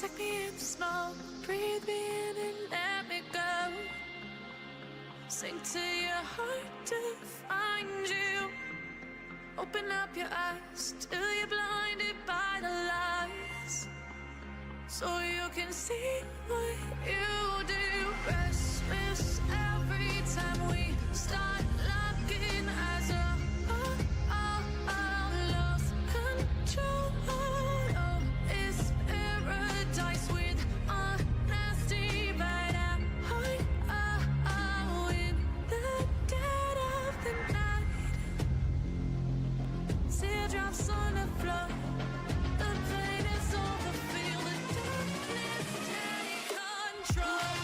Take me in the smoke, breathe me in and let me go. Sink to your heart to find you. Open up your eyes till you're blinded by the lies, so you can see what you do. Restless every time we start looking as a lost control. Oh, it's paradise with honesty, but I'm in the dead of the night. Teardrops on the floor. The pain is over. Feel the darkness take control.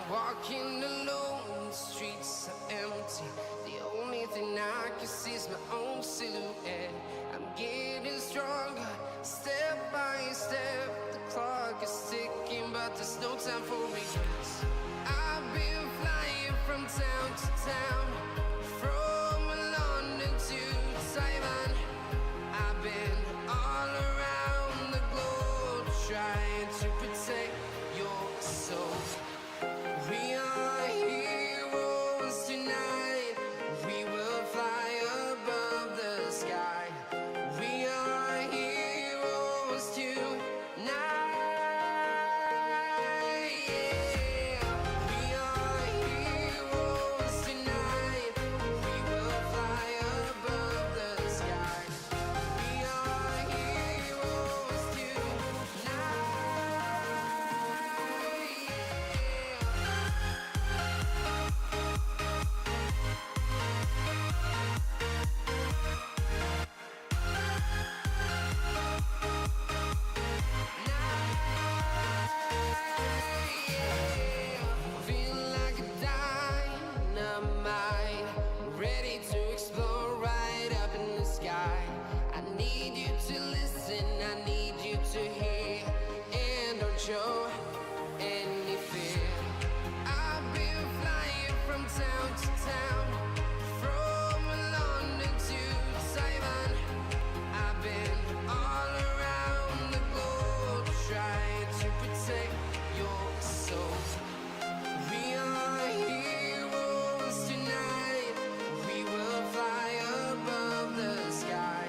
Walking alone, the streets are empty. The only thing I can see is my own silhouette. I'm getting stronger, step by step. The clock is ticking, but there's no time for regrets. I've been flying from town to town, from London to Taiwan. I've been all around the globe, trying to protect your soul. We are heroes tonight. We will fly above the sky. We are heroes tonight. Yeah. We are heroes tonight. We will fly above the sky. We are heroes tonight. Feel like a dynamite, ready to explode right up in the sky. I need you to listen, I need you to hear, and don't show any fear. I've been flying from town to town, from London to Taiwan. I've been all around the globe, trying to protect your soul. We are heroes tonight. We will fly above the sky.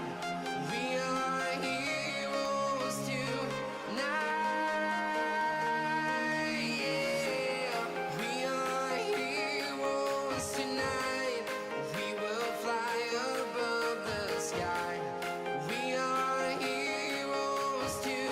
We are heroes tonight. Yeah. We are heroes tonight. We will fly above the sky. We are heroes tonight.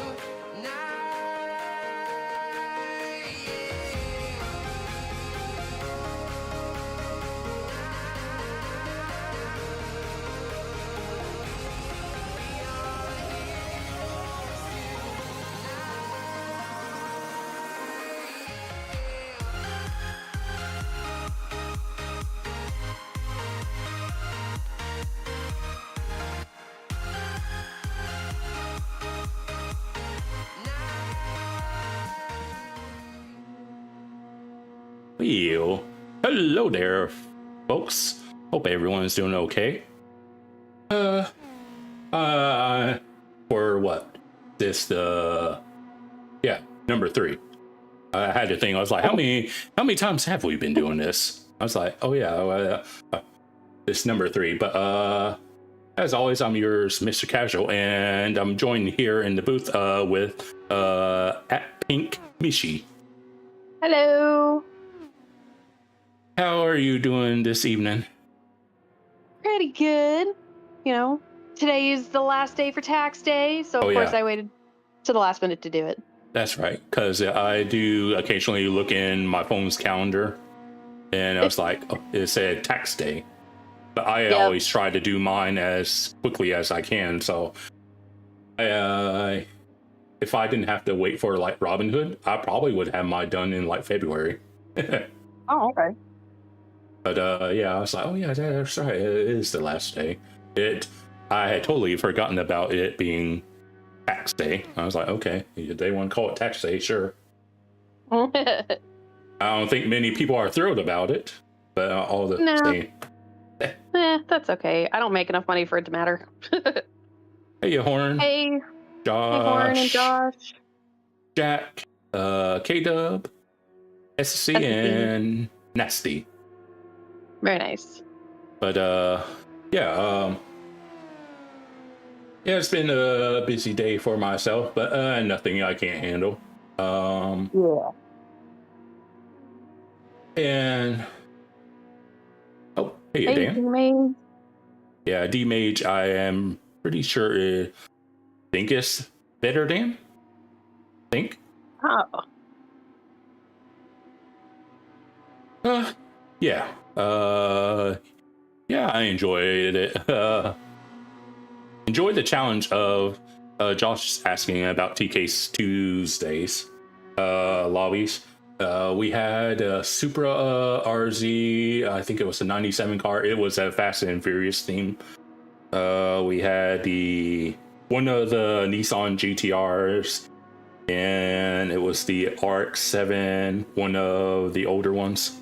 Yo, hello there, folks. Hope everyone's doing okay. For what? This number 3. I had to think. I was like, how many times have we been doing this? I was like, oh yeah, this number 3. But as always, I'm yours, Mr. Casual, and I'm joined here in the booth with at Pink Mishi. Hello. How are you doing this evening? Pretty good. You know, today is the last day for tax day, so of course I waited to the last minute to do it. That's right, because I do occasionally look in my phone's calendar, and I was like, oh, it said tax day. But I always try to do mine as quickly as I can, so If I didn't have to wait for like Robinhood, I probably would have mine done in like February. Oh, okay. But yeah, I was like, oh yeah, that's right. It is the last day. I had totally forgotten about it being tax day. I was like, okay, they want to call it tax day, sure. I don't think many people are thrilled about it, but all the same. That's okay. I don't make enough money for it to matter. Hey, Horn. Hey. Josh. Hey, Horn and Josh. Jack. K-Dub. SC and Nasty. Very nice. But yeah, yeah, it's been a busy day for myself, but nothing I can't handle. Yeah. And oh, hey, Hey, Dan. D-Mage. Yeah, D-Mage, I am pretty sure think it's better, Dan. Think. Oh. Yeah. Yeah, I enjoyed it. Enjoyed the challenge of Josh asking about TK's Tuesdays lobbies. We had a Supra RZ, I think it was a 97 car. It was a Fast and Furious theme. We had one of the Nissan GTRs, and it was the RX-7, one of the older ones.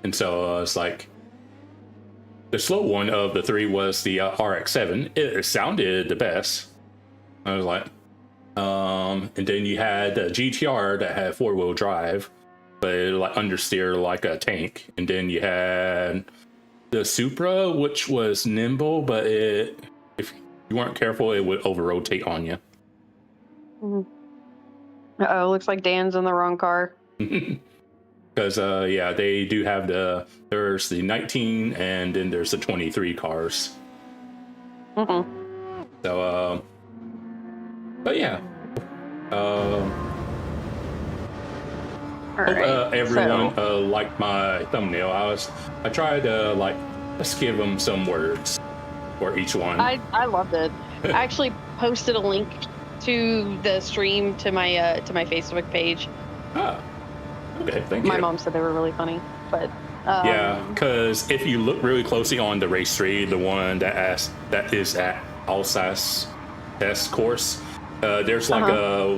And so it's like the slow one of the three was the RX-7. It sounded the best. I was like, and then you had the GTR that had 4-wheel drive, but it like understeer like a tank. And then you had the Supra, which was nimble, but if you weren't careful, it would over-rotate on you. Uh-oh, looks like Dan's in the wrong car. Because yeah, they do have there's the 19 and then there's the 23 cars. So but yeah, hope everyone liked my thumbnail. I tried to like let's give them some words for each one. I loved it. I actually posted a link to the stream to my Facebook page. Okay, thank you. My mom said they were really funny, but yeah, because if you look really closely on the race 3, the one that is at ASUS test course, there's like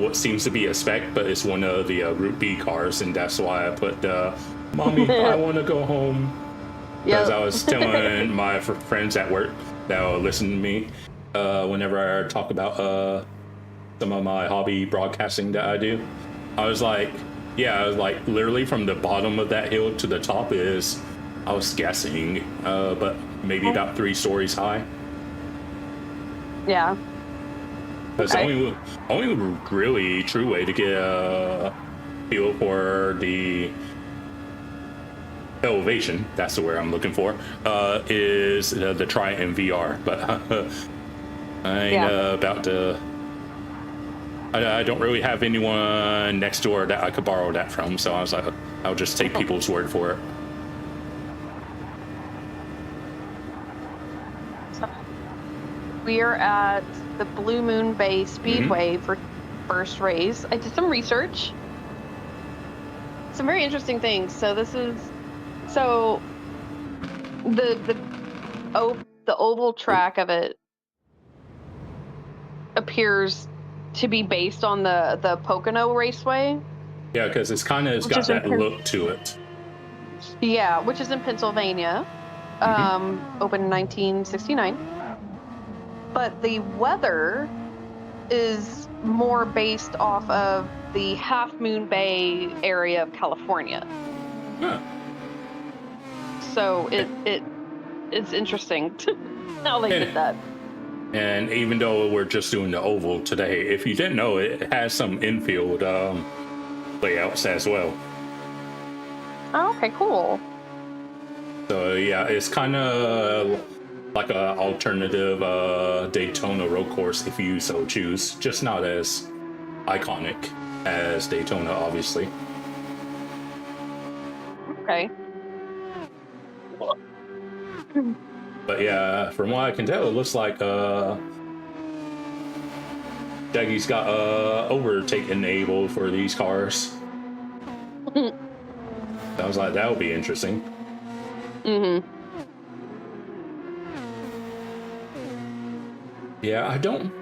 what seems to be a spec, but it's one of the Route B cars, and that's why I put "Mommy, I want to go home." Because I was telling my friends at work that will listen to me whenever I talk about some of my hobby broadcasting that I do. I was like, yeah, like literally from the bottom of that hill to the top is, I was guessing, but maybe about 3 stories high. Yeah. That's the only really true way to get a feel for the elevation, that's the word I'm looking for, is the Trident VR. But I ain't about to... I don't really have anyone next door that I could borrow that from, so I was like, I'll just take people's word for it. We are at the Blue Moon Bay Speedway for first race. I did some research. Some very interesting things. So this is the oval track of it appears to be based on the Pocono Raceway. Yeah, because it's got that look to it. Yeah, which is in Pennsylvania. Opened in 1969. But the weather is more based off of the Half Moon Bay area of California. Huh. So it's interesting how they did that. And even though we're just doing the oval today, if you didn't know, it has some infield layouts as well. Oh, okay, cool. So yeah, it's kind of like an alternative Daytona road course if you so choose. Just not as iconic as Daytona, obviously. Okay. But yeah, from what I can tell, it looks like Shaggy's got overtake enabled for these cars. I was like, that would be interesting. Mm-hmm. Yeah, I don't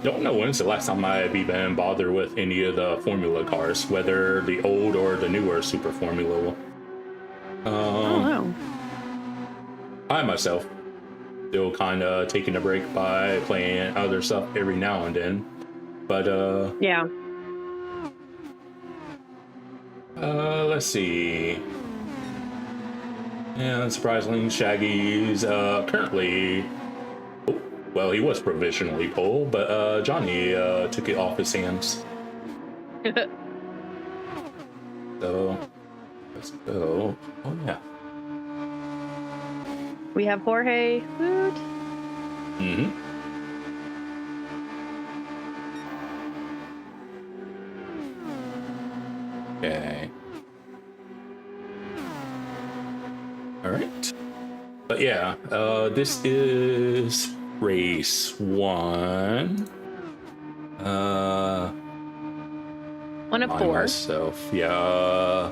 know when's the last time I've even bothered with any of the Formula cars, whether the old or the newer Super Formula. I don't know. I myself still kind of taking a break by playing other stuff every now and then, but yeah. Let's see. Yeah, surprisingly, Shaggy's currently. Well, he was provisionally pole, but Johnny took it off his hands. So, let's go. Oh, yeah. We have Jorge. Woot. Mm-hmm. Okay. All right. But yeah, this is race 1. 1 of by 4. myself. Yeah.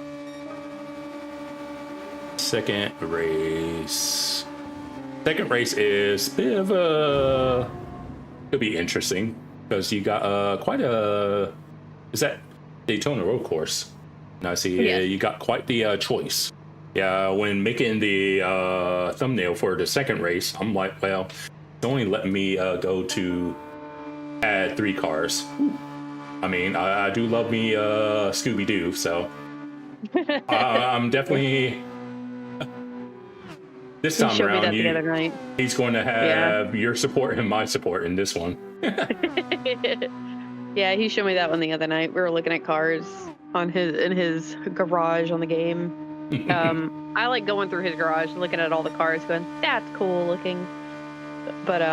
Second race. Second race is a bit of a. Could be interesting because you got quite a. Is that Daytona Road Course? And I see you got quite the choice. Yeah, when making the thumbnail for the second race, I'm like, well, it's only letting me go to add 3 cars. I mean, I do love me Scooby-Doo, so I'm definitely this time around he's going to have your support and my support in this one. Yeah, he showed me that one the other night. We were looking at cars in his garage on the game. I like going through his garage, looking at all the cars, going, "That's cool looking." But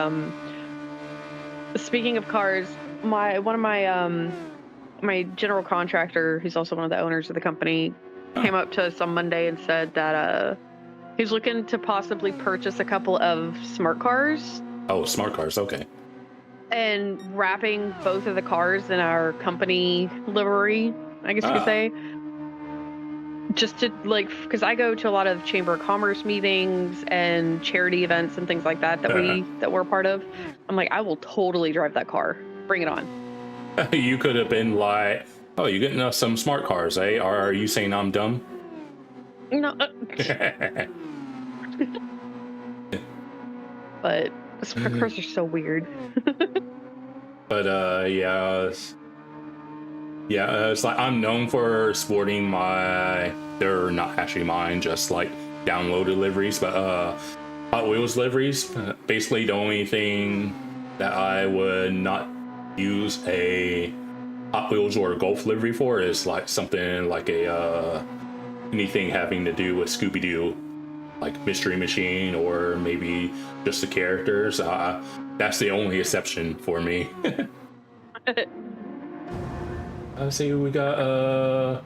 speaking of cars, one of my general contractor, who's also one of the owners of the company, came up to us on Monday and said that he's looking to possibly purchase a couple of smart cars. Oh, smart cars, okay. And wrapping both of the cars in our company livery, I guess you could say. Just to, like, because I go to a lot of Chamber of Commerce meetings and charity events and things like that we're a part of. I'm like, I will totally drive that car. Bring it on. You could have been like, oh, you getting us some smart cars, eh? Are you saying I'm dumb? No. But smart cars are so weird. But yeah, it's like I'm known for sporting they're not actually mine, just like downloaded liveries, but Hot Wheels liveries. Basically, the only thing that I would not use a Hot Wheels or a Golf livery for is like something like anything having to do with Scooby-Doo, like Mystery Machine or maybe just the characters. That's the only exception for me. Let's see, we got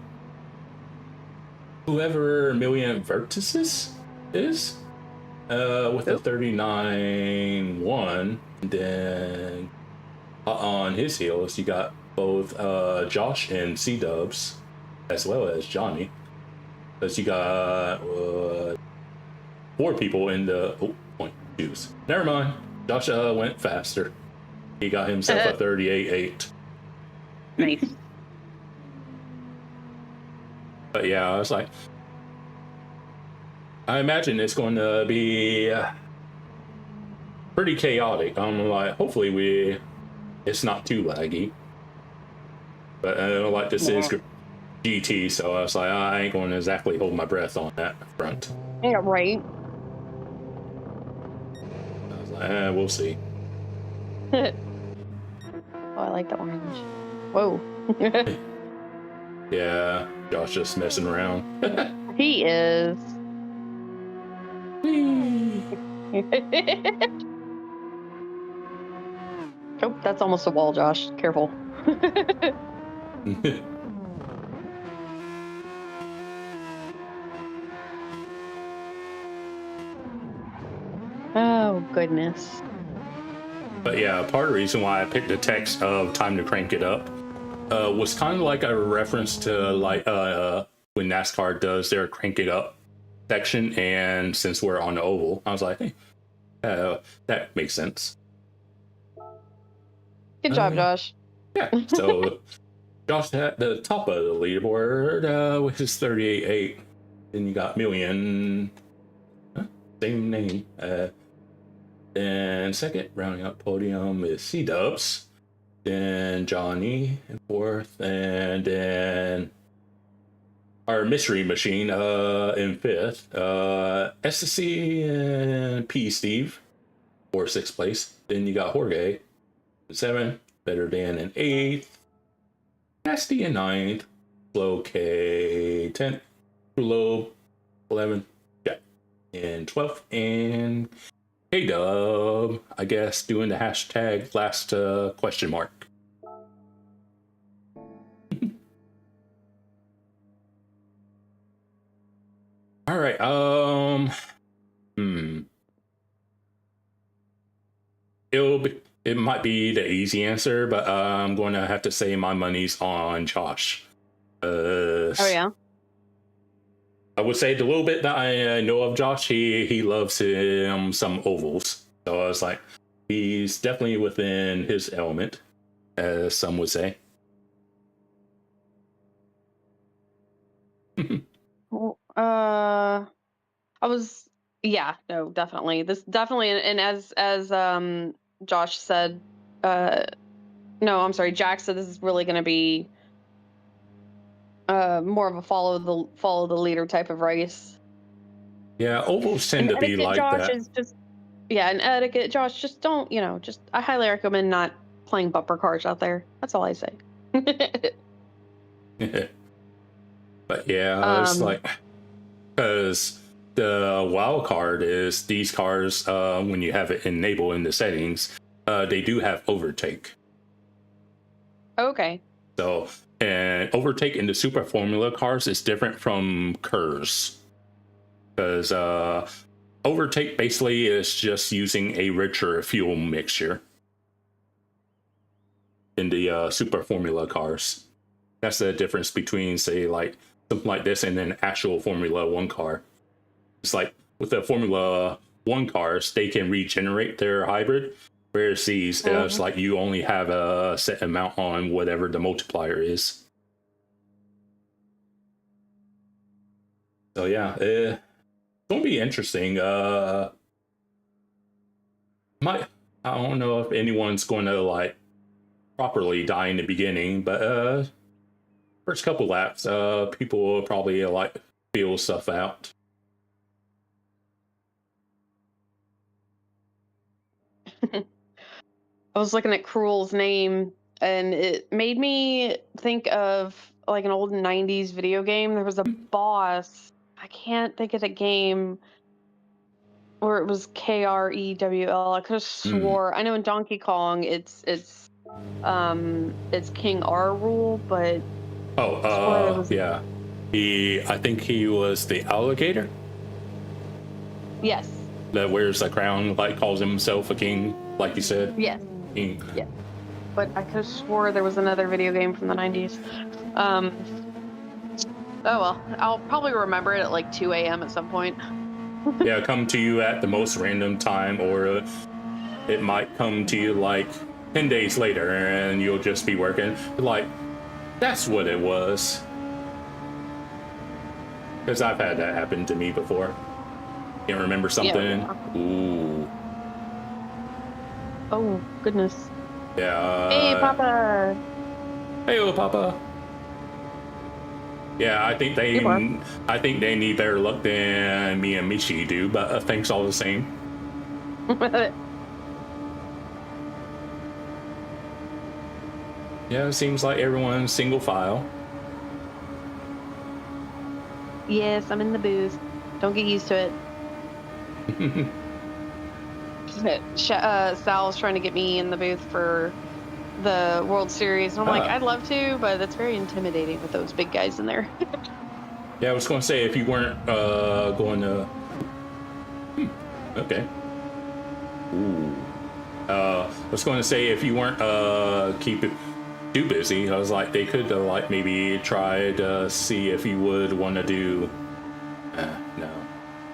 whoever Million Vertices is with a 39.1, and then on his heels you got both Josh and C-Dubs as well as Johnny, because you got 4 people in the point twos. Never mind, Josh went faster. He got himself a 38.8. Nice. But yeah, I was like, I imagine it's going to be pretty chaotic. I'm like, hopefully it's not too laggy. But I don't like this is GT, so I was like, I ain't going to exactly hold my breath on that front. Yeah, right. I was like, we'll see. Oh, I like the orange. Whoa. Yeah, Josh just messing around. He is. Oh, that's almost a wall, Josh. Careful. goodness. But yeah, part of the reason why I picked the text of time to crank it up was kind of like a reference to like when NASCAR does their crank it up section, and since we're on the oval, I was like, hey, that makes sense. Good job, Josh. Yeah, so Josh at the top of the leaderboard with his 38.8. Then you got Million, same name. And second, rounding out podium is C-Dubs. Then Johnny in fourth, and then our mystery machine in fifth. SSC and P Steve for sixth place. Then you got Jorge in seventh, Better Dan in eighth, Nasty in ninth, Slow K 10th, Low 11th, Jack in 12th, and Hey Dub, I guess, doing the hashtag last question mark. All right, it might be the easy answer, but I'm going to have to say my money's on Josh. Oh yeah. I would say the little bit that I know of Josh, he loves him some ovals. So I was like, he's definitely within his element, as some would say. Well, definitely. This definitely, and as Josh said, no, I'm sorry, Jack said this is really going to be more of a follow the leader type of race. Yeah, ovals tend to be like Josh that. Is just, yeah, and etiquette, Josh, just don't, I highly recommend not playing bumper cars out there. That's all I say. But yeah, it's like, because the wild card is these cars, when you have it enabled in the settings, they do have overtake. Okay. So, and overtake in the super formula cars is different from KERS, because overtake basically is just using a richer fuel mixture in the super formula cars. That's the difference between, say, like something like this and an actual Formula One car. It's like with the Formula One cars, they can regenerate their hybrid, whereas these, it's like you only have a set amount on whatever the multiplier is. So yeah, it's gonna be interesting. I don't know if anyone's going to like properly die in the beginning, but first couple laps, people will probably like feel stuff out. I was looking at Cruel's name, and it made me think of like an old 90s video game. There was a boss, I can't think of the game, where it was KREWL. I could have swore. I know in Donkey Kong it's King R Rule, but yeah. I think he was the alligator yes. that wears a crown, like calls himself a king, like you said. Yes. King. Yeah. But I could have swore there was another video game from the 90s. Oh well, I'll probably remember it at like 2 a.m. at some point. Yeah, come to you at the most random time, or it might come to you like 10 days later and you'll just be working. Like, that's what it was. Because I've had that happen to me before. Can't remember something. Yeah. Ooh. Oh, goodness. Yeah. Hey, Papa. Hey, Papa. Yeah, I think they need better luck than me and Michi do, but thanks all the same. Yeah, it seems like everyone's single file. Yes, I'm in the booth. Don't get used to it. Sal's trying to get me in the booth for the World Series. And I'm like, I'd love to, but it's very intimidating with those big guys in there. Yeah, I was going to say, if you weren't going to... Okay. Ooh. I was going to say if you weren't keep it too busy, I was like they could like maybe try to see if you would want to do. No,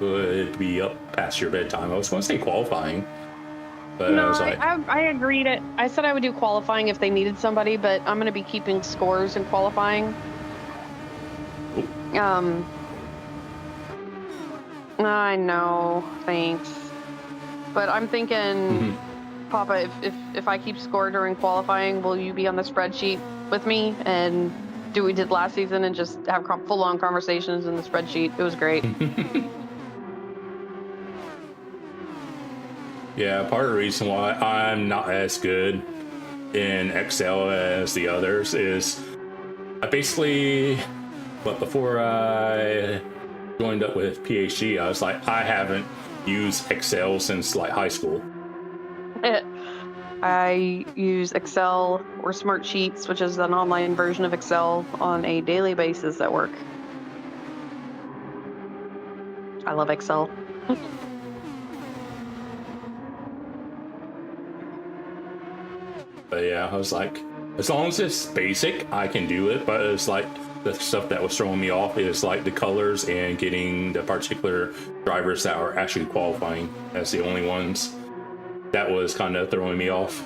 would be up past your bedtime. I was going to say qualifying, but No, I was like, I agreed. I said I would do qualifying if they needed somebody, but I'm going to be keeping scores in qualifying. ooh. I know, thanks. But I'm thinking, Papa, if I keep score during qualifying, will you be on the spreadsheet with me and do what we did last season and just have full-on conversations in the spreadsheet? It was great. Yeah, part of the reason why I'm not as good in Excel as the others is I basically, but before I joined up with PHG, I was like, I haven't used Excel since like high school. I use Excel or Smartsheets, which is an online version of Excel, on a daily basis at work. I love Excel. But yeah, I was like, as long as it's basic, I can do it. But it's like the stuff that was throwing me off is like the colors and getting the particular drivers that are actually qualifying as the only ones. That was kind of throwing me off.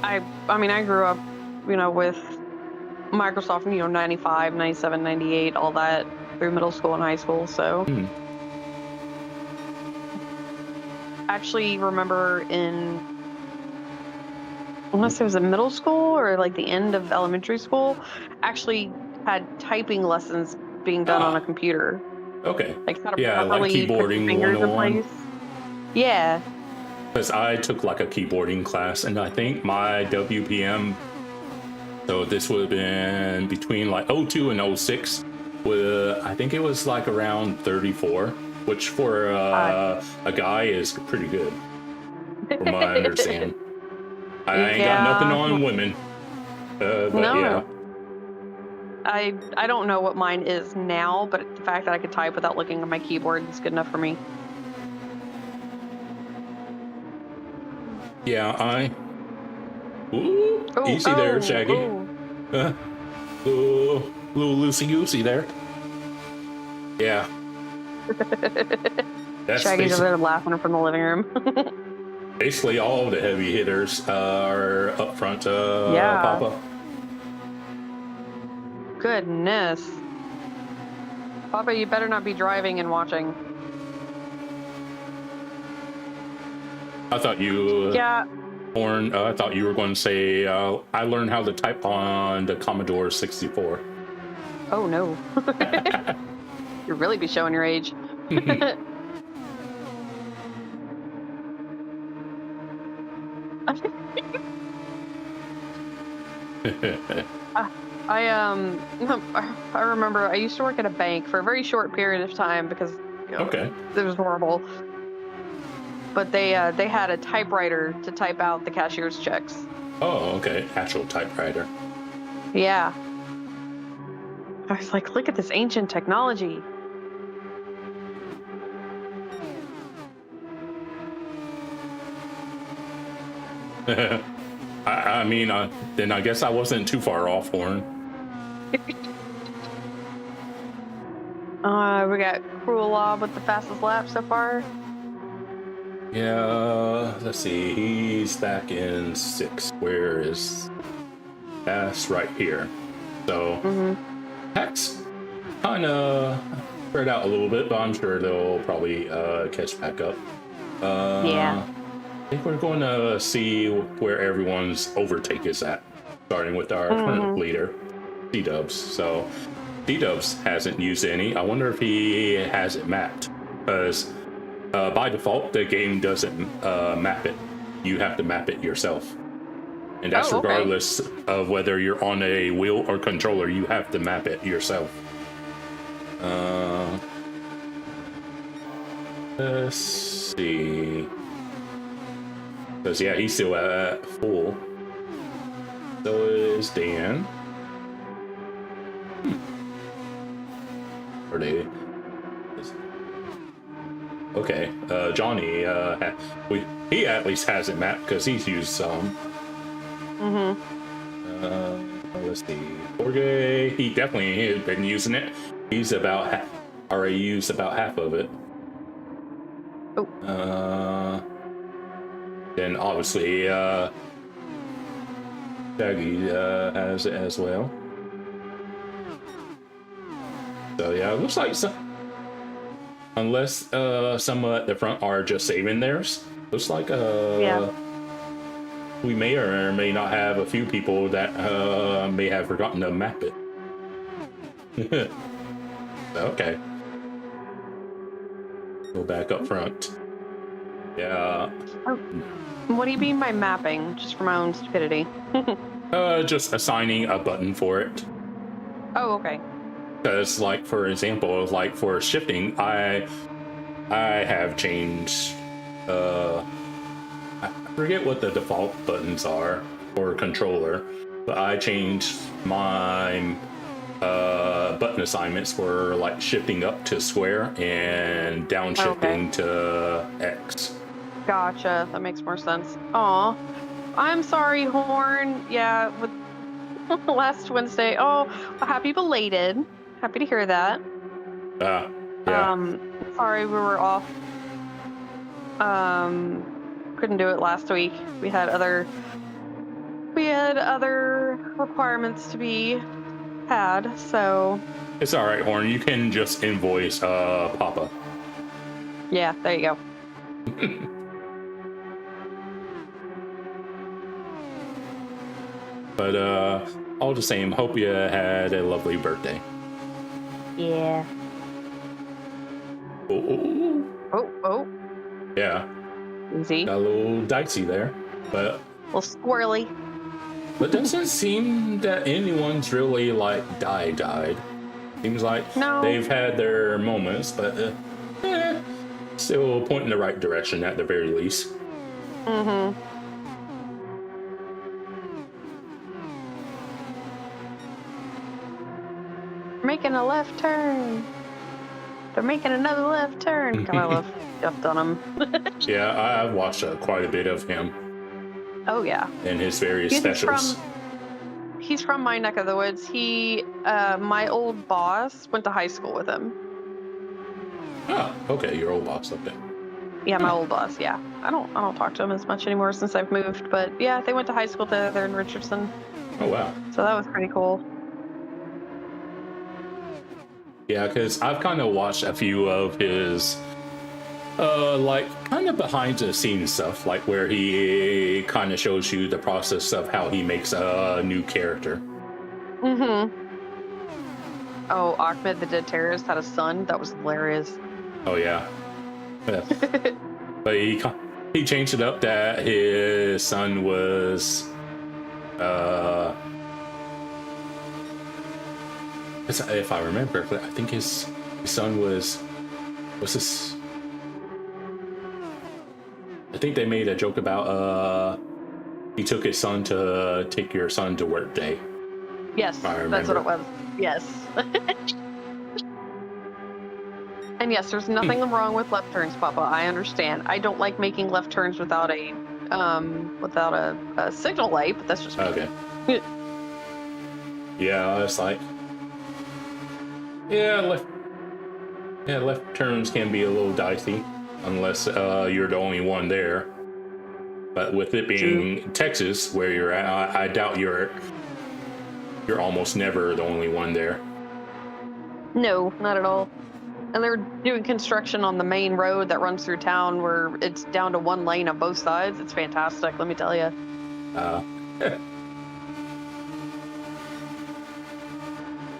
I mean, I grew up, with Microsoft, 95, 97, 98, all that through middle school and high school. So actually remember unless it was in middle school or like the end of elementary school, actually had typing lessons being done on a computer. Okay. Like how to Yeah, like properly put your keyboarding fingers in 101. place. Yeah. Because I took like a keyboarding class, and I think my WPM, so this would have been between like 02 and 06, I think it was like around 34, which for a guy is pretty good, from what I understand. I ain't got nothing on women, but no. yeah. I don't know what mine is now, but the fact that I could type without looking at my keyboard is good enough for me. Yeah, Ooh, easy there, Shaggy. Little loosey-goosey there. Yeah. That's Shaggy's over there laughing from the living room. basically all of the heavy hitters are up front, Papa. Goodness. Papa, you better not be driving and watching. I thought you... Yeah. I thought you were going to say, I learned how to type on the Commodore 64. Oh, no. You'd really be showing your age. I remember I used to work at a bank for a very short period of time because it was horrible. But they had a typewriter to type out the cashier's checks. Oh, okay. Actual typewriter. Yeah. I was like, look at this ancient technology. I mean, then I guess I wasn't too far off, Horn. We got Cruel Law with the fastest lap so far. Yeah, let's see. He's back in 6. Where is... That's right here. So, Hex kind of spread out a little bit, but I'm sure they'll probably catch back up. Yeah. I think we're going to see where everyone's overtake is at, starting with our current leader, D-Dubs. So, D-Dubs hasn't used any. I wonder if he has it mapped, because by default, the game doesn't map it. You have to map it yourself. And that's regardless of whether you're on a wheel or controller, you have to map it yourself. Let's see. Because, yeah, he's still at full. So is Dan. Are they... Okay, Johnny, he at least has it mapped because he's used some. Let's see, Jorge, he definitely has been using it. He's about already used about half of it. Oh. Then obviously, Shaggy has it as well. So yeah, it looks like unless some at the front are just saving theirs. Looks like we may or may not have a few people that may have forgotten to map it. Okay. Go back up front. Yeah. Oh. What do you mean by mapping? Just for my own stupidity. Just assigning a button for it. Oh, okay. Because, like, for example, like for shifting, I have changed. I forget what the default buttons are for controller, but I changed my button assignments for like shifting up to square and downshifting to X. Gotcha. That makes more sense. Aw. I'm sorry, Horn. Yeah, with last Wednesday. Oh, happy belated. Happy to hear that. Yeah. Sorry we were off. Couldn't do it last week. We had other requirements to be had, so. It's all right, Horn. You can just invoice Papa. Yeah, there you go. But all the same, hope you had a lovely birthday. Yeah. Oh. Yeah. Easy. Got a little dicey there, but A little squirrely. But doesn't seem that anyone's really like died. Seems like they've had their moments, but still pointing in the right direction at the very least. Mm-hmm. Making a left turn. They're making another left turn. God, I love Jeff Dunham. Yeah, I've watched quite a bit of him. Oh yeah. And his various specials. He's from my neck of the woods. My old boss went to high school with him. Oh, okay, your old boss, okay. Yeah, my old boss. Yeah, I don't talk to him as much anymore since I've moved. But yeah, they went to high school together in Richardson. Oh wow. So that was pretty cool. Yeah, because I've kind of watched a few of his, like, kind of behind the scenes stuff, like where he kind of shows you the process of how he makes a new character. Mm-hmm. Oh, Ahmed the Dead Terrorist had a son. That was hilarious. Oh, yeah. But he changed it up that his son was, if I remember correctly, I think his son was this? I think they made a joke about he took his son to take your son to work day. Yes, that's what it was. Yes. And yes, there's nothing wrong with left turns, Papa. I understand. I don't like making left turns without a signal light, but that's just me. Okay. Yeah, it's like. Yeah, left turns can be a little dicey unless you're the only one there. But with it being Texas, where you're at, I doubt you're almost never the only one there. No, not at all. And they're doing construction on the main road that runs through town where it's down to one lane on both sides. It's fantastic, let me tell you.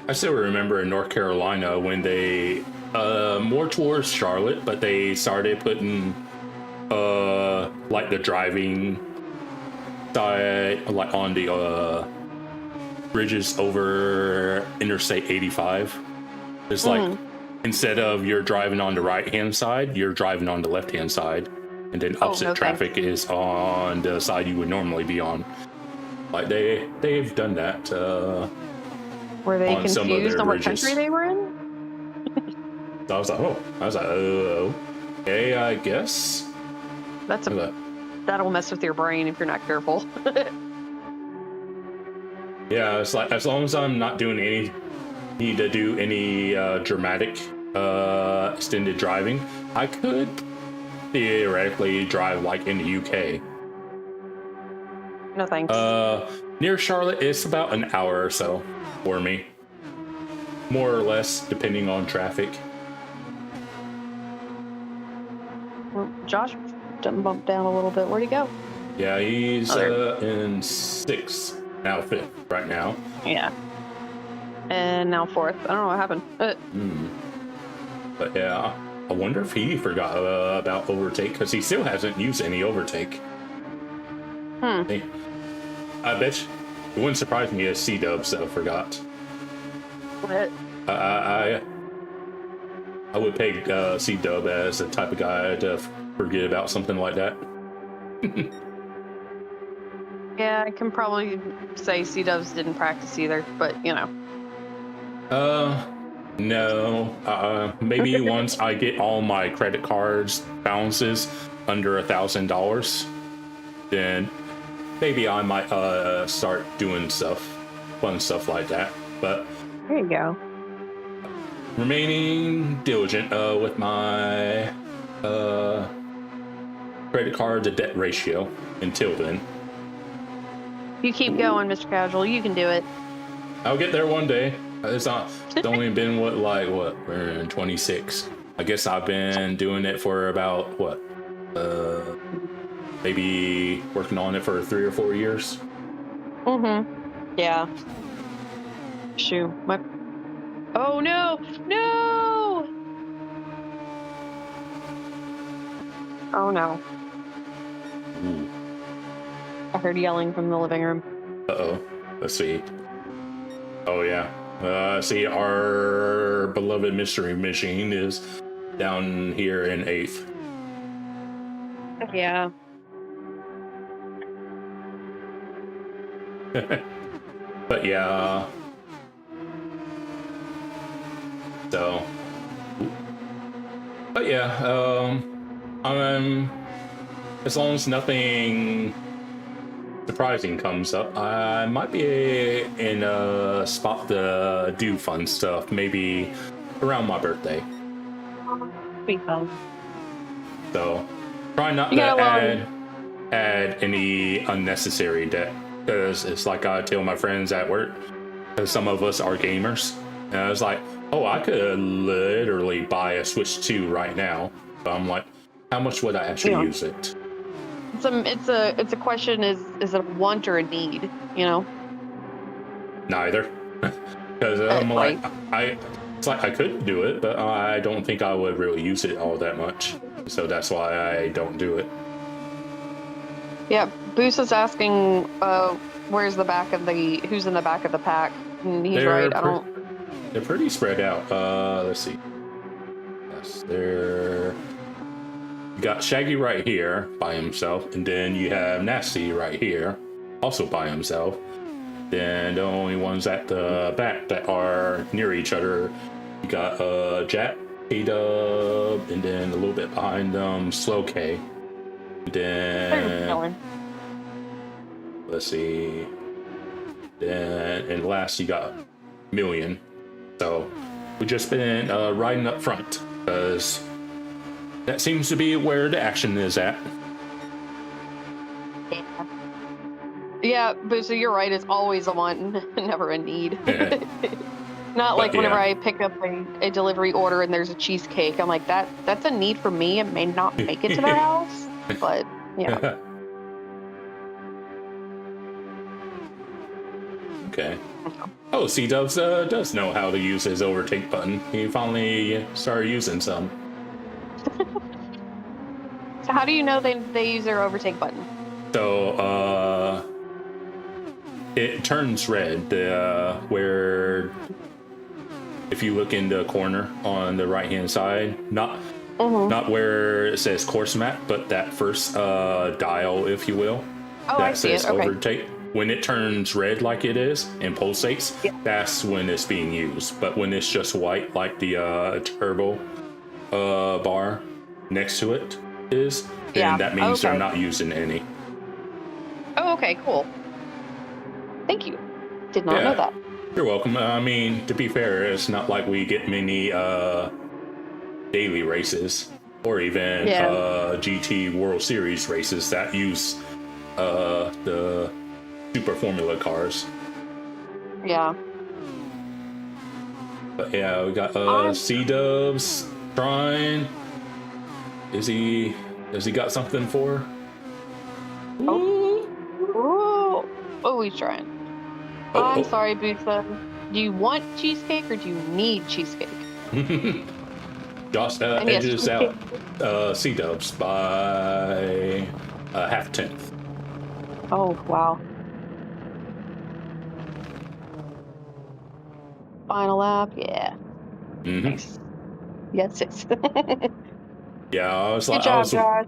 I still remember in North Carolina when they, more towards Charlotte, but they started putting, like the driving side, like on the, bridges over Interstate 85. It's like, instead of you're driving on the right-hand side, you're driving on the left-hand side. And then opposite traffic is on the side you would normally be on. Like, they've done that, were they confused on what country they were in? So I was like, oh. Okay, I guess. That'll mess with your brain if you're not careful. Yeah, it's like as long as I'm not doing need to do any dramatic extended driving, I could theoretically drive like in the UK. No thanks. Near Charlotte, it's about an hour or so for me, more or less, depending on traffic. Well, Josh bumped down a little bit. Where'd he go? Yeah, he's in 6th, now 5th right now. Yeah. And now 4th. I don't know what happened. But yeah, I wonder if he forgot about overtake, because he still hasn't used any overtake. I bet you, it wouldn't surprise me if C-Dubs forgot. What? I would peg C-Dub as the type of guy to forget about something like that. Yeah, I can probably say C-Dubs didn't practice either, but you know. No. Maybe once I get all my credit cards balances under $1,000, then maybe I might start doing fun stuff like that. But there you go. Remaining diligent with my credit card to debt ratio until then. You keep going, Mr. Casual. You can do it. I'll get there one day. It's only been we're in 26. I guess I've been doing it for about maybe working on it for 3 or 4 years. Yeah. Shoot. Oh no! No! Oh no. Ooh. I heard yelling from the living room. Uh-oh. Let's see. Oh yeah. See, our beloved mystery machine is down here in 8th. Yeah. But yeah. So. But yeah, as long as nothing surprising comes up, I might be in a spot to do fun stuff, maybe around my birthday. Be fun. So try not to add any unnecessary debt, because it's like I tell my friends at work, because some of us are gamers, and I was like, oh, I could literally buy a Switch 2 right now, but I'm like, how much would I actually use it? It's a question, is it a want or a need, you know? Neither. Because I'm it's like I could do it, but I don't think I would really use it all that much. So that's why I don't do it. Yeah, Boos is asking who's in the back of the pack. And he's right, they're pretty spread out. Let's see. Yes, you got Shaggy right here by himself, and then you have Nasty right here, also by himself. Then the only ones at the back that are near each other, you got Jack, A-Dub, and then a little bit behind them, Slow K. Then let's see. Then and last you got Million. So we just been riding up front, because that seems to be where the action is at. Yeah, but so you're right, it's always a want, never a need. Not like whenever I pick up a delivery order and there's a cheesecake, I'm like, that's a need for me. It may not make it to their house, but yeah. Okay. Oh, C-Dubs does know how to use his overtake button. He finally started using some. So how do you know they use their overtake button? So, it turns red where, if you look in the corner on the right-hand side, not where it says course map, but that first dial, if you will, that says overtake. When it turns red like it is and pulsates, that's when it's being used. But when it's just white, like the turbo bar, next to it is, then Yeah, that means they're okay. not using any. Oh, okay, cool. Thank you. Did not know that. You're welcome. I mean, to be fair, it's not like we get many daily races or even GT World Series races that use the Super Formula cars. Yeah. But yeah, we got C-Dubs trying. Has he got something for her? Oh, he's trying. I'm sorry, Bootha. Do you want cheesecake or do you need cheesecake? Josh edges out C-Dubs by half a tenth. Oh, wow. Final lap, yeah. Nice. Yes, it's. Yeah, I was like, Good job, Josh.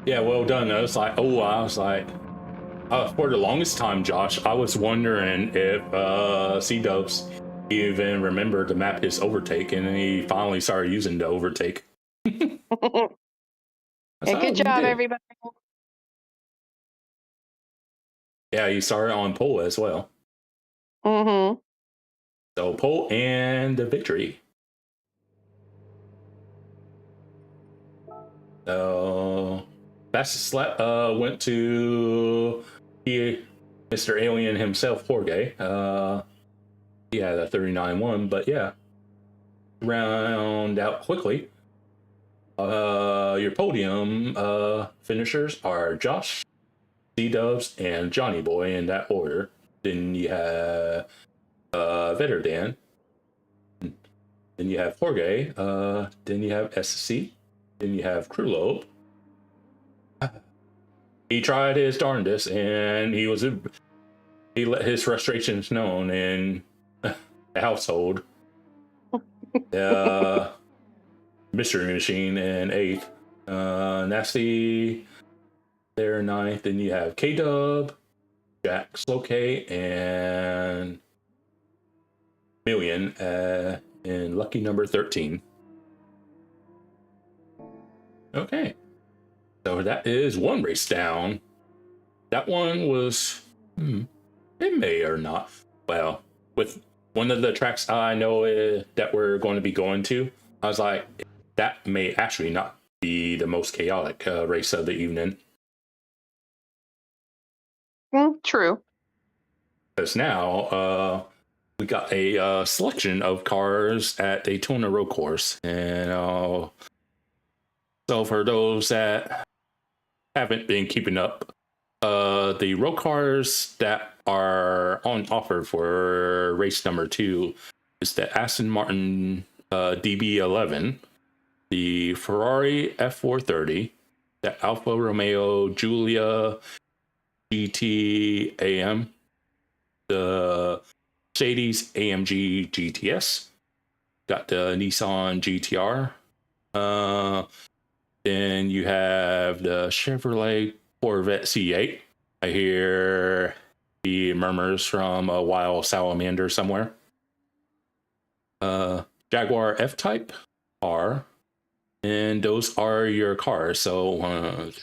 Yeah, well done. I was like, for the longest time, Josh, I was wondering if C-Dubs even remembered to map his overtake, and he finally started using the overtake. Good job, everybody. Yeah, he started on pole as well. So pole and the victory. So fastest lap went to Mr. Alien himself, Jorge. He had a 39.1, but yeah, round out quickly. Your podium finishers are Josh, C-Dubs, and Johnny Boy in that order. Then you have Vetterdan. Then you have Jorge. Then you have SC. Then you have Krulov. He tried his darndest, and he let his frustrations known in the household. Mystery Machine in 8th. Nasty there 9th. Then you have K-Dub, Jack Slowk, and Million in lucky number 13. Okay. So that is one race down. That one was, it may or not. Well, with one of the tracks I know that we're going to be going to, I was like, that may actually not be the most chaotic race of the evening. True. Because now we got a selection of cars at Daytona Road Course. And so for those that haven't been keeping up, the road cars that are on offer for race number 2 is the Aston Martin DB11, the Ferrari F430, the Alfa Romeo Giulia GT AM, the Mercedes AMG GTS, got the Nissan GTR, then you have the Chevrolet Corvette C8. I hear the murmurs from a wild salamander somewhere. Jaguar F-Type R, and those are your cars. So I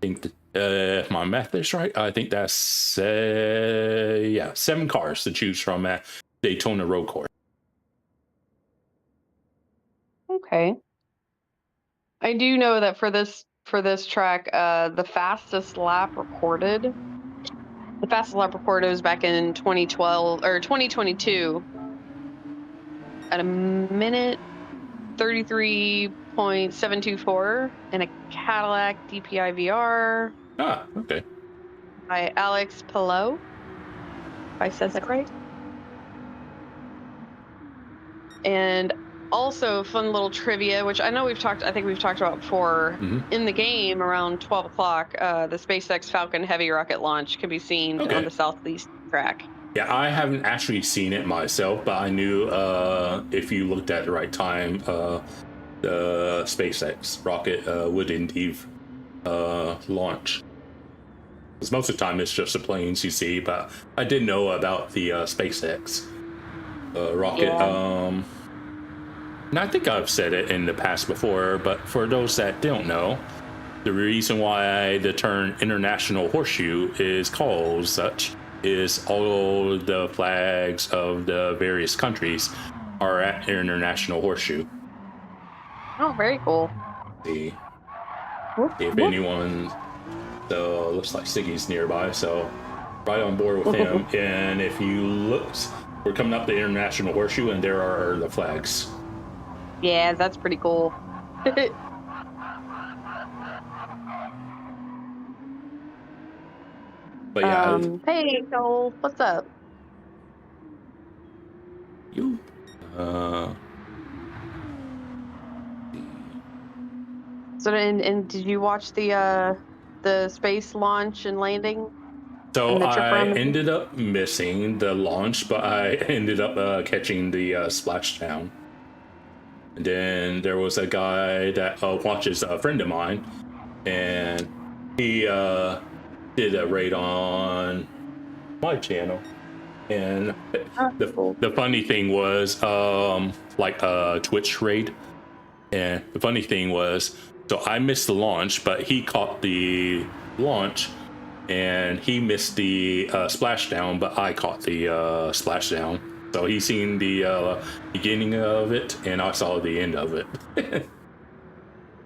think if my math is right, I think that's 7 cars to choose from at Daytona Road Course. Okay. I do know that for this track, the fastest lap recorded was back in 2012 or 2022 at a minute 33.724 in a Cadillac DPI VR. Ah, okay. By Alex Pillow, if I said that right. And also, fun little trivia, which I think we've talked about before. In the game, around 12 o'clock, the SpaceX Falcon Heavy rocket launch can be seen on the southeast track. Yeah, I haven't actually seen it myself, but I knew if you looked at the right time, the SpaceX rocket would indeed launch. Because most of the time it's just the planes you see, but I did know about the SpaceX rocket. And I think I've said it in the past before, but for those that don't know, the reason why the term International Horseshoe is called such is all the flags of the various countries are at International Horseshoe. Oh, very cool. See if anyone. So looks like Siggy's nearby, so right on board with him. And if you look, we're coming up the International Horseshoe, and there are the flags. Yeah, that's pretty cool. But yeah, hey Joel, what's up? you. So, and did you watch the space launch and landing? So and the trip I around the- ended up missing the launch, but I ended up catching the splashdown. And then there was a guy that watches a friend of mine, and he did a raid on my channel. And the funny thing was, like a Twitch raid. And the funny thing was, so I missed the launch, but he caught the launch, and he missed the splashdown, but I caught the splashdown. So he seen the beginning of it, and I saw the end of it.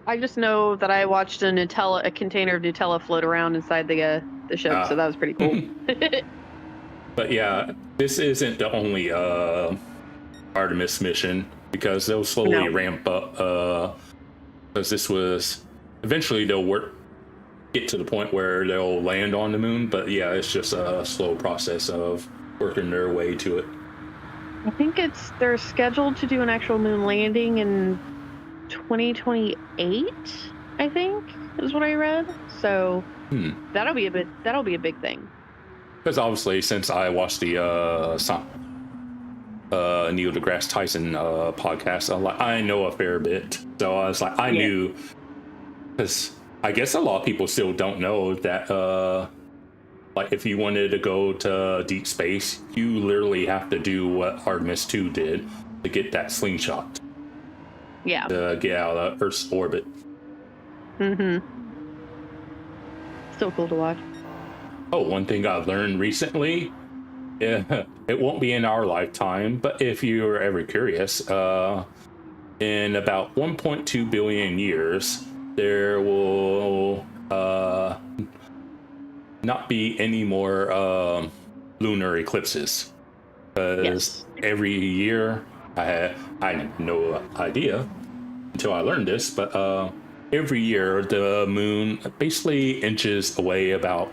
I just know that I watched a container of Nutella float around inside the ship, so that was pretty cool. But yeah, this isn't the only Artemis mission, because they'll slowly ramp up. Because this was eventually they'll get to the point where they'll land on the moon. But yeah, it's just a slow process of working their way to it. I think they're scheduled to do an actual moon landing in 2028. I think is what I read. So that'll be a big thing. Because obviously, since I watched the Neil deGrasse Tyson podcast, I know a fair bit. So I was like, I knew, because I guess a lot of people still don't know that, like, if you wanted to go to deep space, you literally have to do what Artemis 2 did to get that slingshot. Yeah. To get out of Earth's orbit. Still cool to watch. Oh, one thing I've learned recently, it won't be in our lifetime, but if you're ever curious, in about 1.2 billion years, there will not be any more lunar eclipses. Because every year, I had no idea until I learned this, but every year the moon basically inches away about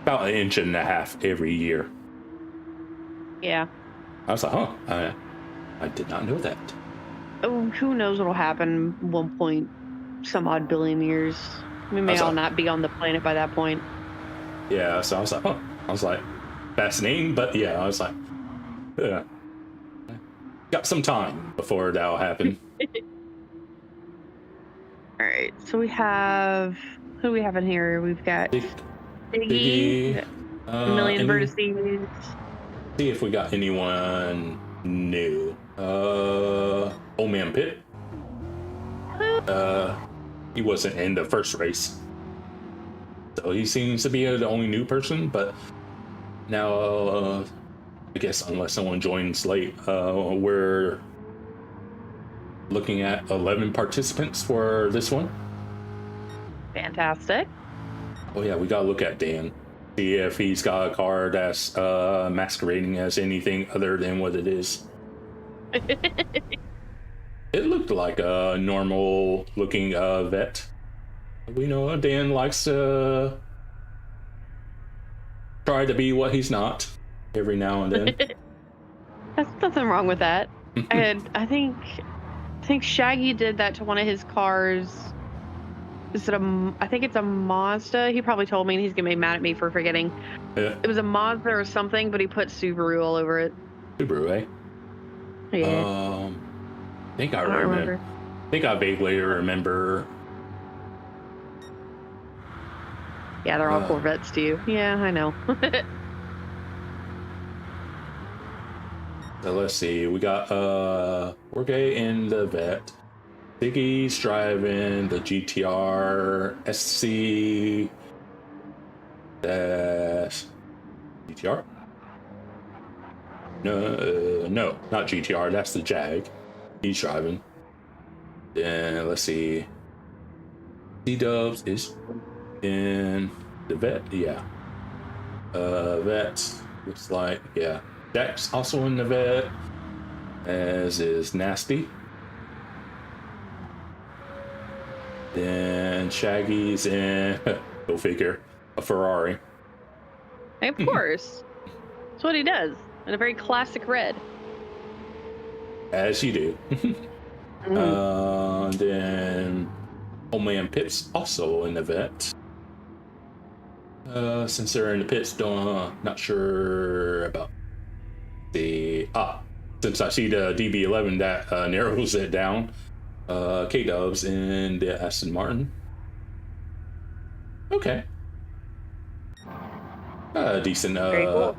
an inch and a half every year. Yeah. I was like, huh, I did not know that. Oh, who knows what'll happen 1 point some odd billion years. We may all not be on the planet by that point. Yeah, so I was like, huh. I was like, fascinating, but yeah, I was like, yeah. Got some time before that'll happen. All right, so we have, who do we have in here? We've got Biggie, Million Vertices. See if we got anyone new. Old Man Pitt. He wasn't in the first race, so he seems to be the only new person. But now, I guess unless someone joins late, we're looking at 11 participants for this one. Fantastic. Oh yeah, we gotta look at Dan. See if he's got a car that's masquerading as anything other than what it is. It looked like a normal looking vet. We know Dan likes to try to be what he's not every now and then. There's nothing wrong with that. I think Shaggy did that to one of his cars. I think it's a Mazda. He probably told me, and he's gonna be mad at me for forgetting. Yeah. It was a Mazda or something, but he put Subaru all over it. Subaru, eh? Yeah. I think I remember. I think I vaguely remember. Yeah, they're all Corvettes to you. Yeah, I know. So let's see. We got Jorge in the vet. Ziggy's driving the GTR SC dash GTR. No, not GTR. That's the Jag. He's driving. Then let's see. C-Dubs is in the vet. Yeah. Vet looks like, yeah. Jack's also in the vet, as is Nasty. Then Shaggy's in, go figure, a Ferrari. Of course. That's what he does. In a very classic red. As you do. Then Old Man Pip's also in the vet. Since they're in the pits, not sure about the since I see the DB11 that narrows it down. K-Dubs in the Aston Martin. Okay. Decent Cool.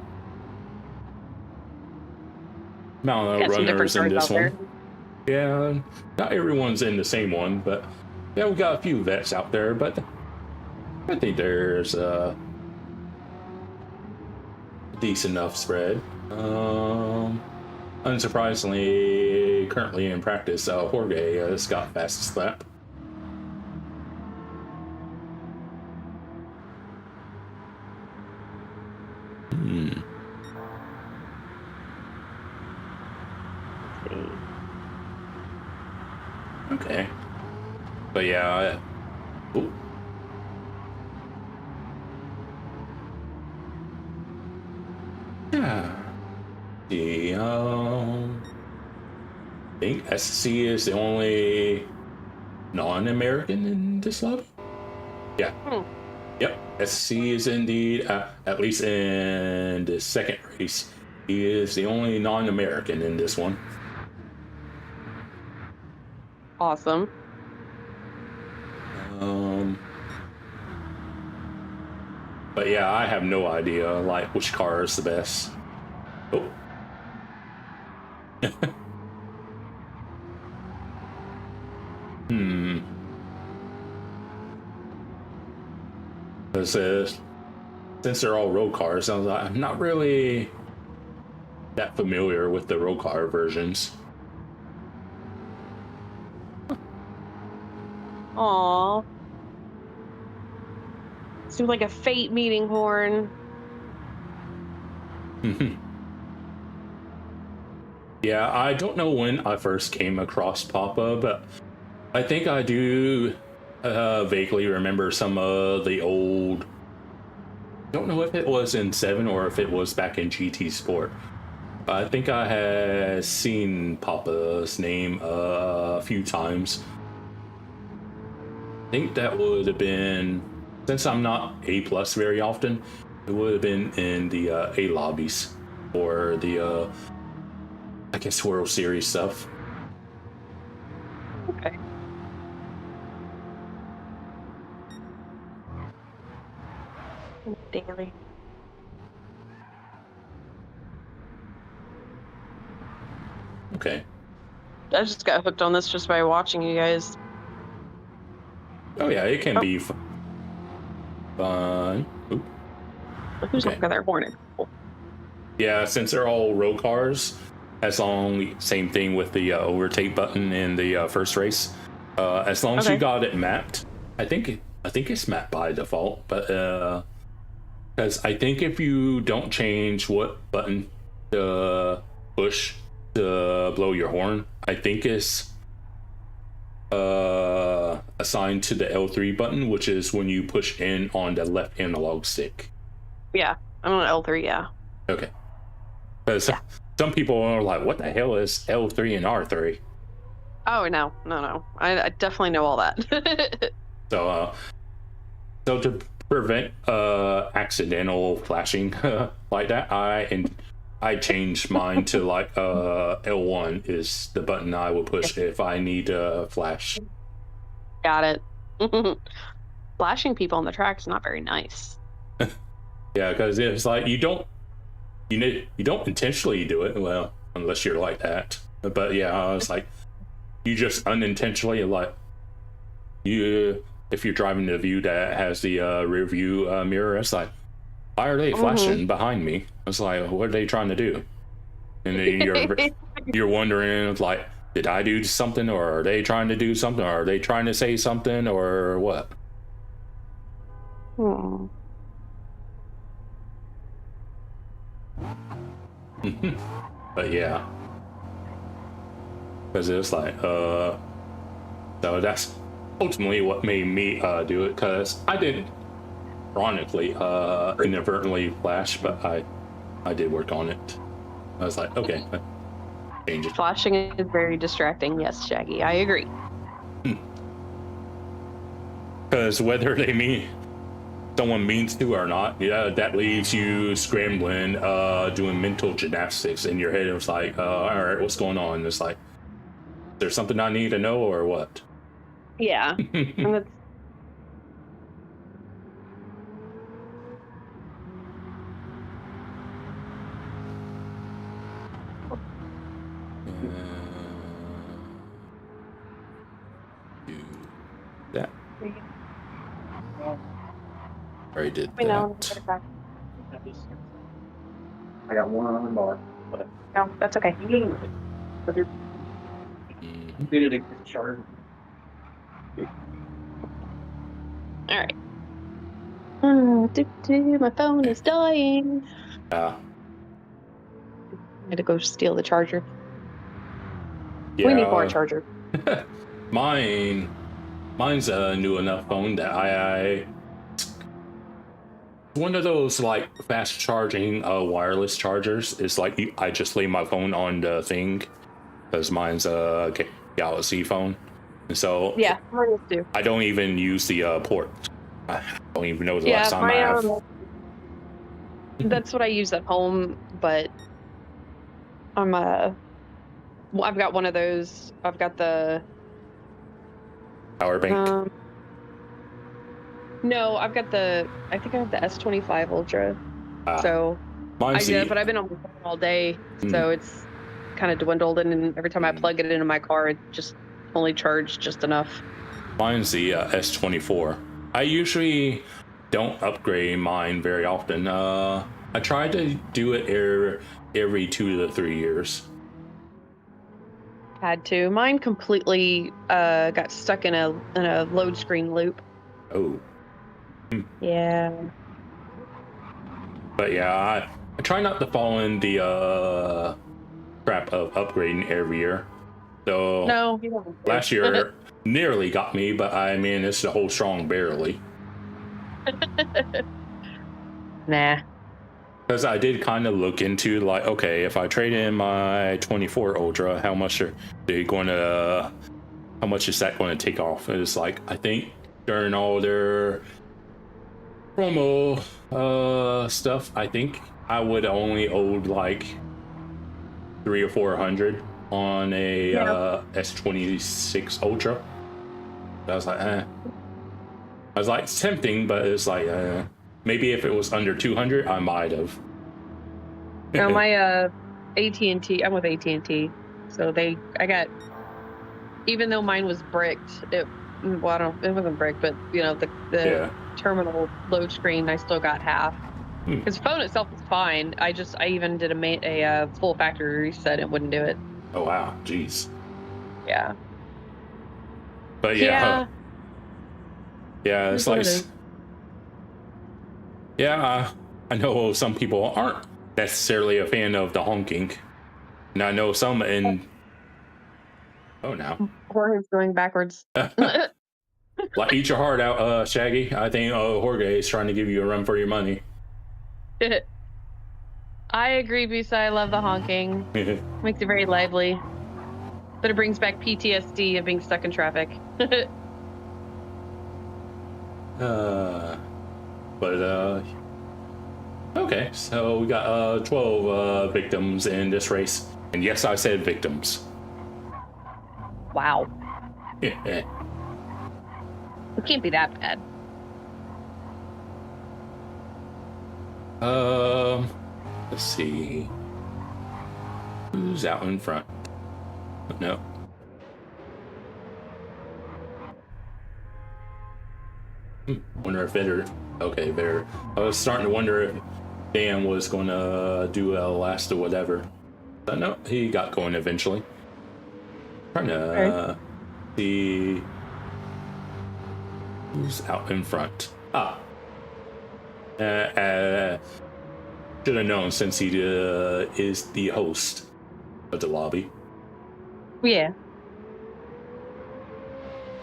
amount of Got some runners in different this cars out one. there. Yeah, not everyone's in the same one, but yeah, we got a few vets out there, but I think there's a decent enough spread. Unsurprisingly, currently in practice, Jorge has got fastest lap. Okay. But yeah, ooh. Yeah. The I think SC is the only non-American in this lobby. Yeah. Yep. SC is indeed, at least in the second race, he is the only non-American in this one. Awesome. But yeah, I have no idea like which car is the best. Oh. Because since they're all road cars, I'm not really that familiar with the road car versions. Aww. Seems like a fate meeting horn. Yeah, I don't know when I first came across Papa, but I think I do vaguely remember some of the old. Don't know if it was in 7 or if it was back in GT Sport. I think I had seen Papa's name a few times. I think that would have been, since I'm not A+ very often, it would have been in the A lobbies or the I guess World Series stuff. Okay. Daily. Okay. I just got hooked on this just by watching you guys. Oh yeah, it can be fun. Oop. Who's Okay. looking at their hornet? Cool. Yeah, since they're all road cars, as long same thing with the overtake button in the first race. As long as you got it mapped, I think it's mapped by default. But because I think if you don't change what button to push to blow your horn, I think it's assigned to the L3 button, which is when you push in on the left analog stick. Yeah, I'm on L3, yeah. Okay. Because some people are like, what the hell is L3 and R3? Oh, no. I definitely know all that. So to prevent accidental flashing like that, I changed mine to like L1 is the button I would push if I need a flash. Got it. Flashing people on the track is not very nice. Yeah, because it's like you don't intentionally do it. Well, unless you're like that. But yeah, I was like, you just unintentionally like if you're driving the view that has the rear view mirror, it's like, why are they flashing behind me? It's like, what are they trying to do? And then you're wondering like, did I do something, or are they trying to do something, or are they trying to say something, or what? But yeah, because it's like so that's ultimately what made me do it, because I didn't ironically inadvertently flash, but I did work on it. I was like, okay, change it. Flashing is very distracting. Yes, Shaggy, I agree. Because whether someone means to or not, yeah, that leaves you scrambling, doing mental gymnastics in your head. It's like, all right, what's going on? It's like, is there something I need to know or what? Yeah. And that's... Do that. Already did I know. that. I got one on the bar. No, that's okay. Did it charge? All right. My phone is dying. Yeah. I had to go steal the charger. Yeah. We need more charger. Mine's a new enough phone that I one of those like fast charging wireless chargers. It's like I just lay my phone on the thing, because mine's a Galaxy phone, and so Yeah, mine is too. I don't even use the port. I don't even know the last time I have. That's what I use at home, but I've got one of those. I've got the Power bank. No, I think I have the S25 Ultra. So Mine's but I've been on my phone all day, so it's kind of dwindled, and every time I plug it into my car, it just only charged just enough. Mine's the S24. I usually don't upgrade mine very often. I try to do it every 2 to 3 years. Had to. Mine completely got stuck in a load screen loop. Oh. Yeah. But yeah, I try not to fall in the crap of upgrading every year. So No, you don't. last year nearly got me, but I mean it's the whole strong barely. Nah. Because I did kind of look into like, okay, if I trade in my 24 Ultra, how much is that going to take off? And it's like, I think during all their promo stuff, I think I would only owed like 300 or 400 on a S26 Ultra. I was like, I was like, it's tempting, but it's like, maybe if it was under 200, I might have. No, my AT&T, I'm with AT&T, so I got, even though mine was bricked, it wasn't bricked, but you know, the terminal load screen, I still got half. Because the phone itself is fine. I even did a full factory reset, it wouldn't do it. Oh wow, jeez. Yeah. But yeah, it's like, I know some people aren't necessarily a fan of the honking, and I know some in. Oh, now Jorge's going backwards. Like, eat your heart out, Shaggy. I think Jorge is trying to give you a run for your money. I agree, Bisa. I love the honking. Makes it very lively. But it brings back PTSD of being stuck in traffic. Okay, so we got 12 victims in this race. And yes, I said victims. Wow. It can't be that bad. Let's see. Who's out in front? No. Wonder if Better. Okay, Better. I was starting to wonder if Dan was going to do a last or whatever. But no, he got going eventually. Trying to see who's out in front. Should have known since he is the host of the lobby. Yeah.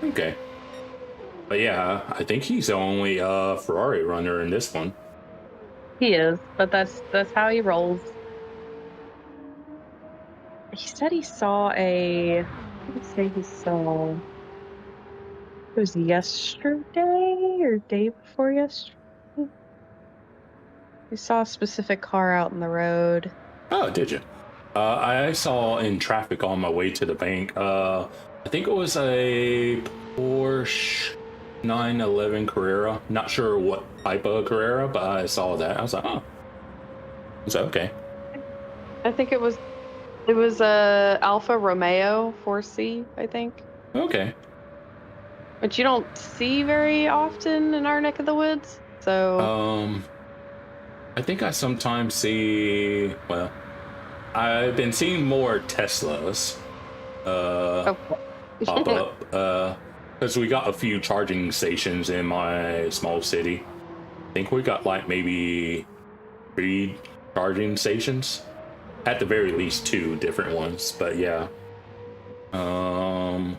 Okay. But yeah, I think he's the only Ferrari runner in this one. He is, but that's how he rolls. He said he saw a. What did he say he saw? It was yesterday or day before yesterday. He saw a specific car out in the road. Oh, did you? I saw in traffic on my way to the bank. I think it was a Porsche 911 Carrera. Not sure what type of Carrera, but I saw that. I was like, oh. It's okay. I think it was a Alfa Romeo 4C, I think. Okay. Which you don't see very often in our neck of the woods. So I think I sometimes see, well, I've been seeing more Teslas pop up because we got a few charging stations in my small city. I think we got like maybe 3 charging stations, at the very least 2 different ones, but yeah. Oh,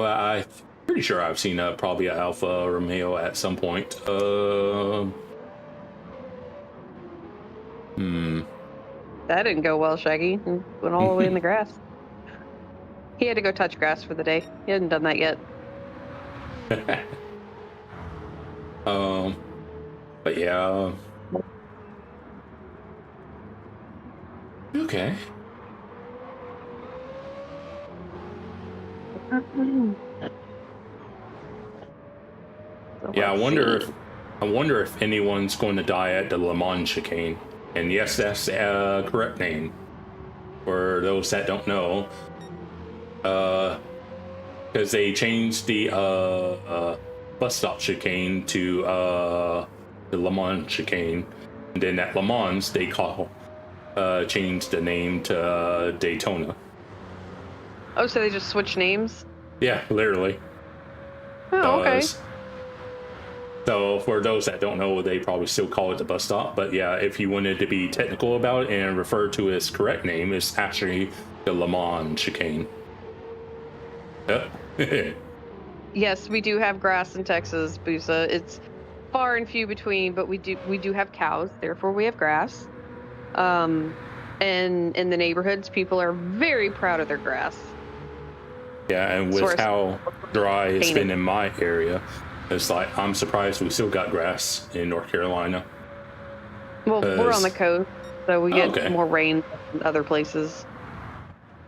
I'm pretty sure I've seen probably an Alfa Romeo at some point. That didn't go well, Shaggy. He went all the way in the grass. He had to go touch grass for the day. He hadn't done that yet. But yeah. Okay. Yeah, I wonder if anyone's going to die at the Le Mans chicane. And yes, that's the correct name. For those that don't know, because they changed the bus stop chicane to the Le Mans chicane, and then at Le Mans they changed the name to Daytona. Oh, so they just switched names? Yeah, literally. Oh, okay. So for those that don't know, they probably still call it the bus stop. But yeah, if you wanted to be technical about it and refer to its correct name, it's actually the Le Mans chicane. Yep. Yes, we do have grass in Texas, Busa. It's far and few between, but we do have cows, therefore we have grass. And in the neighborhoods, people are very proud of their grass. Yeah, and with how dry it's been in my area, it's like I'm surprised we still got grass in North Carolina. Well, we're on the coast, so we get more rain than other places.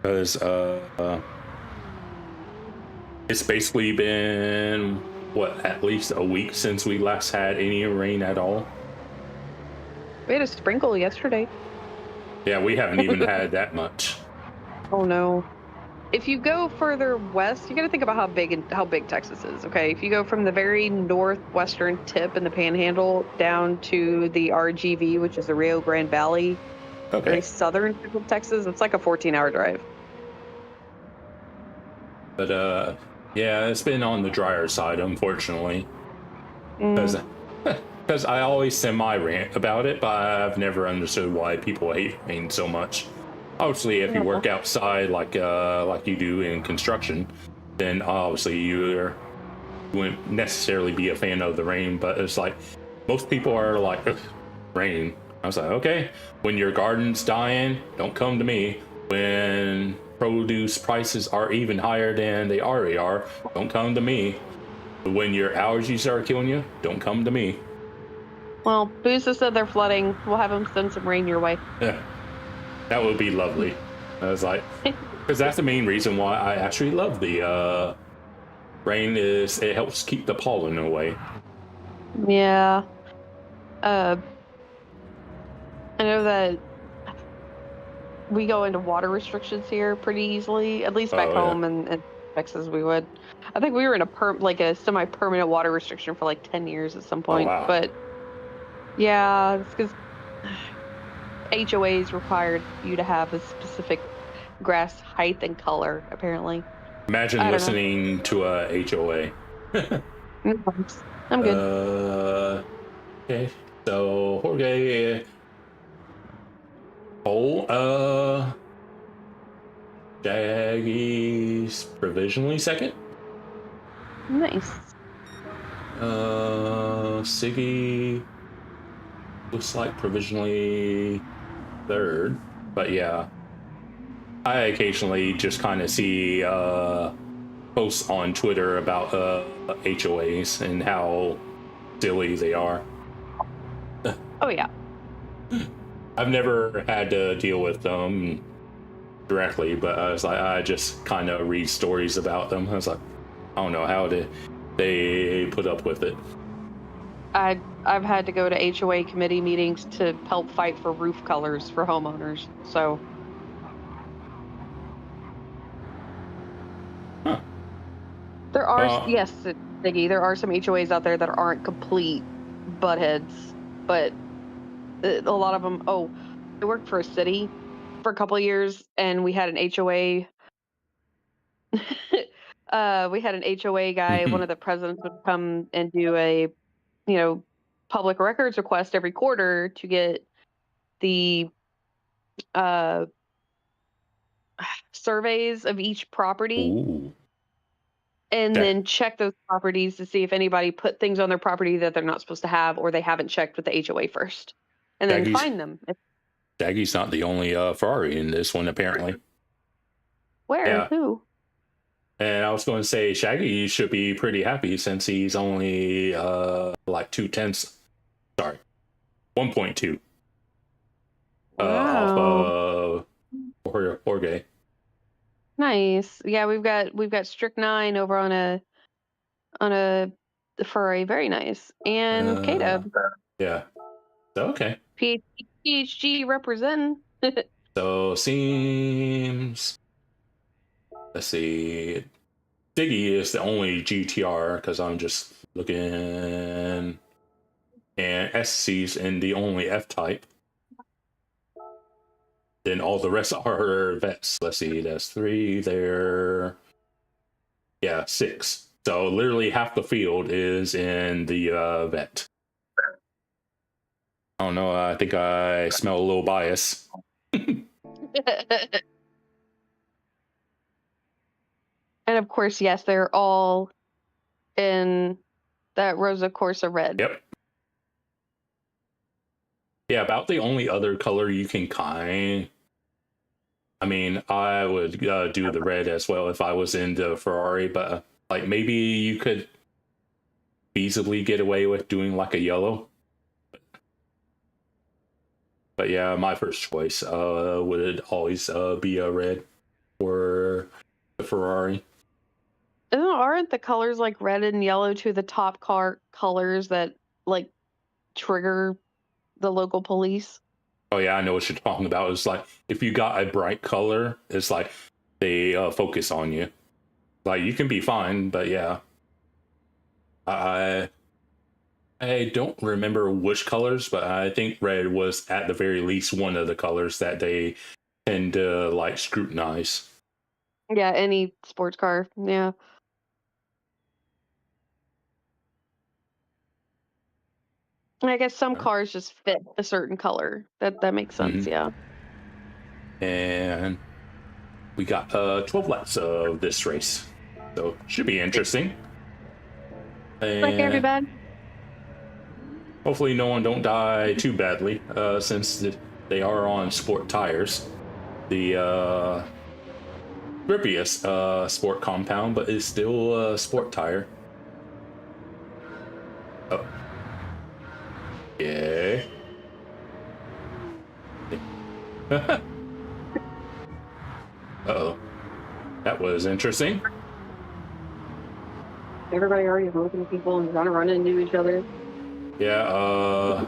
Because it's basically been what, at least a week since we last had any rain at all. We had a sprinkle yesterday. Yeah, we haven't even had that much. Oh no. If you go further west, you got to think about how big Texas is. Okay, if you go from the very northwestern tip in the Panhandle down to the RGV, which is the Rio Grande Valley, very southern tip of Texas, it's like a 14-hour drive. But yeah, it's been on the drier side, unfortunately. Because I always semi-rant about it, but I've never understood why people hate rain so much. Obviously, if you work outside like you do in construction, then obviously you wouldn't necessarily be a fan of the rain. But it's like most people are like, rain. I was like, okay, when your garden's dying, don't come to me. When produce prices are even higher than they already are, don't come to me. But when your allergies are killing you, don't come to me. Well, Booza said they're flooding. We'll have them send some rain your way. Yeah. That would be lovely. I was like, because that's the main reason why I actually love the rain, is it helps keep the pollen away. Yeah. I know that we go into water restrictions here pretty easily. At least back Oh, yeah. home in Texas, we would. I think we were in a semi-permanent water restriction for like 10 years at some Oh, point. wow. But yeah, it's because HOAs required you to have a specific grass height and color. Apparently, Imagine I don't know. listening to a HOA. I'm good. Okay. So Jorge. Shaggy's provisionally second. Nice. Siggy looks like provisionally third, but yeah, I occasionally just kind of see posts on Twitter about HOAs and how silly they are. Oh yeah. I've never had to deal with them directly, but I just kind of read stories about them. I was like, I don't know how they put up with it. I've had to go to HOA committee meetings to help fight for roof colors for homeowners. So there are yes, Diggy, there are some HOAs out there that aren't complete buttheads, but a lot of them. Oh, I worked for a city for a couple of years, and we had an HOA. We had an HOA guy. One of the presidents would come and do a, public records request every quarter to get the surveys of each property. Ooh. And then check those properties to see if anybody put things on their property that they're not supposed to have, or they haven't checked with the HOA first, and then fine them. Shaggy's not the only Ferrari in this one, apparently. Where? Yeah. Who? And I was going to say Shaggy should be pretty happy since he's only like 2/10. Sorry, 1.2 off Jorge. Nice. Yeah, we've got Strix 9 over on a Ferrari. Very nice. And K-Dub. Yeah. So, okay. PHG representing. So seems. Let's see. Diggy is the only GTR because I'm just looking, and SC's in the only F type. Then all the rest are vets. Let's see, that's 3 there. Yeah, 6. So literally half the field is in the vet. I don't know, I think I smell a little bias. And of course, yes, they're all in that Rosa Corsa red. Yep. Yeah, about the only other color you can I mean, I would do the red as well if I was into Ferrari, but like maybe you could feasibly get away with doing like a yellow. But yeah, my first choice would always be a red for the Ferrari. Aren't the colors like red and yellow to the top car colors that like trigger the local police? Oh yeah, I know what you're talking about. It's like if you got a bright color, it's like they focus on you. Like you can be fine, but yeah. I don't remember which colors, but I think red was at the very least one of the colors that they tend to like scrutinize. Yeah, any sports car. Yeah. I guess some cars just fit a certain color. That makes sense, yeah. And we got 12 laps of this race, so should be interesting. And like everybody. Hopefully no one don't die too badly, since they are on sport tires. The grippiest sport compound, but it's still a sport tire. Oh. Yeah. Uh-oh. That was interesting. Everybody already looking at people and trying to run into each other. Yeah,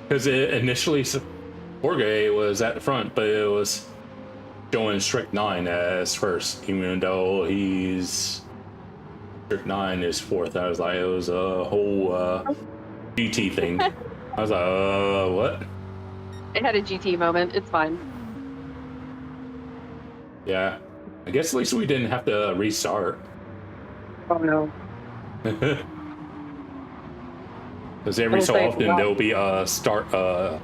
because it initially Jorge was at the front, but it was showing Strict 9 as first, even though he's Strict 9 is fourth. I was like, it was a whole GT thing. I was like, what? It had a GT moment. It's fine. Yeah, I guess at least we didn't have to restart. Oh no. Because every so often there'll be a start of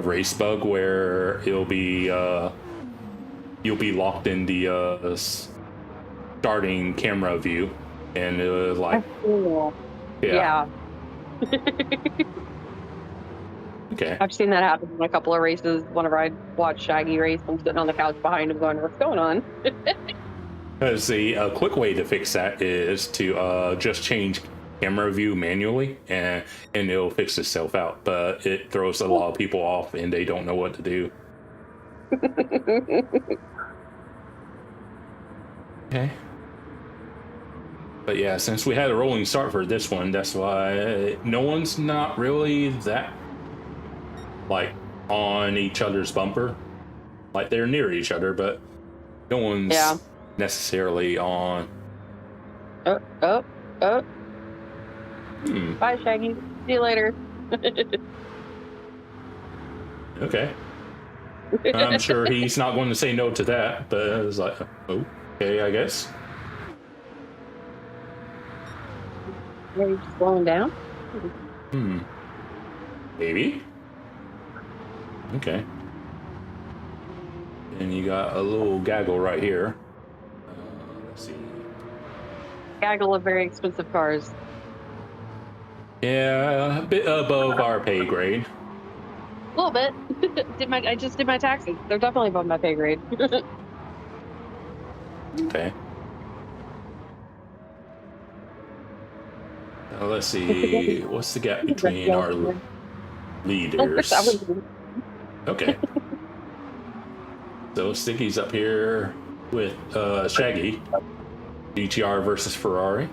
race bug where it'll be you'll be locked in the starting camera view, and it was like, Cool. Yeah. Okay. I've seen that happen in a couple of races. Whenever I watch Shaggy race, I'm sitting on the couch behind him going, what's going on? Because the quick way to fix that is to just change camera view manually, and it'll fix itself out. But it throws a lot of people off, and they don't know what to do. Okay. But yeah, since we had a rolling start for this one, that's why no one's not really that like on each other's bumper. Like they're near each other, but no one's necessarily on. Oh. Bye, Shaggy. See you later. Okay. I'm sure he's not going to say no to that, but it's like, okay, I guess. Are you just slowing down? Maybe. Okay. And you got a little gaggle right here. Let's see. Gaggle of very expensive cars. Yeah, a bit above our pay grade. A little bit. I just did my taxes. They're definitely above my pay grade. Okay. Now let's see. What's the gap between our leaders? Okay. So Sticky's up here with Shaggy. GTR versus Ferrari.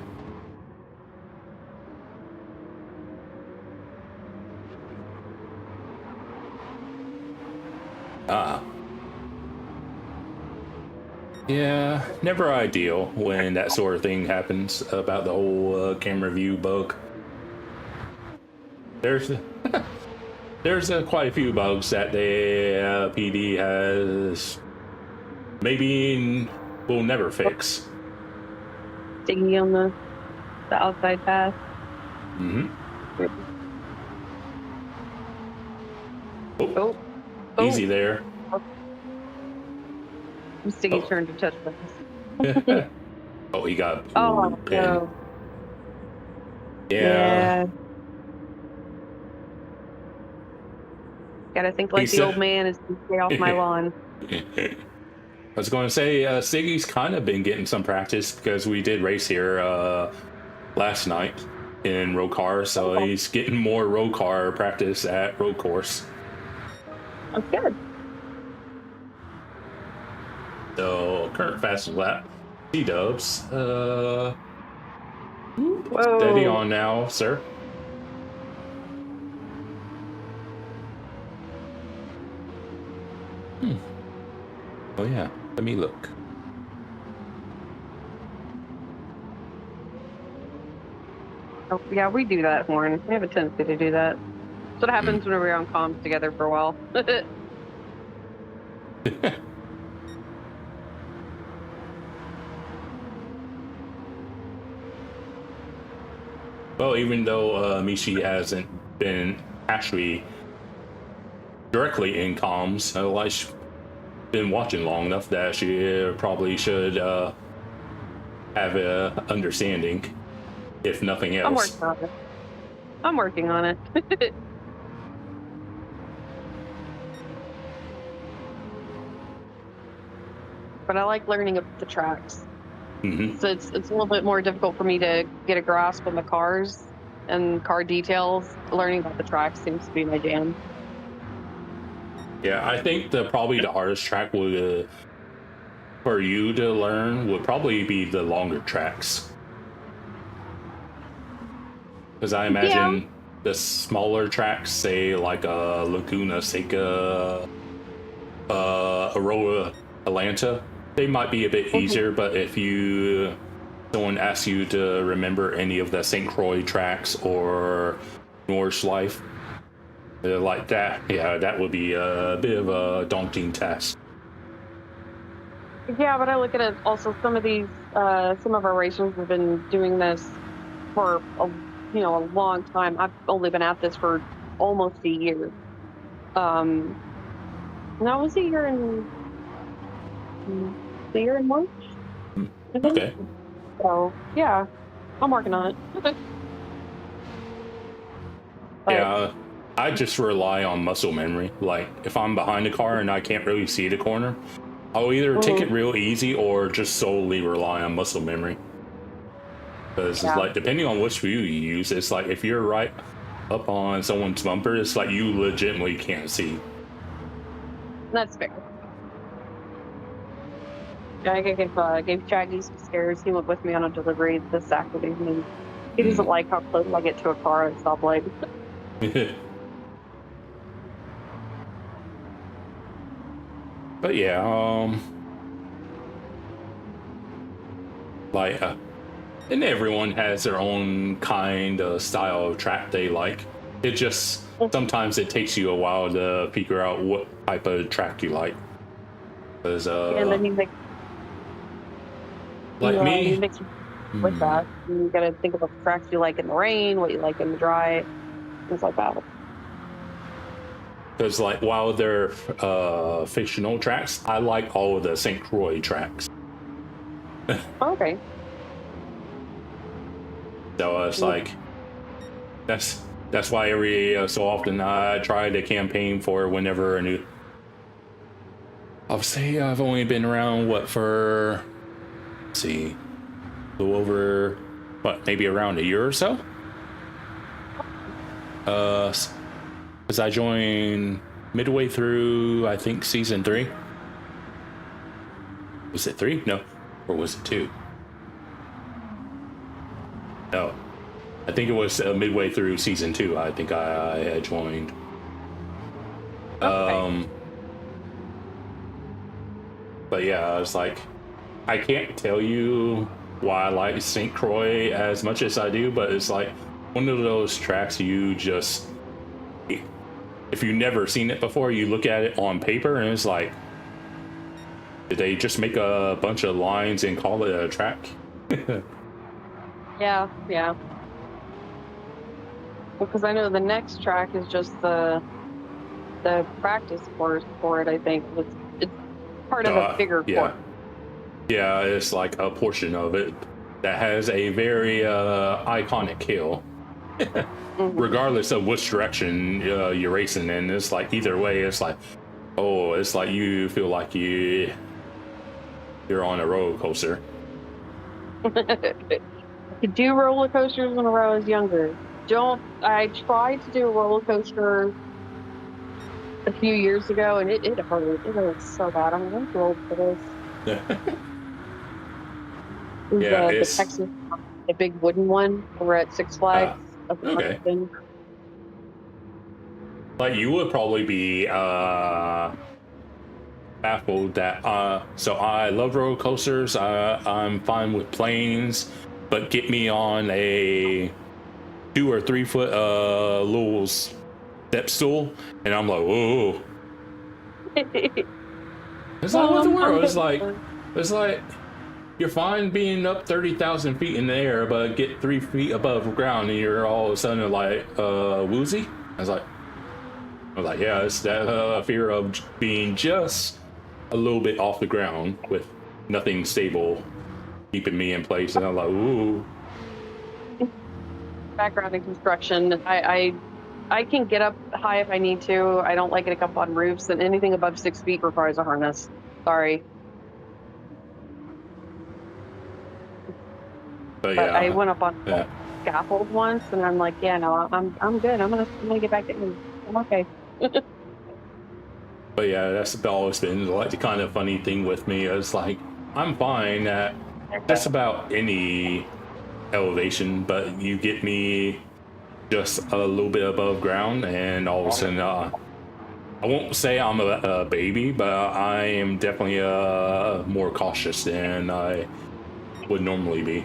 Yeah, never ideal when that sort of thing happens about the whole camera view bug. There's quite a few bugs that the PD has maybe will never fix. Sticking on the outside path. Oh. Easy there. Sticky's turn to touch buttons. Oh, he got pinned. No. Yeah. Gotta think like the old man is to stay off my lawn. I was going to say, Siggy's kind of been getting some practice because we did race here last night in road car, so he's getting more road car practice at road course. That's good. So current fastest lap, C-dubs. Steady on now, sir. Oh yeah, let me look. Oh, yeah, we do that, Warren. We have a tendency to do that. That's what happens when we're on comms together for a while. Well, even though Mishi hasn't been actually directly in comms, she's been watching long enough that she probably should have an understanding, if nothing else. I'm working on it. But I like learning the tracks. So it's a little bit more difficult for me to get a grasp on the cars and car details. Learning about the tracks seems to be my jam. Yeah, I think probably the hardest track would for you to learn would probably be the longer tracks. Because I imagine the smaller tracks, say like Laguna Seca, Aurora, Atlanta, they might be a bit easier. But if someone asks you to remember any of the St. Croix tracks or Nordschleife, like that, yeah, that would be a bit of a daunting task. Yeah, but I look at it also. Some of our racers have been doing this for a long time. I've only been at this for almost a year. Now was a year in March. Okay. So yeah, I'm working on it. Yeah, I just rely on muscle memory. Like if I'm behind the car and I can't really see the corner, I'll either take it real easy or just solely rely on muscle memory. Because it's like, depending on which view you use, it's like if you're right up on someone's bumper, it's like you legitimately can't see. That's fair. I gave Shaggy some scares. He went with me on a delivery this Saturday, and he doesn't like how close I get to a car at stoplight. But yeah, and everyone has their own kind of style of track they like. It just sometimes it takes you a while to figure out what type of track you like. Because and then you mix, like me, you mix with that. You gotta think about the tracks you like in the rain, what you like in the dry, things like that. Because like while they're fictional tracks, I like all of the St. Croix tracks. Okay. So it's like that's why every so often I try to campaign for whenever a new. I'll say I've only been around for let's see, a little over maybe around a year or so. Because I joined midway through, I think, season 3. Was it 3? No, or was it 2? No, I think it was midway through season 2. I think I had joined. Okay. But yeah, I was like, I can't tell you why I like St. Croix as much as I do, but it's like one of those tracks you just, if you've never seen it before, you look at it on paper and it's like, did they just make a bunch of lines and call it a track? Yeah. Because I know the next track is just the practice course for it. I think it's part of a bigger course. Yeah, it's like a portion of it that has a very iconic hill. Regardless of which direction you're racing in, it's like either way, it's like, oh, it's like you feel like you're on a roller coaster. To do roller coasters when I was younger. I tried to do a roller coaster a few years ago, and it hurt. It hurt so bad. I'm too old for this. Yeah, the Texas, the big wooden one over at Six Flags. Okay. Like you would probably be baffled that so I love roller coasters. I'm fine with planes, but get me on a 2 or 3 foot little step stool, and I'm like, whoa. It's like what the world? It's like you're fine being up 30,000 feet in the air, but get 3 feet above ground and you're all of a sudden like woozy. I was like, yeah, it's that fear of being just a little bit off the ground with nothing stable keeping me in place, and I'm like, ooh. Background in construction, I can get up high if I need to. I don't like getting up on roofs, and anything above 6 feet requires a harness. Sorry. But yeah, I went up on a scaffold once, and I'm like, yeah, no, I'm good. I'm gonna get back in. I'm okay. But yeah, that's always been like the kind of funny thing with me. Is like I'm fine at just about any elevation, but you get me just a little bit above ground, and all of a sudden, I won't say I'm a baby, but I am definitely more cautious than I would normally be.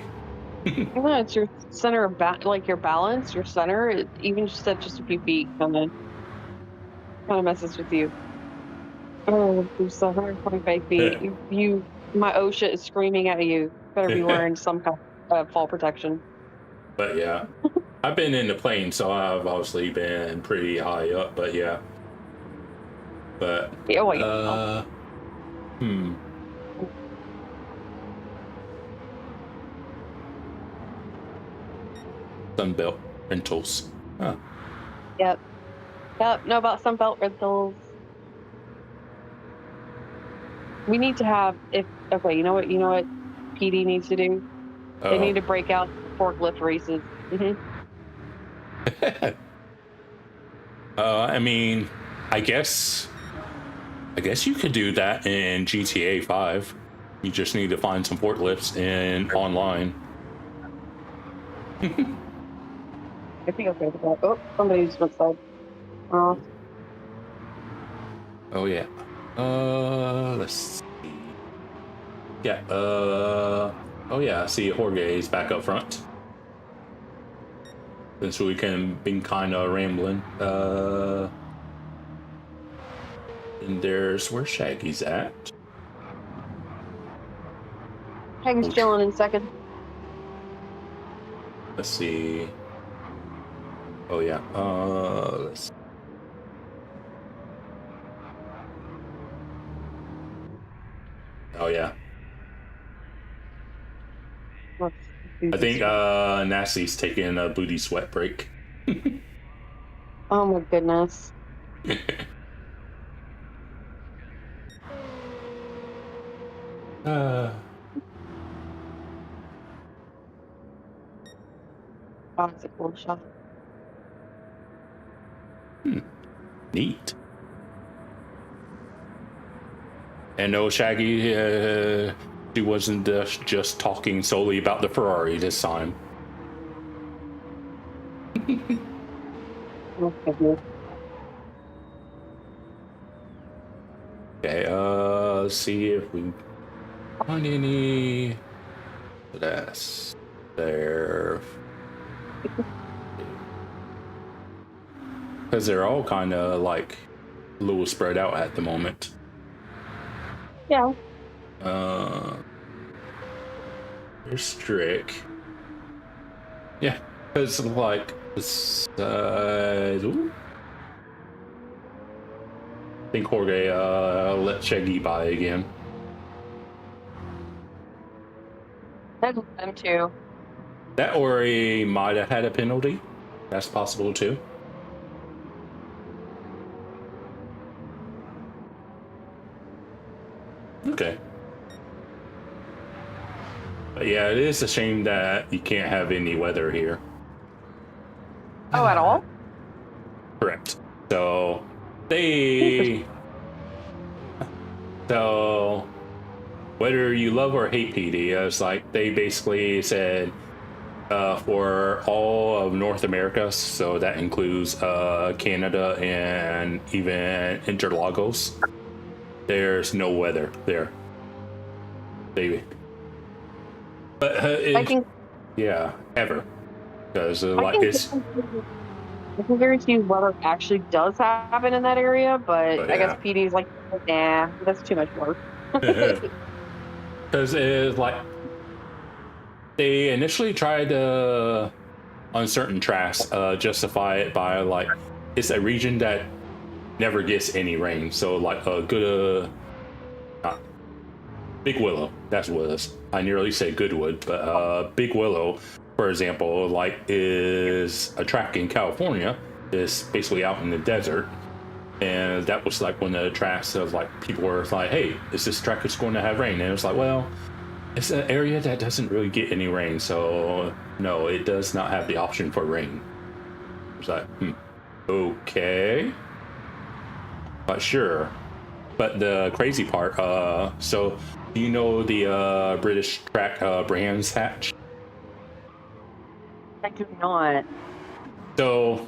Yeah, it's your center of like your balance, your center. Even just at just a few feet, kind of messes with you. Oh, it's 125 feet. My OSHA is screaming at you. Better be wearing some kind of fall protection. But yeah, I've been in the plane, so I've obviously been pretty high up. But yeah, but Yeah, wait. Sunbelt Rentals. Huh. Yep. Know about some belt rentals. We need to have you know what PD needs to do? They need to break out forklift races. I mean, I guess you could do that in GTA 5. You just need to find some forklifts in online. I think okay with that. Oh, somebody's outside. Oh yeah. Let's see. Yeah. Oh yeah. I see Jorge's back up front. Since we can been kind of rambling. And there's where Shaggy's at. Shaggy's chilling in second. Let's see. Oh yeah. Let's. Oh yeah. I think Nasty's taking a booty sweat break. Oh my goodness. That's a cool shot. Neat. And no, Shaggy, she wasn't just talking solely about the Ferrari this time. Okay, let's see if we find any. That's there. Because they're all kind of like a little spread out at the moment. Yeah. There's Strix. Yeah, because like ooh. I think Jorge let Shaggy by again. That's them too. That or he might have had a penalty. That's possible too. Okay. But yeah, it is a shame that you can't have any weather here. Oh, at all? Correct. So whether you love or hate PD, it's like they basically said for all of North America, so that includes Canada and even Interlagos, there's no weather there, baby. But yeah, ever, because like it's. I can guarantee weather actually does happen in that area, but I guess PD's like, nah, that's too much work. Because it's like they initially tried to, on certain tracks, justify it by like it's a region that never gets any rain, so like a good Big Willow, that's what it is. I nearly said Goodwood, but Big Willow, for example, like is a track in California. It's basically out in the desert, and that was like one of the tracks of like people were like, "Hey, is this track that's going to have rain?" And it was like, "Well, it's an area that doesn't really get any rain, so no, it does not have the option for rain." It's like, okay, but sure. But the crazy part, so do you know the British track Brands Hatch? I do not. So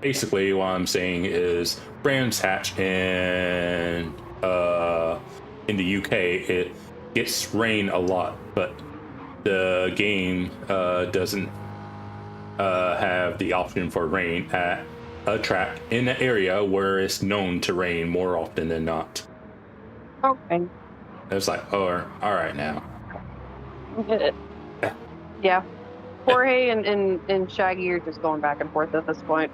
basically what I'm saying is Brands Hatch in the UK, it gets rain a lot, but the game doesn't have the option for rain at a track in an area where it's known to rain more often than not. Okay. It's like, oh, all right now. Yeah. Jorge and Shaggy are just going back and forth at this point.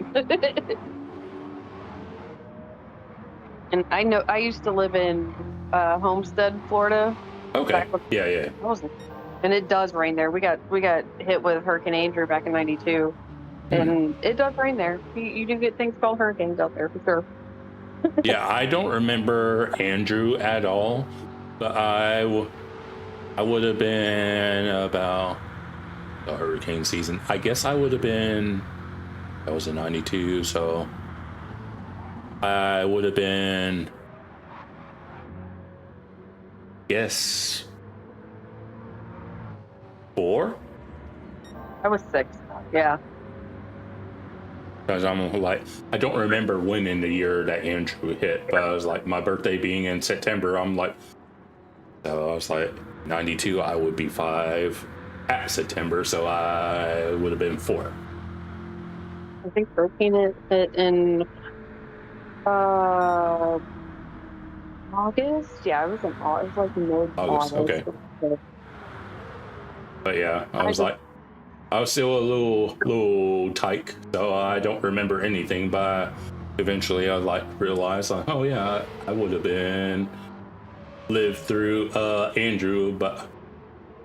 And I know I used to live in Homestead, Florida. Okay. Yeah. And it does rain there. We got hit with Hurricane Andrew back in '92, and it does rain there. You do get things called hurricanes out there for sure. Yeah, I don't remember Andrew at all, but I would have been about the hurricane season. I guess I would have been, that was in '92, so I would have been, guess, 4? I was 6. Yeah. Because I'm like, I don't remember when in the year that Andrew hit, but I was like, my birthday being in September, I'm like, so I was like, 92, I would be 5 at September, so I would have been 4. I think hurricane hit in August. Yeah, it was in August. It was like mid-August. Okay. But yeah, I was still a little tyke, so I don't remember anything. But eventually, I realized, oh yeah, I would have lived through Andrew, but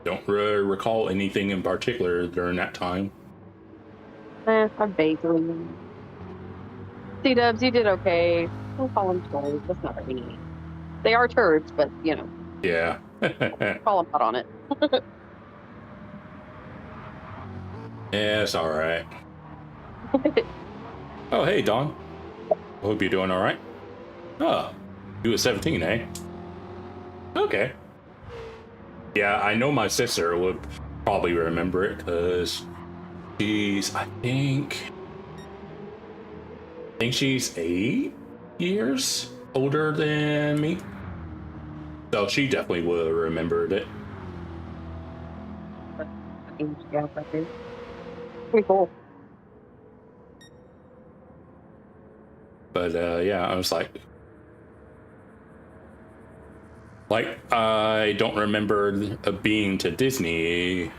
don't really recall anything in particular during that time. I vaguely. C-dubs, you did okay. Don't call them turds. That's not really. They are turds, but you know. Yeah. Call them out on it. Yeah, it's all right. Oh, hey, Dawn. I hope you're doing all right. Oh, you were 17, eh? Okay. Yeah, I know my sister would probably remember it because she's, I think she's 8 years older than me. So she definitely would have remembered it. Yeah, pretty cool. But yeah, I was like, I don't remember being to Disney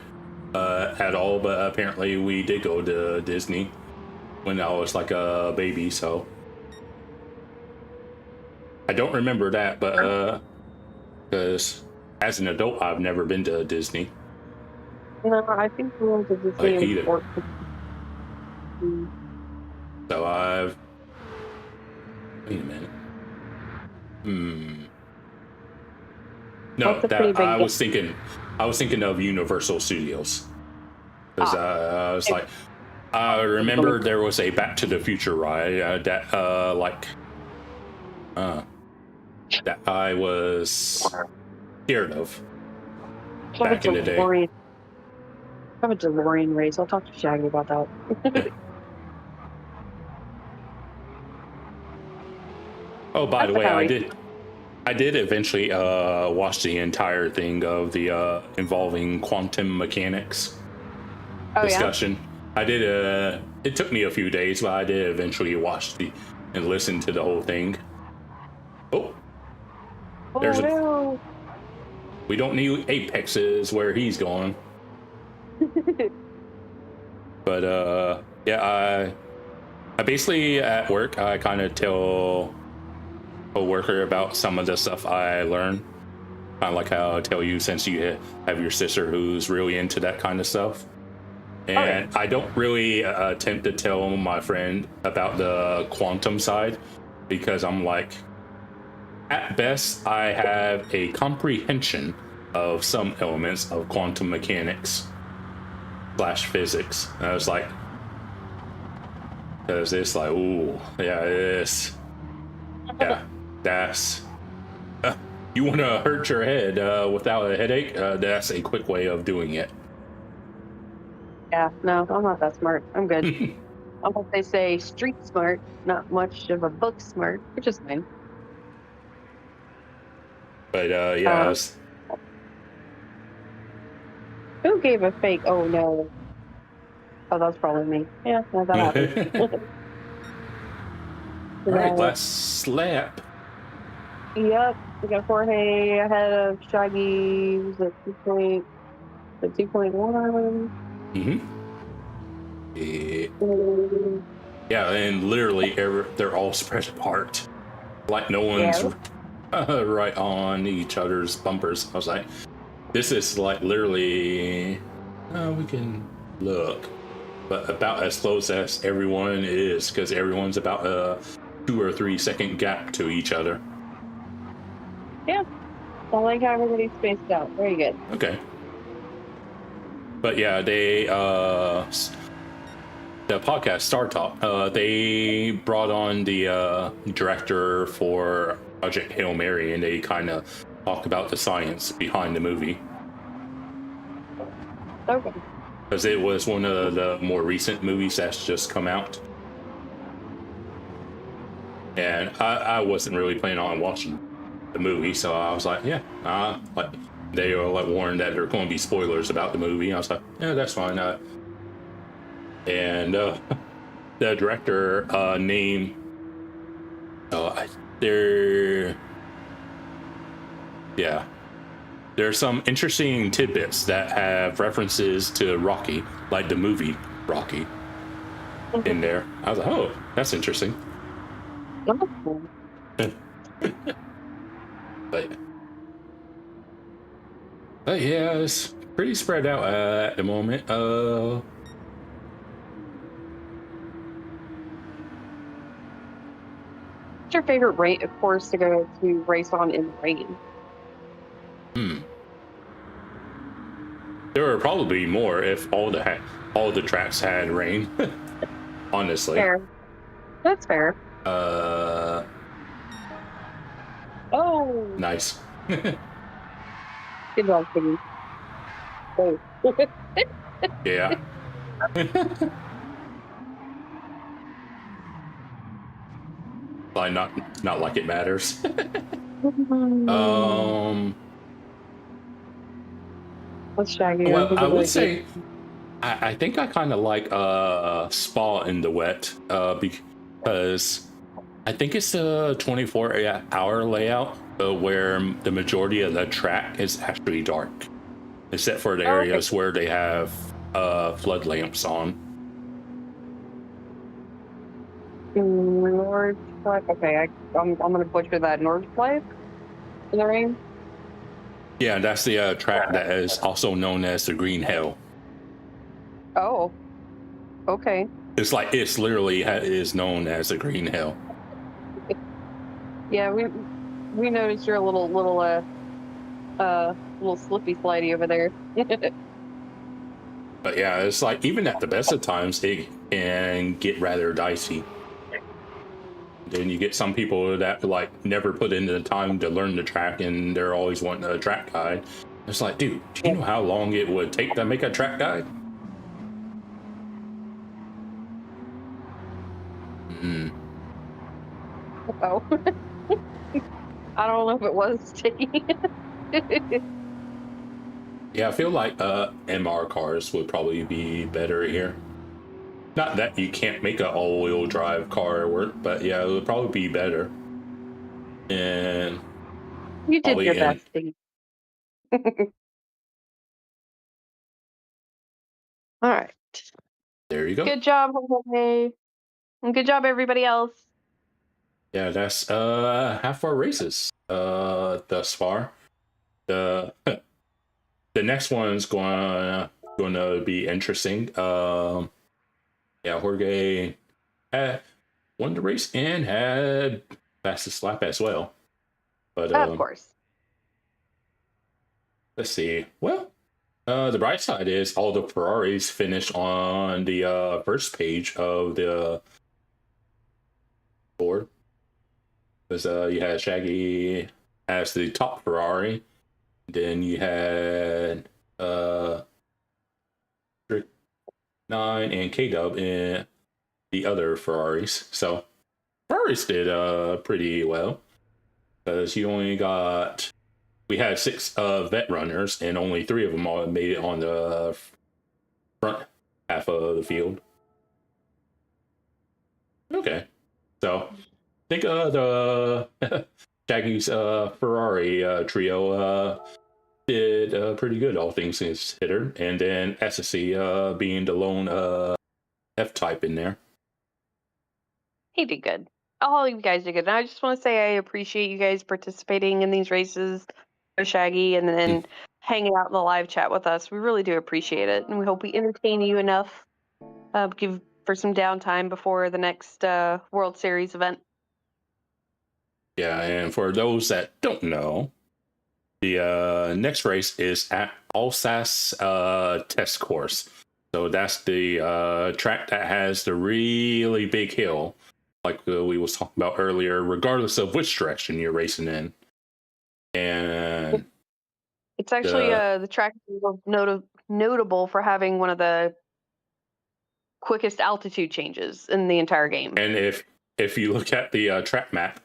at all, but apparently we did go to Disney when I was like a baby, so I don't remember that, but because as an adult I've never been to Disney. No, I think we went to Disney in 14. So I've, wait a minute. No, that I was thinking of Universal Studios. Because I was like, I remember there was a Back to the Future ride that that I was scared of back in the day. I have a DeLorean race. I'll talk to Shaggy about that. Oh, by the way, I did eventually watch the entire thing of the involving quantum mechanics discussion. Yeah? I did. It took me a few days, but I did eventually watch and listen to the whole thing. There's no. We don't need Apexes where he's going. But yeah, I basically at work I kind of tell a worker about some of the stuff I learned, kind of like how I tell you, since you have your sister who's really into that kind of stuff. And I don't really attempt to tell my friend about the quantum side, because I'm like, at best I have a comprehension of some elements of quantum mechanics / physics. And I was like, because it's like, ooh, yeah, it is. Yeah, that's, you want to hurt your head without a headache? That's a quick way of doing it. Yeah, no, I'm not that smart. I'm good. Unless they say street smart, not much of a book smart, which is fine. But yeah, Who gave a fake? Oh no. Oh, that's probably me. Yeah, no, that happens. all right, last lap. Yep, we got Jorge ahead of Shaggy. Was it 2.1? Yeah, and literally they're all spread apart. Like no one's right on each other's bumpers. I was like, this is like literally, we can look, but about as close as everyone is, because everyone's about a 2 or 3 second gap to each other. Yeah, I like how everybody's spaced out. Very good. Okay. But yeah, they the podcast Star Talk, they brought on the director for Project Hail Mary, and they kind of talk about the science behind the movie. Okay. Because it was one of the more recent movies that's just come out. And I wasn't really planning on watching the movie, so I was like, yeah, like they were like warned that there are going to be spoilers about the movie. I was like, yeah, that's fine. And the director name, there's some interesting tidbits that have references to Rocky, like the movie Rocky, in there. I was like, oh, that's interesting. But yeah, it's pretty spread out at the moment. What's your favorite rate, of course, to go to race on in the rain? There would probably be more if all the tracks had rain. Honestly. Fair. That's fair. Oh. Nice. Good job, Piggy. Oh. Yeah. Like not like it matters. What's Shaggy? Well, I would say I think I kind of like Spa in the Wet because I think it's a 24-hour layout where the majority of the track is actually dark, except for the areas where they have flood lamps on. North Life? Okay, I'm gonna butcher that. North Life in the rain? Yeah, that's the track that is also known as the Green Hell. Oh. Okay. It's literally is known as the Green Hell. Yeah, we noticed you're a little slippy slidey over there. But yeah, it's like even at the best of times it can get rather dicey. Then you get some people that like never put in the time to learn the track, and they're always wanting a track guide. It's like, dude, do you know how long it would take to make a track guide? Oh. I don't know if it was taking. Yeah, I feel like MR cars would probably be better here. Not that you can't make an all-wheel drive car work, but yeah, it would probably be better. And You did your best, Steve. All right. There you go. Good job, Jose. And good job, everybody else. Yeah, that's half our races thus far. The next one's going to be interesting. Yeah, Jorge had won the race and had fastest lap as well. But of course. Let's see. Well, the bright side is all the Ferraris finished on the first page of the board. Because you had Shaggy as the top Ferrari. Then you had Strix 9 and K-Dub in the other Ferraris. So Ferraris did pretty well, because you only got, we had 6 vet runners, and only 3 of them all made it on the front half of the field. Okay, so I think the Shaggy's Ferrari trio did pretty good, all things considered, and then SSC being the lone F-type in there. He did good. All you guys did good. And I just want to say I appreciate you guys participating in these races, Shaggy, and then hanging out in the live chat with us. We really do appreciate it, and we hope we entertain you enough. Give for some downtime before the next World Series event. Yeah, and for those that don't know, the next race is at ASUS test course. So that's the track that has the really big hill, like we was talking about earlier, regardless of which direction you're racing in. And it's actually the track is notable for having one of the quickest altitude changes in the entire game. And if you look at the track map,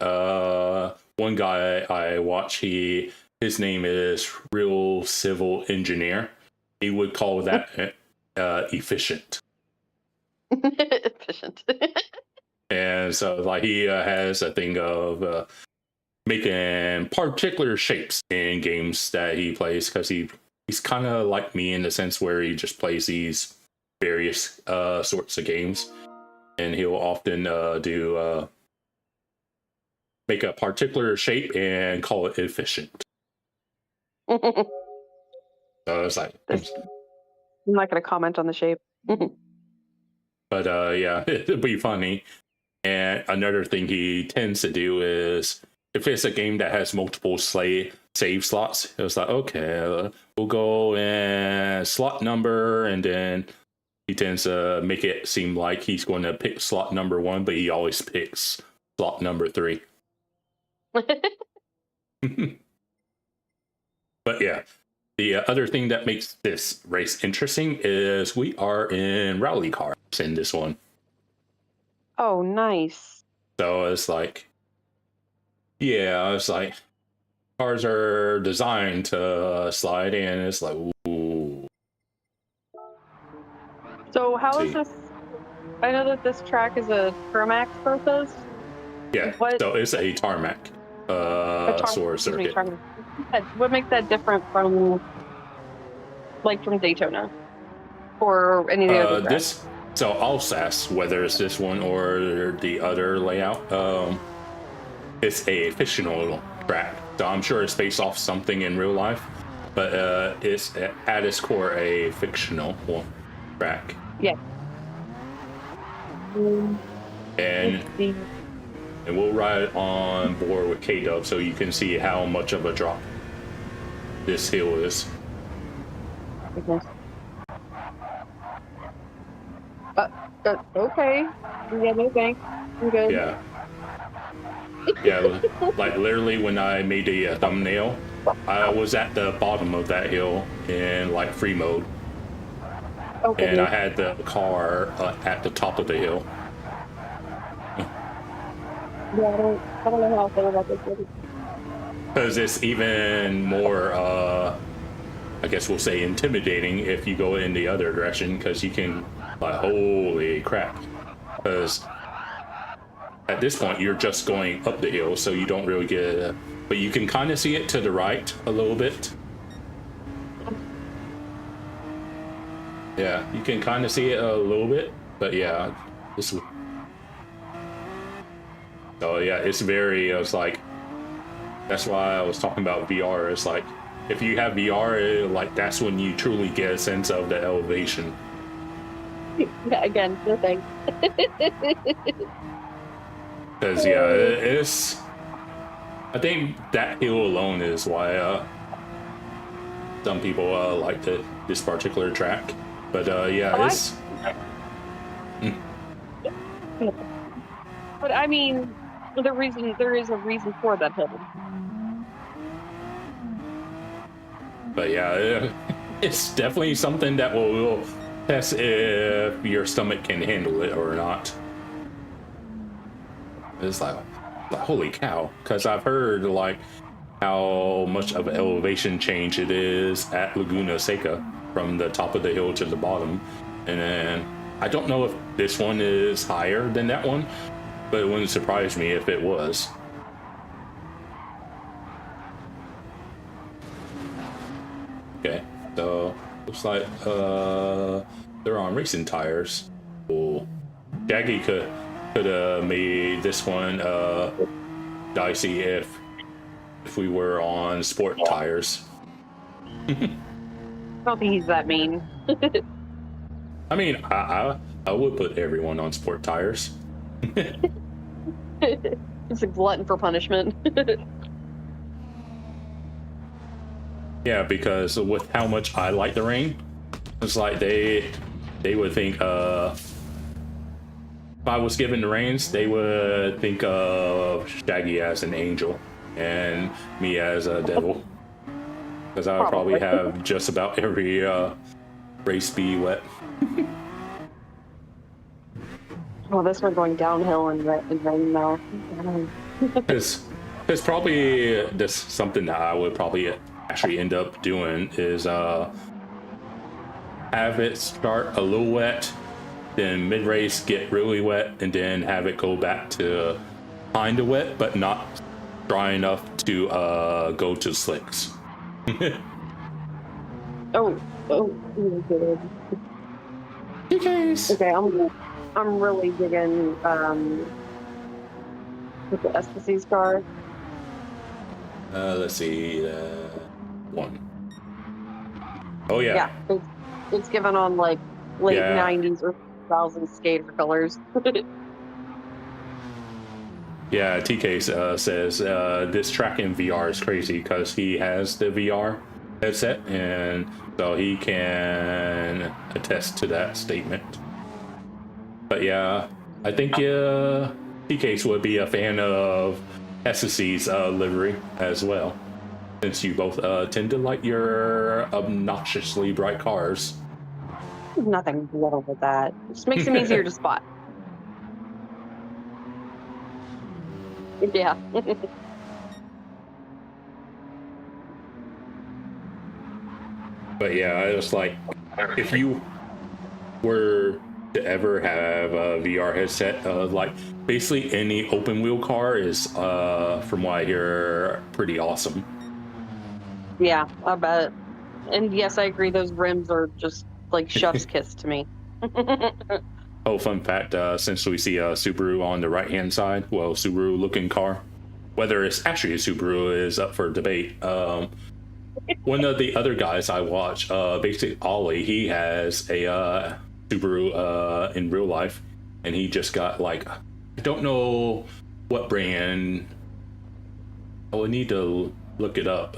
one guy I watch, his name is Real Civil Engineer. He would call that efficient. Efficient. And so, like, he has a thing of making particular shapes in games that he plays, because he's kind of like me in the sense where he just plays these various sorts of games, and he'll often make a particular shape and call it efficient. So it's like, I'm not going to comment on the shape. but yeah, it'd be funny. And another thing he tends to do is, if it's a game that has multiple save slots, it was like, okay, we'll go in slot number, and then he tends to make it seem like he's going to pick slot number 1, but he always picks slot number 3. But yeah, the other thing that makes this race interesting is we are in rally cars in this one. Oh, nice. So it's like, yeah, it's like cars are designed to slide in. It's like, ooh. So how is this? I know that this track is a Permax process. Yeah, so it's a tarmac circuit. What makes that different from Daytona or any of the other tracks? So ASUS, whether it's this one or the other layout, it's a fictional track. So I'm sure it's based off something in real life, but it's at its core a fictional track. Yeah. And we'll ride on board with K-Dub so you can see how much of a drop this hill is. Okay. Okay. Yeah, no thanks. I'm good. Yeah. Yeah, like literally when I made the thumbnail, I was at the bottom of that hill in like free mode. Okay. And I had the car at the top of the hill. Yeah, I don't know how I feel about this. Because it's even more, I guess we'll say, intimidating if you go in the other direction, because you can, like, holy crap. Because at this point, you're just going up the hill, so you don't really get but you can kind of see it to the right a little bit. Yeah, you can kind of see it a little bit, but yeah, so yeah, it's very, it's like, that's why I was talking about VR. It's like, if you have VR, like, that's when you truly get a sense of the elevation. Yeah, again, no thanks. Because yeah, it's, I think that hill alone is why some people like this particular track. But yeah, it's. But I mean, there is a reason for that hill. But yeah, it's definitely something that will test if your stomach can handle it or not. It's like holy cow, because I've heard like how much of an elevation change it is at Laguna Seca from the top of the hill to the bottom, and then I don't know if this one is higher than that one, but it wouldn't surprise me if it was. Okay, so looks like they're on racing tires. Cool. Shaggy could have made this one dicey if we were on sport tires. I don't think he's that mean. I mean, I would put everyone on sport tires. It's a glutton for punishment. Yeah, because with how much I like the rain, it's like they would think if I was given the reins, they would think of Shaggy as an angel and me as a devil, because I would probably have just about every race be wet. Oh, this we're going downhill and rain now. It's probably this something that I would probably actually end up doing is have it start a little wet, then mid-race get really wet, and then have it go back to kind of wet but not dry enough to go to slicks. Oh, good. Okay, I'm really digging with the SPC's car. Let's see, one. Oh yeah. Yeah, it's given on like late Yeah. 90s or 2000s skater colors. Yeah, TK says this tracking VR is crazy because he has the VR headset, and so he can attest to that statement. But yeah, I think TK would be a fan of SSC's livery as well, since you both tend to like your obnoxiously bright cars. There's nothing wrong with that. It just makes them easier to spot. Yeah. But yeah, I was like, if you were to ever have a VR headset, like basically any open wheel car is, from what I hear, pretty awesome. Yeah, I bet. And yes, I agree. Those rims are just like chef's kiss to me. Oh, fun fact, since we see a Subaru on the right-hand side, well, Subaru-looking car, whether it's actually a Subaru is up for debate. One of the other guys I watch, basically Ollie, he has a Subaru in real life, and he just got like, I don't know what brand. I would need to look it up.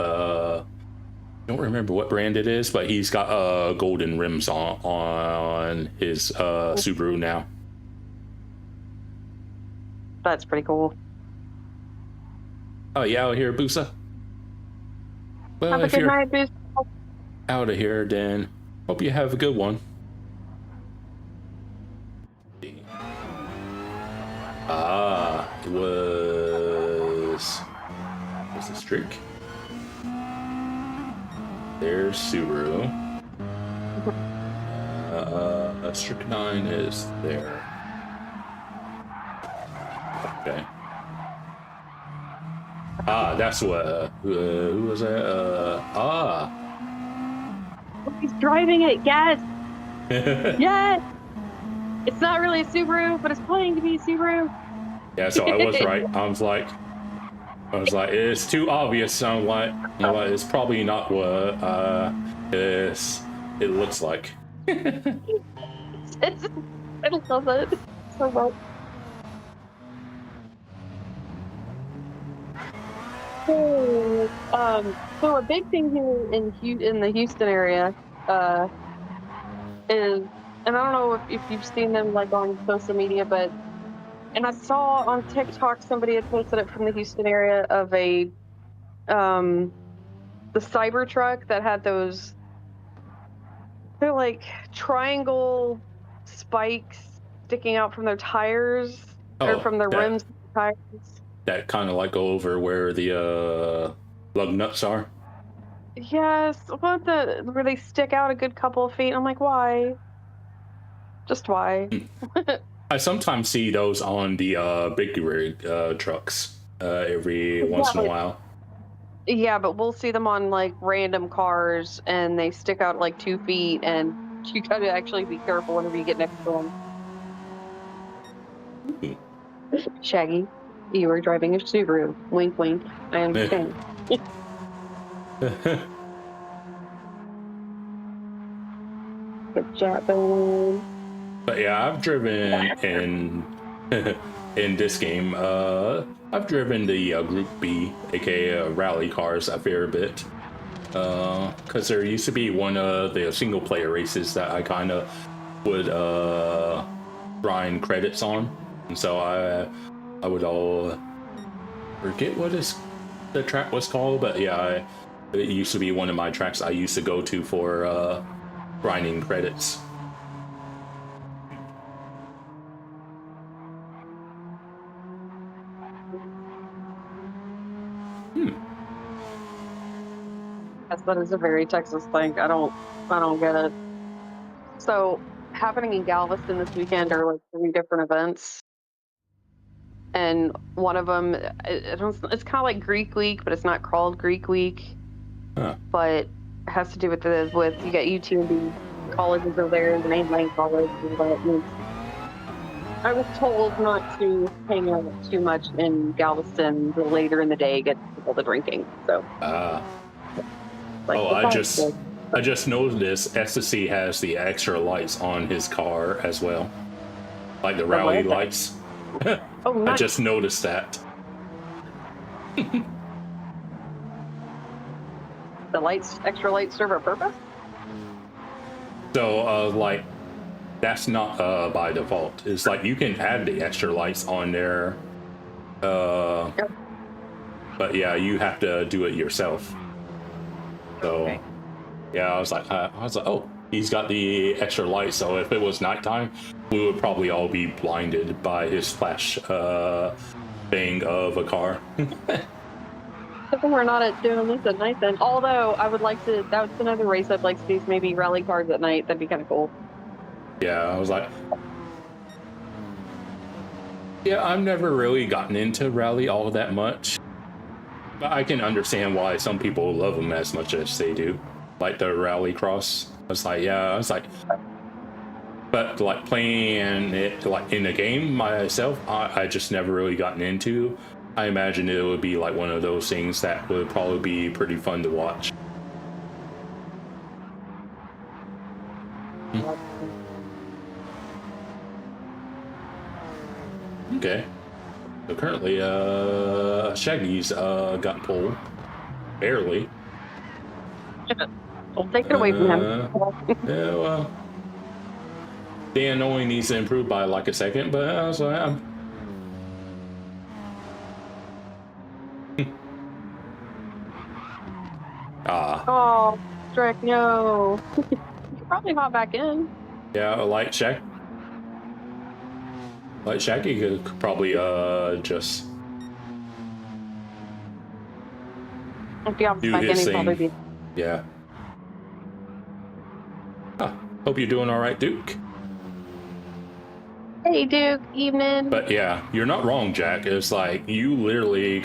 I don't remember what brand it is, but he's got golden rims on his Subaru now. That's pretty cool. Oh, yeah, out here, Busa? Well, Have a if good you're night, Boost. out of here, then hope you have a good one. It was the Strix. There's Subaru. Strix 9 is there. Okay. That's what. Who was that? He's driving it. Yes. Yes. It's not really a Subaru, but it's playing to be a Subaru. Yeah, so I was right. I was like, it's too obvious. I'm like, it's probably not what it looks like. I love it so much. So a big thing here in the Houston area is, and I don't know if you've seen them like on social media, but and I saw on TikTok somebody had posted it from the Houston area of the Cybertruck that had those, they're like triangle spikes sticking out from their tires or from their rims. tires. that kind of like go over where the lug nuts are. Yes, where they stick out a good couple of feet. I'm like, why? Just why? I sometimes see those on the big rig trucks every once in a while. Yeah, but we'll see them on like random cars, and they stick out like 2 feet, and you gotta actually be careful whenever you get next to them. Shaggy, you are driving a Subaru. Wink, wink. I understand. Good job, Boone. But yeah, I've driven in this game. I've driven the Group B, aka rally cars, a fair bit. Because there used to be one of the single player races that I kind of would grind credits on, and so I would all forget what the track was called, but yeah, it used to be one of my tracks I used to go to for grinding credits. Yes, that is a very Texas thing. I don't get it. So, happening in Galveston this weekend are like 3 different events, and one of them, it's kind of like Greek Week, but it's not called Greek Week. Huh. But it has to do with you got UTMB colleges over there, the main college, and that. I was told not to hang out too much in Galveston later in the day, get people to drinking. So. I just noticed SSC has the extra lights on his car as well, like the rally lights. Oh, nice. I just noticed that. The extra lights serve a purpose? So, like, that's not by default. It's like you can add the extra lights on there, Yep. But yeah, you have to do it yourself. So, Okay. yeah, I was like, oh, he's got the extra light. So if it was nighttime, we would probably all be blinded by his flash thing of a car. We're not doing this at night then. Although I would like to, that's another race I'd like to do, is maybe rally cars at night. That'd be kind of cool. Yeah, I was like, yeah, I've never really gotten into rally all that much. But I can understand why some people love them as much as they do. Like the rally cross. But like playing it like in a game myself, I just never really gotten into. I imagine it would be like one of those things that would probably be pretty fun to watch. Okay. So currently, Shaggy's got pole. Barely. Don't take it away from him. Yeah, well. Dan only needs to improve by like a second, but I was like, Oh, Strix, no. You could probably hop back in. Yeah, like Shaggy could probably just If you hop do back in, his he'd thing. probably be. Yeah. Hope you're doing all right, Duke. Hey, Duke, evening. But yeah, you're not wrong, Jack. It's like you literally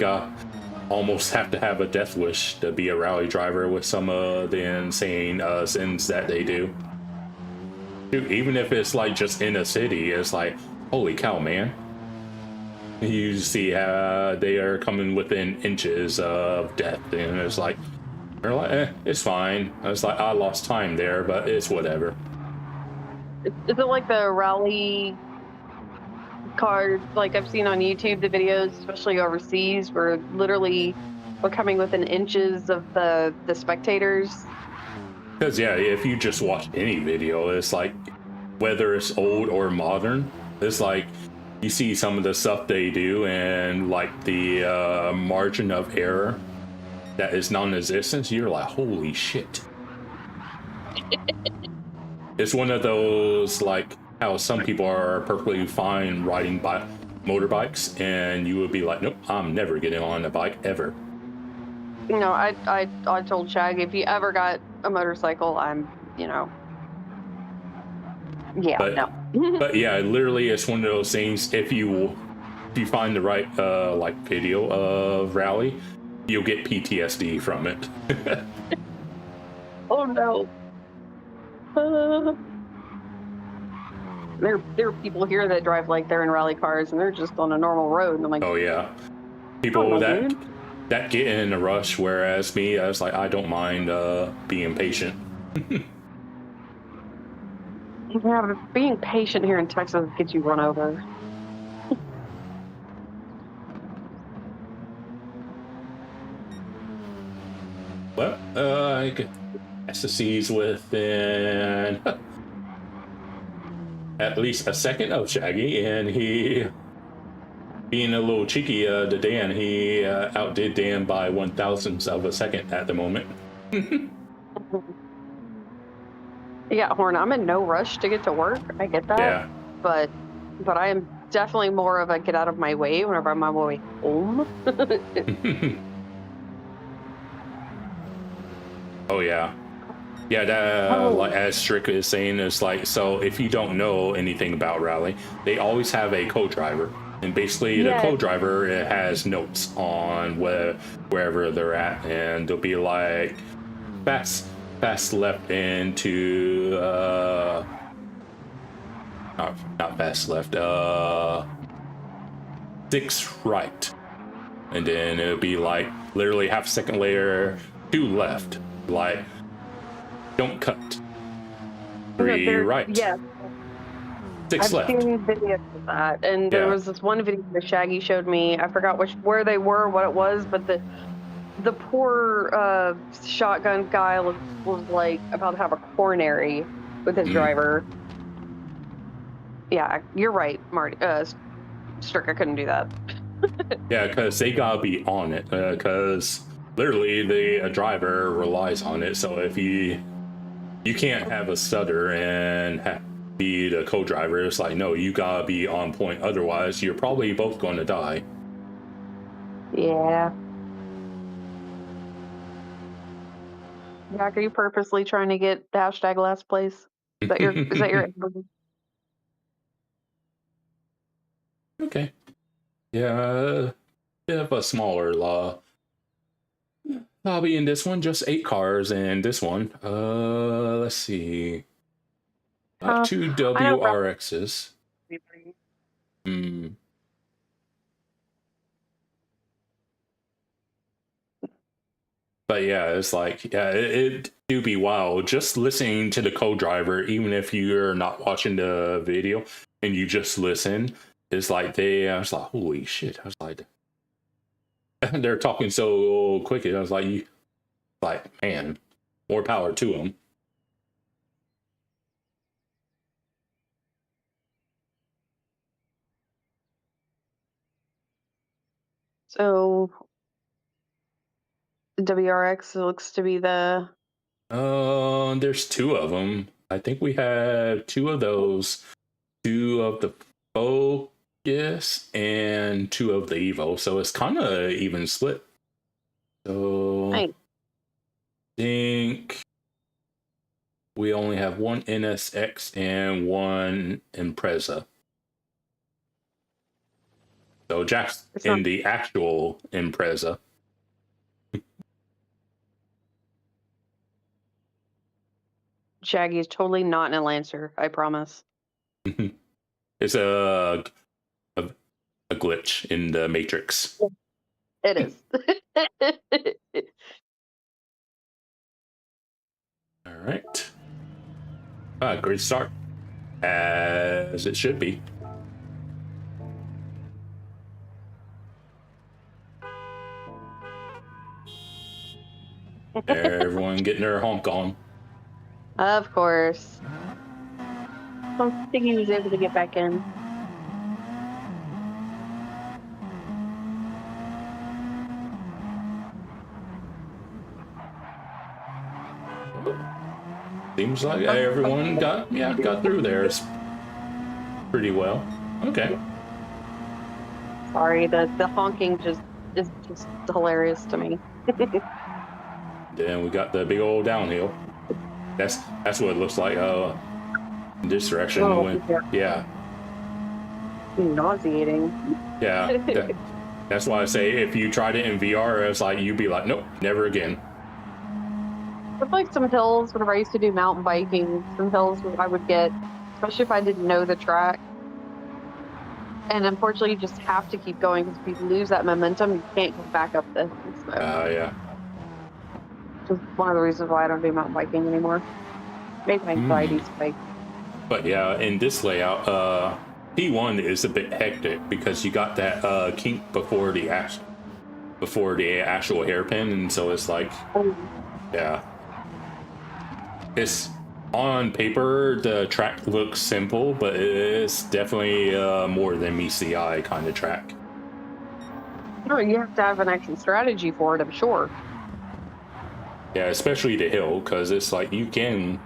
almost have to have a death wish to be a rally driver with some of the insane sins that they do. Dude, even if it's like just in a city, it's like, holy cow, man. You see how they are coming within inches of death, and it's like, they're like, it's fine. I was like, I lost time there, but it's whatever. Is it like the rally cars, like I've seen on YouTube, the videos, especially overseas, where literally we're coming within inches of the spectators? Because yeah, if you just watch any video, it's like, whether it's old or modern, it's like you see some of the stuff they do, and like the margin of error that is non-existent. You're like, holy shit. It's one of those, like how some people are perfectly fine riding motorbikes, and you would be like, nope, I'm never getting on a bike ever. You know, I told Shag, if you ever got a motorcycle, I'm, you know, yeah, But, no. but yeah, literally, it's one of those things. If you find the right like video of rally, you'll get PTSD from it. Oh no. There are people here that drive like they're in rally cars and they're just on a normal road, and I'm like, Oh yeah, people oh, that dude. that get in a rush, whereas me, I was like, I don't mind being patient. Yeah, but being patient here in Texas gets you run over. Well, I could SSC's within at least a second of Shaggy, and he, being a little cheeky to Dan, he outdid Dan by 1/1000th of a second at the moment. Yeah, Horn, I'm in no rush to get to work. I get that. Yeah. But I am definitely more of a get out of my way whenever I'm on my way home. Oh yeah. Yeah, that, like, as Strix is saying, it's like, so if you don't know anything about Rally, they always have a co-driver. And basically the co-driver, it has notes on wherever they're at, and they'll be like, fast left into, not fast left, 6 right. And then it'll be like, literally half a second later, 2 left. Like, don't cut. 3 right. Yeah. 6 left. I've seen videos of that, and there was this one video that Shaggy showed me. I forgot where they were, what it was, but the poor shotgun guy was like about to have a coronary with his driver. Yeah, you're right, Marty. Strick, I couldn't do that. Yeah, because they gotta be on it. Because literally, the driver relies on it. So if you can't have a stutter and be the co-driver, it's like, no, you gotta be on point. Otherwise, you're probably both going to die. Yeah. Jack, are you purposely trying to get hashtag last place? Is that your Okay. Yeah, bit of a smaller lobby in this one, just 8 cars in this one. Let's see. 2 WRXs. But yeah, it's like, yeah, it do be wild just listening to the co-driver, even if you're not watching the video and you just listen. It's like I was like, holy shit. I was like, they're talking so quick. I was like, man, more power to them. So WRX looks to be the... There's 2 of them. I think we have 2 of those. 2 of the Focus and 2 of the Evo. So it's kind of even split. So I think we only have 1 NSX and 1 Impreza. So Jack's in the actual Impreza. Shaggy is totally not in a Lancer, I promise. It's a glitch in the Matrix. It is. All right. Great start. As it should be. Everyone getting their honk on. Of course. I think he was able to get back in. Seems like everyone got through there pretty well. Okay. sorry. The honking is just hilarious to me. Then we got the big old downhill. That's what it looks like in this direction. Oh, Yeah. Nauseating. Yeah. That's why I say if you tried it in VR, it's like you'd be like, nope, never again. It's like some hills, whenever I used to do mountain biking, some hills I would get, especially if I didn't know the track. And unfortunately, you just have to keep going because if you lose that momentum, you can't come back up the hill. So, Yeah. just one of the reasons why I don't do mountain biking anymore. Maybe my anxiety spike. But yeah, in this layout, P1 is a bit hectic because you got that kink before the actual hairpin, and so it's like, yeah. It's on paper, the track looks simple, but it's definitely more than meets the eye kind of track. No, you have to have an actual strategy for it, I'm sure. Yeah, especially the hill, because it's like you can...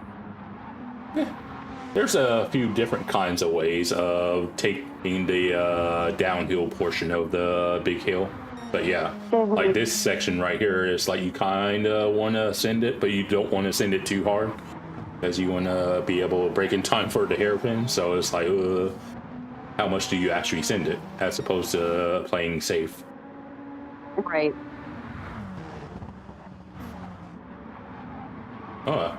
There's a few different kinds of ways of taking the downhill portion of the big hill. But yeah, like this section right here is like you kind of want to send it, but you don't want to send it too hard because you want to be able to break in time for the hairpin. So it's like, how much do you actually send it as opposed to playing safe? Right. Oh,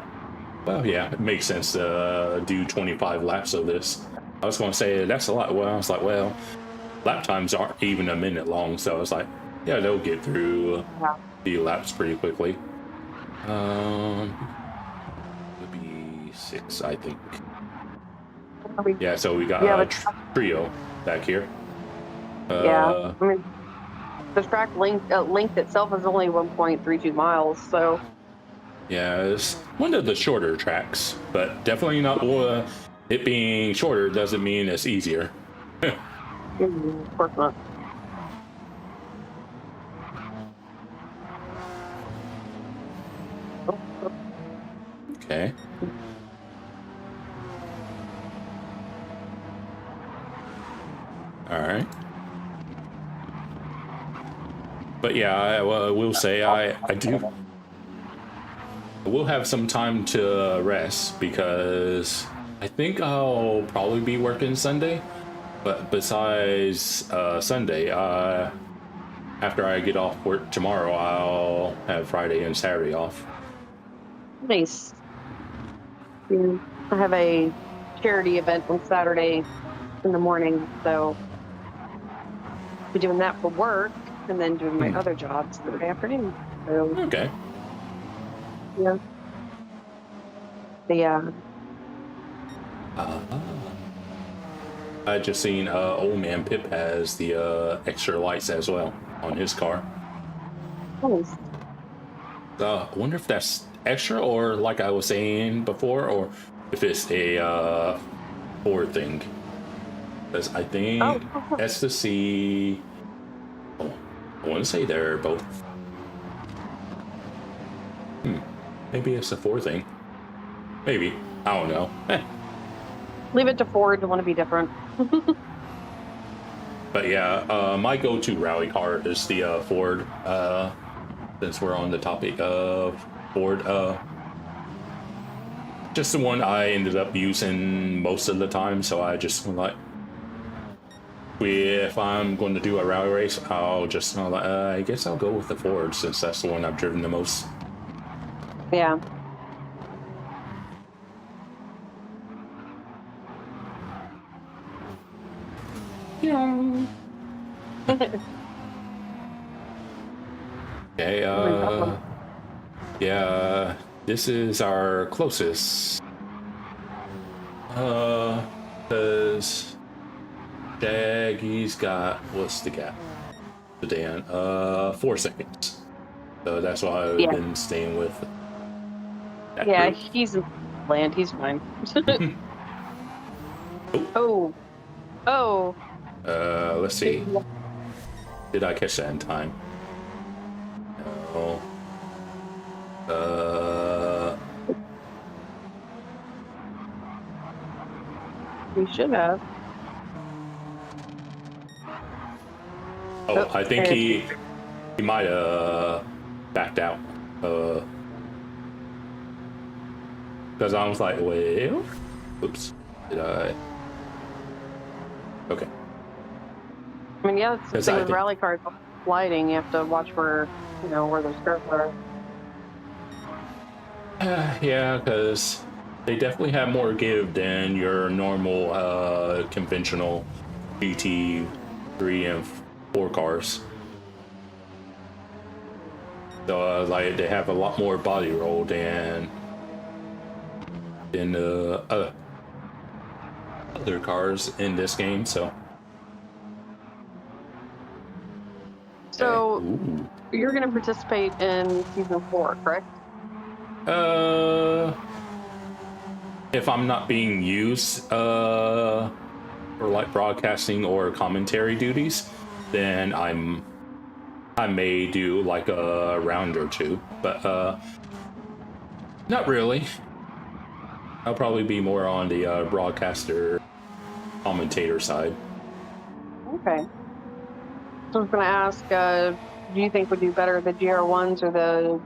well, yeah, it makes sense to do 25 laps of this. I was going to say that's a lot. Well, I was like, well, lap times aren't even a minute long, so I was like, yeah, they'll get through the laps pretty quickly. Would be 6, I think. Yeah, so we got a trio back here. Yeah, I mean, the track length itself is only 1.32 miles, so. Yeah, it's one of the shorter tracks, but definitely not. It being shorter doesn't mean it's easier. Of course not. Okay. All right. But yeah, I will say I will have some time to rest because I think I'll probably be working Sunday. But besides Sunday, after I get off work tomorrow, I'll have Friday and Saturday off. Nice. I have a charity event on Saturday in the morning, so I'll be doing that for work and then doing my other jobs Saturday afternoon. So, Okay. yeah. Yeah. I just seen old man Pip has the extra lights as well on his car. Nice. I wonder if that's extra or like I was saying before, or if it's a Ford thing. Because I think S2C. Oh, I want to say they're both. Maybe it's a Ford thing. Maybe. I don't know. Leave it to Ford to want to be different. But yeah, my go-to rally car is the Ford. Since we're on the topic of Ford, just the one I ended up using most of the time. So I just like, if I'm going to do a rally race, I'll just I guess I'll go with the Ford since that's the one I've driven the most. Yeah. Yeah. Okay, yeah, this is our closest. Cause Shaggy's got, what's the gap? Sedan, 4 seconds. So that's why I've been staying with that group. He's in land, he's fine. Oh. Let's see. Did I catch that in time? No. We should have. Oh, I think and- he might have backed out. Because I was like, well, oops, did I? Okay. I mean, yeah, that's the 'Cause thing I with think- rally cars lighting. You have to watch where, where those curves are. Yeah, because they definitely have more give than your normal conventional GT3 and 4 cars. So like they have a lot more body roll than other cars in this game. So So you're going to participate in season 4, correct? if I'm not being used for like broadcasting or commentary duties, then I may do like a round or two, but not really. I'll probably be more on the broadcaster commentator side. Okay. So I was going to ask, do you think would do better the GR1s or the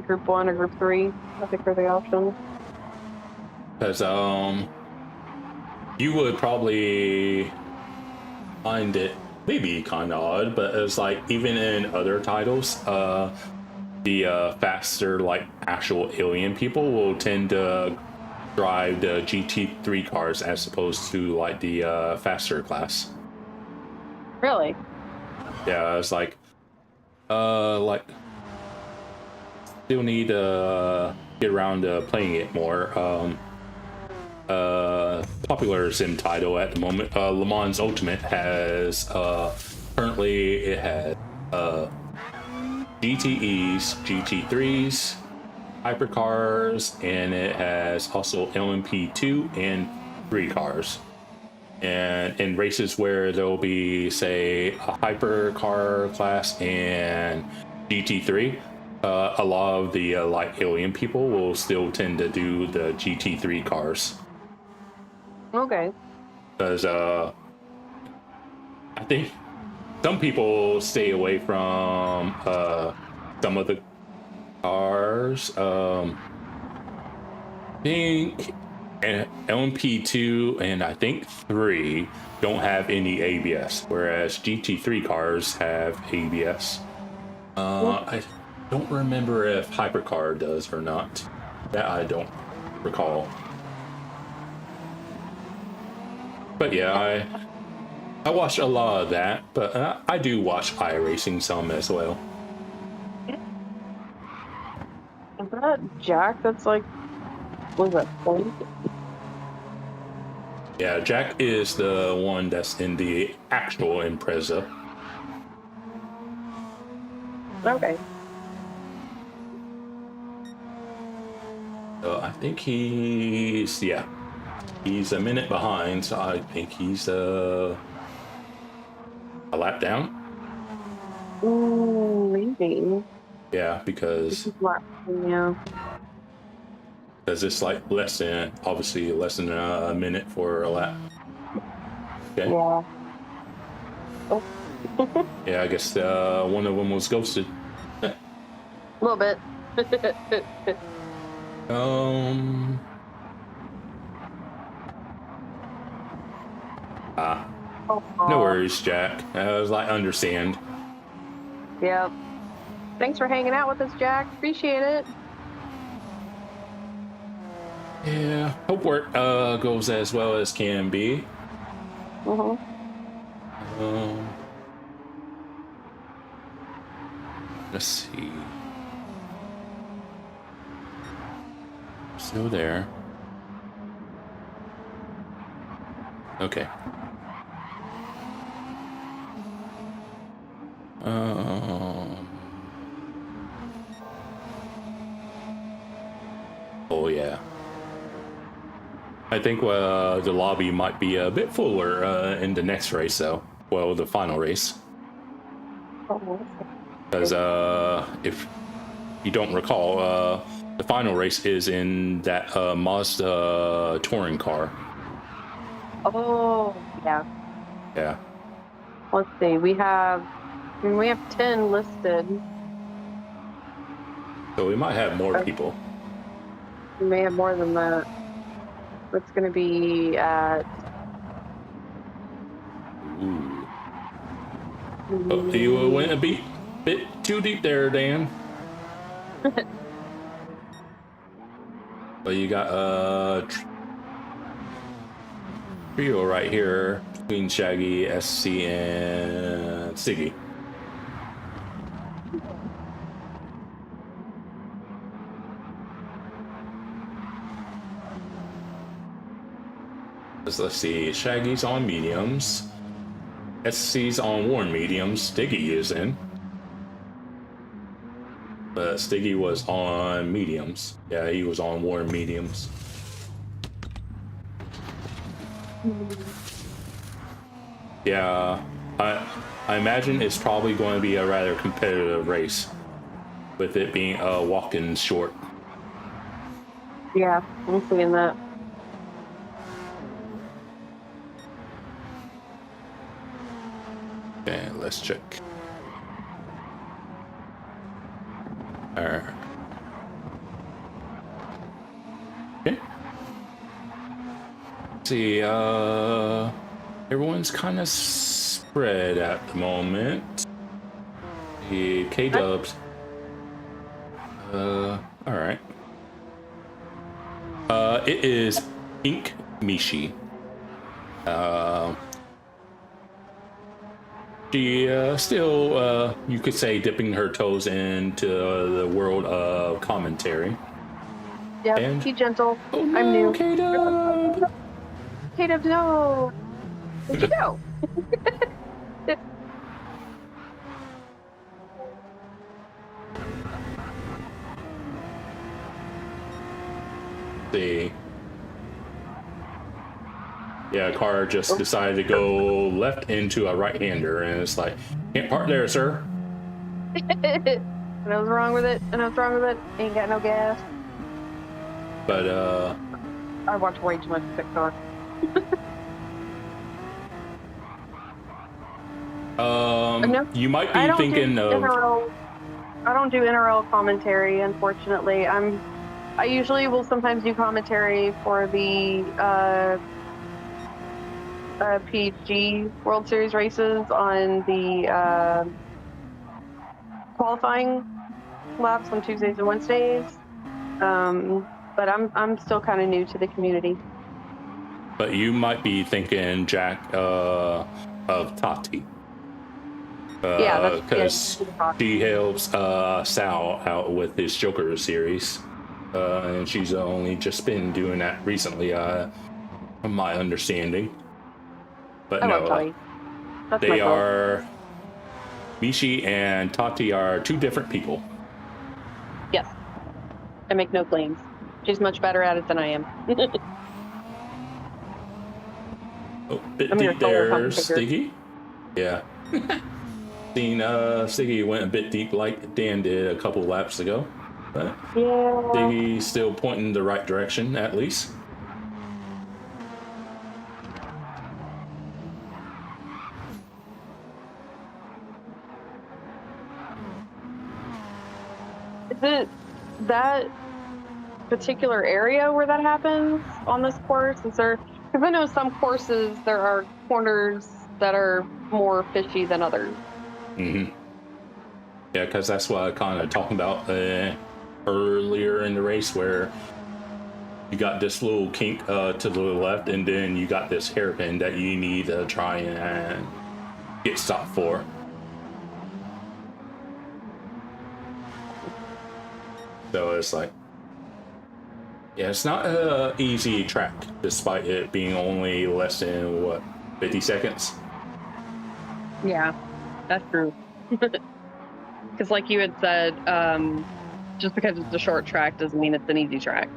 Group 1 or Group 3? I think are the options. Because you would probably find it maybe kind of odd, but it's like even in other titles, the faster like actual alien people will tend to drive the GT3 cars as opposed to like the faster class. Really? Yeah, it's like still need to get around to playing it more. Popular sim title at the moment, Le Mans Ultimate has currently it has GTEs, GT3s, hypercars, and it has also LMP2 and 3 cars. And in races where there'll be, say, a hypercar class and GT3, a lot of the like alien people will still tend to do the GT3 cars. Okay. Because I think some people stay away from some of the cars. I think LMP2 and I think 3 don't have any ABS, whereas GT3 cars have ABS. I don't remember if Hypercar does or not. That I don't recall. But yeah, I watch a lot of that, but I do watch iRacing some as well. Is that Jack that's like, what is that, 40? Yeah, Jack is the one that's in the actual Impreza. Okay. I think he's a minute behind, so I think he's a lap down. Ooh, maybe. Yeah, because Yeah. it's like obviously less than a minute for a lap. Okay. Yeah. Oh. Yeah, I guess one of them was ghosted. A little bit. No worries, Jack. I was like, understand. Yeah. Thanks for hanging out with us, Jack. Appreciate it. Yeah, hope work goes as well as can be. Let's see. Still there. Okay. Oh yeah. I think the lobby might be a bit fuller in the next race, though. Well, the final race. Because if you don't recall, the final race is in that Mazda touring car. Oh, yeah. Yeah. Let's see. We have 10 listed. So we might have more people. We may have more than that. It's going to be at. Ooh. Oh, you went a bit too deep there, Dan. But you got trio right here between Shaggy, SC, and Siggy. Let's see, Shaggy's on mediums, SC's on warm mediums, Stiggy is in. But Stiggy was on mediums. Yeah, he was on warm mediums. Yeah, I imagine it's probably going to be a rather competitive race, with it being a walk-in short. Yeah, I'm seeing that. Okay, let's check. Alright. Okay. Let's see, everyone's kind of spread at the moment. The K-dubs. Alright. It is Ink Mishi. She still, you could say, dipping her toes into the world of commentary. Yeah, And- be gentle. Oh no, I'm new. K-dub! K-Dub, no! Where'd you go? See. Yeah, a car just decided to go left into a right-hander, and it's like, can't park there, sir. And I was wrong with it, Ain't got no gas. But, I watch way too much TikTok. No, you might I be don't thinking do of... NRL. I don't do NRL commentary, unfortunately. I usually will sometimes do commentary for the PHG World Series races on the qualifying laps on Tuesdays and Wednesdays. But I'm still kind of new to the community. But you might be thinking, Jack, of Tati. Yeah, that's because she helps Sal out with his Joker series, and she's only just been doing that recently, from my understanding. But I no, love Tati. That's they my fault. are. Mishi and Tati are two different people. Yes, I make no claims. She's much better at it than I am. Oh, bit I'm your deep color there, commentator. Stiggy. Yeah. Seen Stiggy went a bit deep like Dan did a couple laps ago. But Yeah. Stiggy's still pointing the right direction, at least. Is it that particular area where that happens on this course? Is there? Because I know some courses there are corners that are more fishy than others. Mm-hmm. Yeah, because that's what I kind of talked about earlier in the race, where you got this little kink to the left, and then you got this hairpin that you need to try and get stopped for. So it's like, yeah, it's not an easy track, despite it being only less than, what, 50 seconds? Yeah, that's true. Because like you had said, just because it's a short track doesn't mean it's an easy track.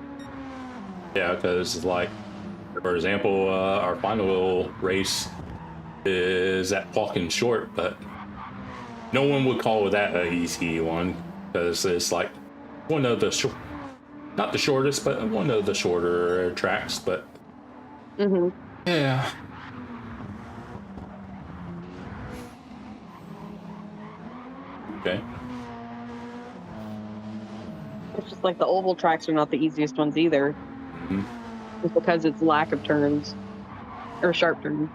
Yeah, because, like, for example, our final race is at walking short, but no one would call that an easy one, because it's like one of the not the shortest, but one of the shorter tracks. But yeah. Okay. It's just like the oval tracks are not the easiest ones either. Mhm. Just because it's lack of turns or sharp turns.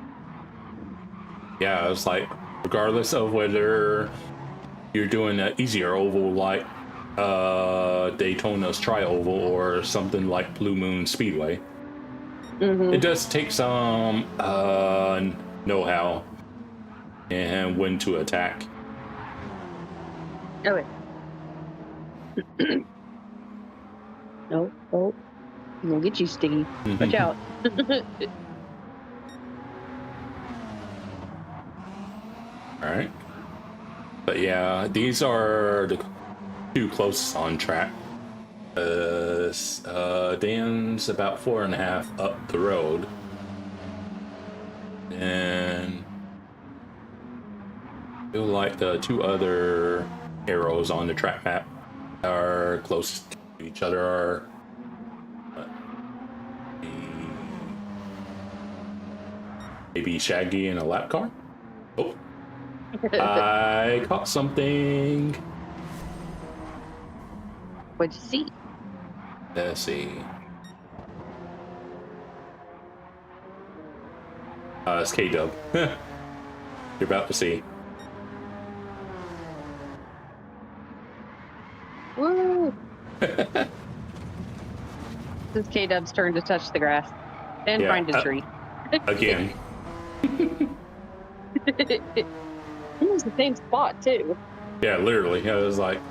Yeah, it's like regardless of whether you're doing an easier oval like Daytona's Tri-Oval or something like Blue Moon Speedway, Mm-hmm. it does take some know-how and when to attack. Okay. No, oh, I'm gonna get you, Sticky. Watch out. All right. But yeah, these are the two closest on track. Dan's about 4.5 up the road. And I feel like the two other arrows on the track map are close to each other are maybe Shaggy in a lap car. Oh, I caught something. What'd you see? Let's see. It's K-Dub. You're about to see. Woo! This K-Dub's turn to touch the grass and Yeah, find a tree. Again. It was the same spot too. Yeah, literally. I was like,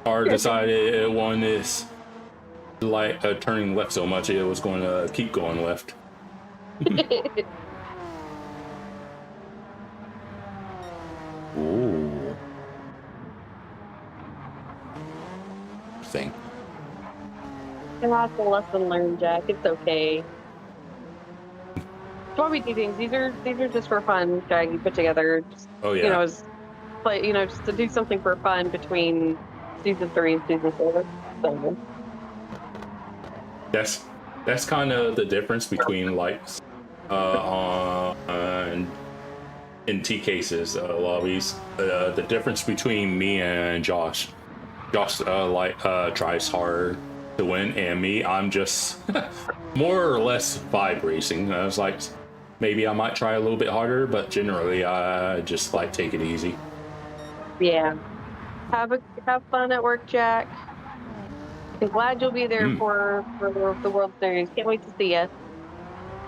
hard decided one is like turning left so much it was going to keep going left. Ooh. Thing. That's a lesson learned, Jack. It's okay. That's why we do things. These are just for fun, Shaggy put together. Just, Oh yeah. You know, as play. You know, just to do something for fun between season 3 and season 4. So. That's kind of the difference between like in T cases lobbies. The difference between me and Josh. Josh tries hard to win, and me, I'm just more or less vibe racing. I was like, maybe I might try a little bit harder, but generally I just like take it easy. Yeah. Have fun at work, Jack. I'm glad you'll be there for the World Series. Can't wait to see you.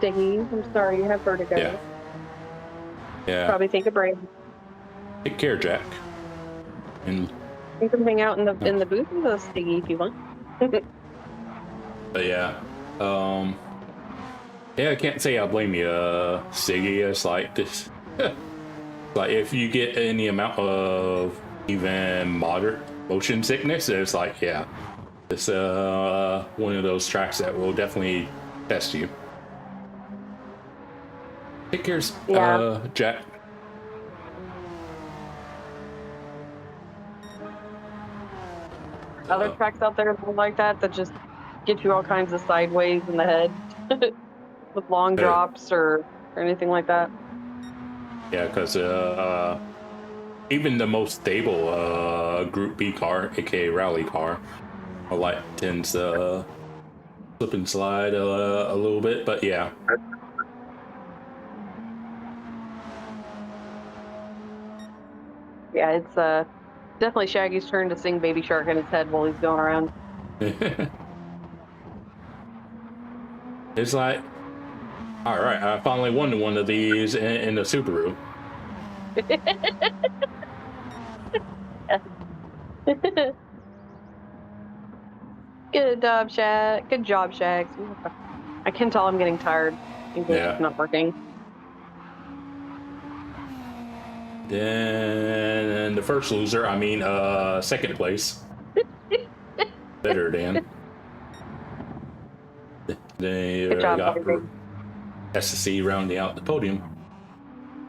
Diggy, I'm sorry you have vertigo. Yeah. Yeah. Probably take a break. Take care, Jack. And You can hang out in the booth with us, Diggy, if you want. but yeah. Yeah, I can't say I blame you, Siggy. It's like this. Like if you get any amount of even moderate motion sickness, it's like, yeah, it's one of those tracks that will definitely test you. Take care, Jack. Other tracks out there like that just get you all kinds of sideways in the head with long drops or anything like that. Yeah, because even the most stable Group B car, aka rally car, tends to slip and slide a little bit, but yeah. Yeah, it's definitely Shaggy's turn to sing Baby Shark in his head while he's going around. It's like, all right, I finally won one of these in the Subaru. Good job, Shag. Good job, Shags. I can tell I'm getting tired. Yeah. It's not working. Then the first loser, I mean, second place. Better, Dan. They Good job, got baby. SSC rounding out the podium.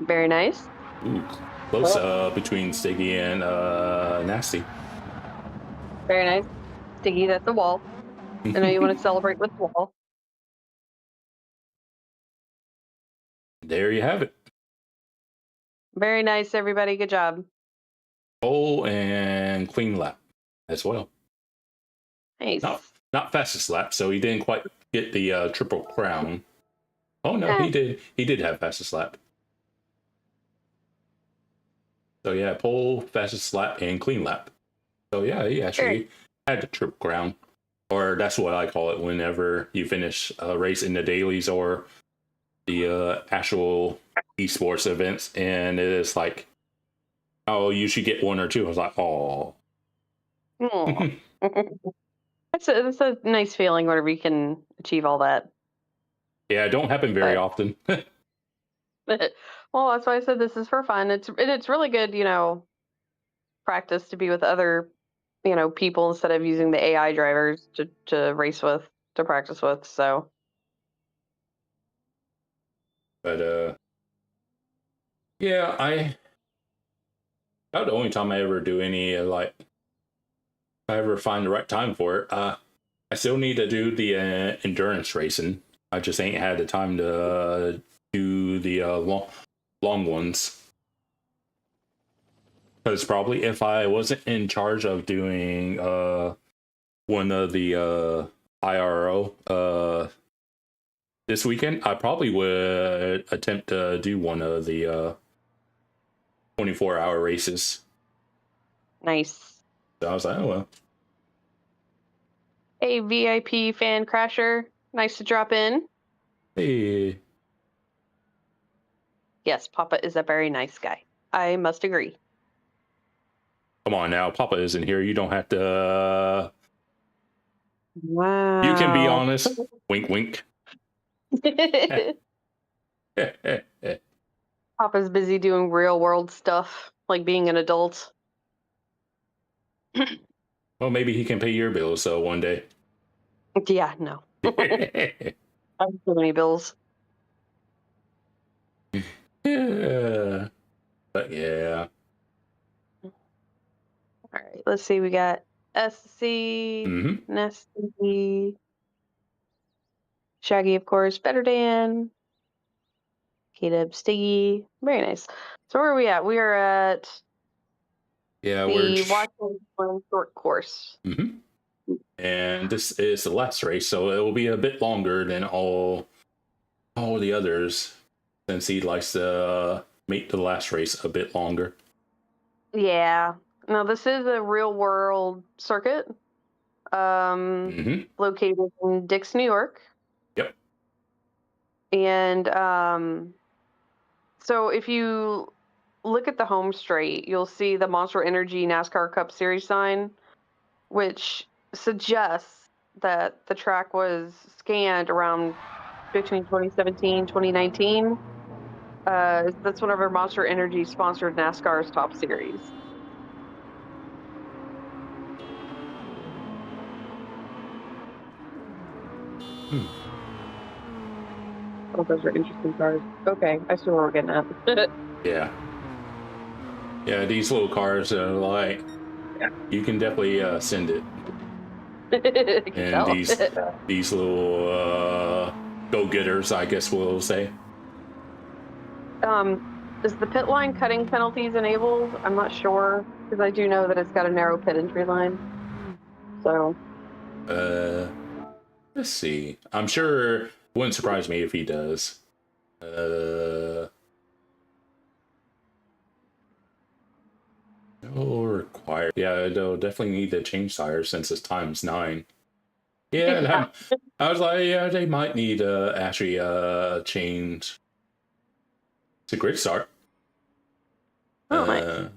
Very nice. Ooh, close between Stiggy and Nasty. Very nice. Stiggy, that's the wall. I know you want to celebrate with the wall. There you have it. Very nice, everybody. Good job. pole and clean lap as well. Nice. Not fastest lap, so he didn't quite get the triple crown. Oh no, he did. He did have fastest lap. So yeah, pole, fastest lap, and clean lap. So yeah, he actually had the triple crown, or that's what I call it. Whenever you finish a race in the dailies or the actual esports events, and it is like, oh, you should get one or two. I was like, oh. That's a nice feeling whenever you can achieve all that. Yeah, it don't happen very often. Well, that's why I said this is for fun. It's really good, practice to be with other, people instead of using the AI drivers to race with, to practice with. So, But yeah, about the only time I ever do any like, if I ever find the right time for it. I still need to do the endurance racing. I just ain't had the time to do the long ones. Because probably if I wasn't in charge of doing one of the IRO this weekend, I probably would attempt to do one of the 24-hour races. nice. So I was like, oh well. Hey, VIP fan crasher. Nice to drop in. Hey. Yes, Papa is a very nice guy. I must agree. Come on now, Papa isn't here. You don't have to. Wow. You can be honest. Wink, wink. Papa's busy doing real world stuff, like being an adult. Well, maybe he can pay your bills so one day. Yeah, no. I have so many bills. Yeah. But yeah. All right, let's see. We got SC, Nesty, Shaggy, of course, Better Dan, K-Dub, Stiggy. Very nice. So where are we at? We are at Yeah, the Washington short course. And this is the last race, so it will be a bit longer than all the others, since he likes to make the last race a bit longer. Yeah. Now this is a real world circuit. Located in Dix, New York. Yep. And so if you look at the home straight, you'll see the Monster Energy NASCAR Cup Series sign, which suggests that the track was scanned around between 2017 2019. That's whenever Monster Energy sponsored NASCAR's Top Series. Oh, those are interesting cars. Okay, I see where we're getting at. Yeah. Yeah, these little cars are like, you can definitely send it. And these little go-getters, I guess we'll say. Is the pit line cutting penalties enabled? I'm not sure, because I do know that it's got a narrow pit entry line. So. Let's see. I'm sure it wouldn't surprise me if he does. No required. Yeah, they'll definitely need to change tires since it's ×9. Yeah, I was like, yeah, they might need to actually change. It's a great start. Oh, nice.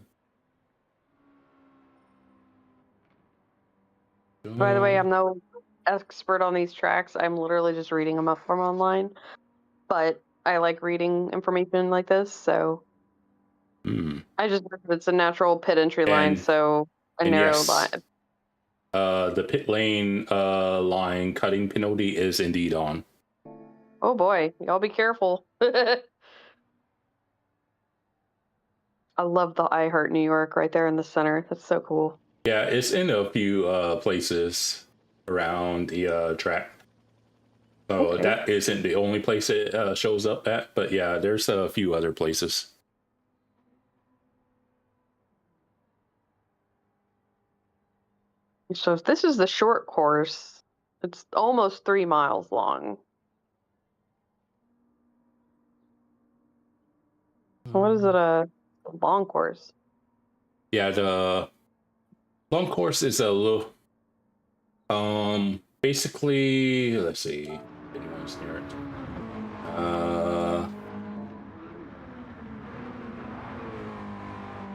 By the way, I'm no expert on these tracks. I'm literally just reading them up from online. But I like reading information like this, so I just it's a natural pit entry line, so a narrow line. The pit lane line cutting penalty is indeed on. Oh boy, y'all be careful. I love the I Heart New York right there in the center. That's so cool. Yeah, it's in a few places around the track. So that isn't the only place it shows up at, but yeah, there's a few other places. So if this is the short course, it's almost 3 miles long. What is it, a long course? Yeah, the long course is a little, basically, let's see, if anyone's near it.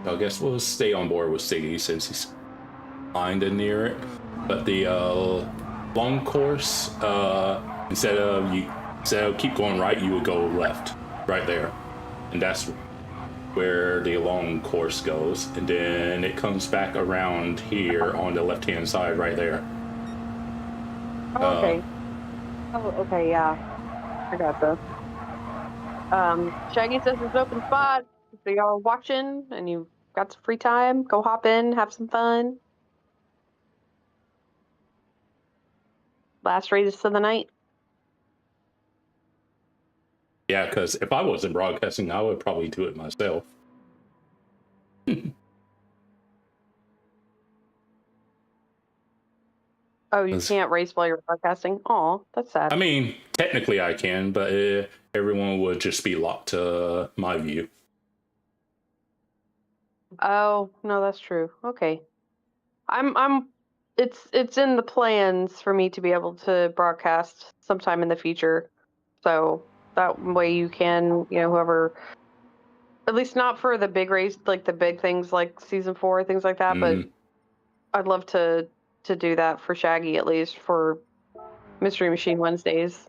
I guess we'll stay on board with Siggy since he's kinda near it. But the long course, instead of keep going right, you would go left, right there, and that's where the long course goes, and then it comes back around here on the left-hand side, right there. Oh, okay. Okay, yeah. I got this. Shaggy says it's an open spot. So y'all are watching and you've got some free time, go hop in, have some fun. Last races of the night. Yeah, because if I wasn't broadcasting, I would probably do it myself. Oh, you can't race while you're broadcasting? Oh, that's sad. I mean, technically I can, but everyone would just be locked to my view. Oh, no, that's true. Okay. It's in the plans for me to be able to broadcast sometime in the future. So that way you can, whoever, at least not for the big race, like the big things like season 4, things like that, but I'd love to do that for Shaggy, at least for Mystery Machine Wednesdays.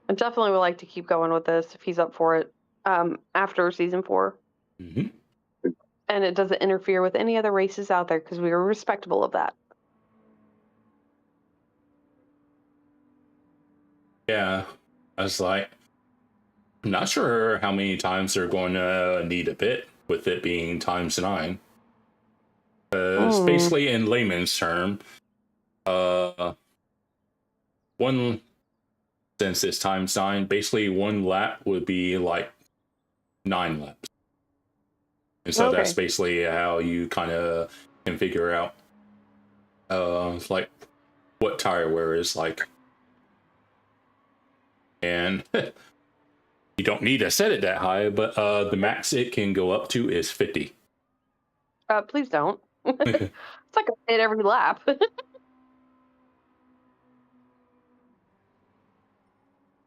I definitely would like to keep going with this if he's up for it after season 4. Mm-hmm. And it doesn't interfere with any other races out there because we are respectable of that. Yeah, I was like, I'm not sure how many times they're going to need a bit with it being ×9. Basically, in layman's term, one, since it's ×9, basically one lap would be like 9 laps. And so that's basically how you kind of can figure out like what tire wear is like. And you don't need to set it that high, but the max it can go up to is 50. Please don't. It's like a hit every lap.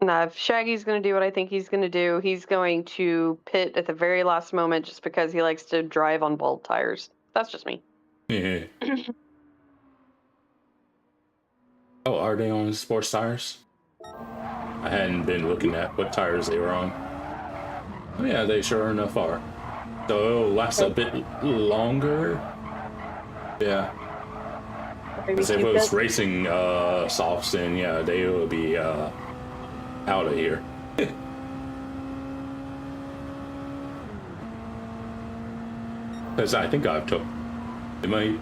Now, if Shaggy's going to do what I think he's going to do, he's going to pit at the very last moment just because he likes to drive on bald tires. That's just me. Yeah. Oh, are they on sports tires? I hadn't been looking at what tires they were on. Oh yeah, they sure enough are. So it'll last a bit longer. Yeah. Because if it was racing softs, then yeah, they will be out of here. Because I think I've took, it may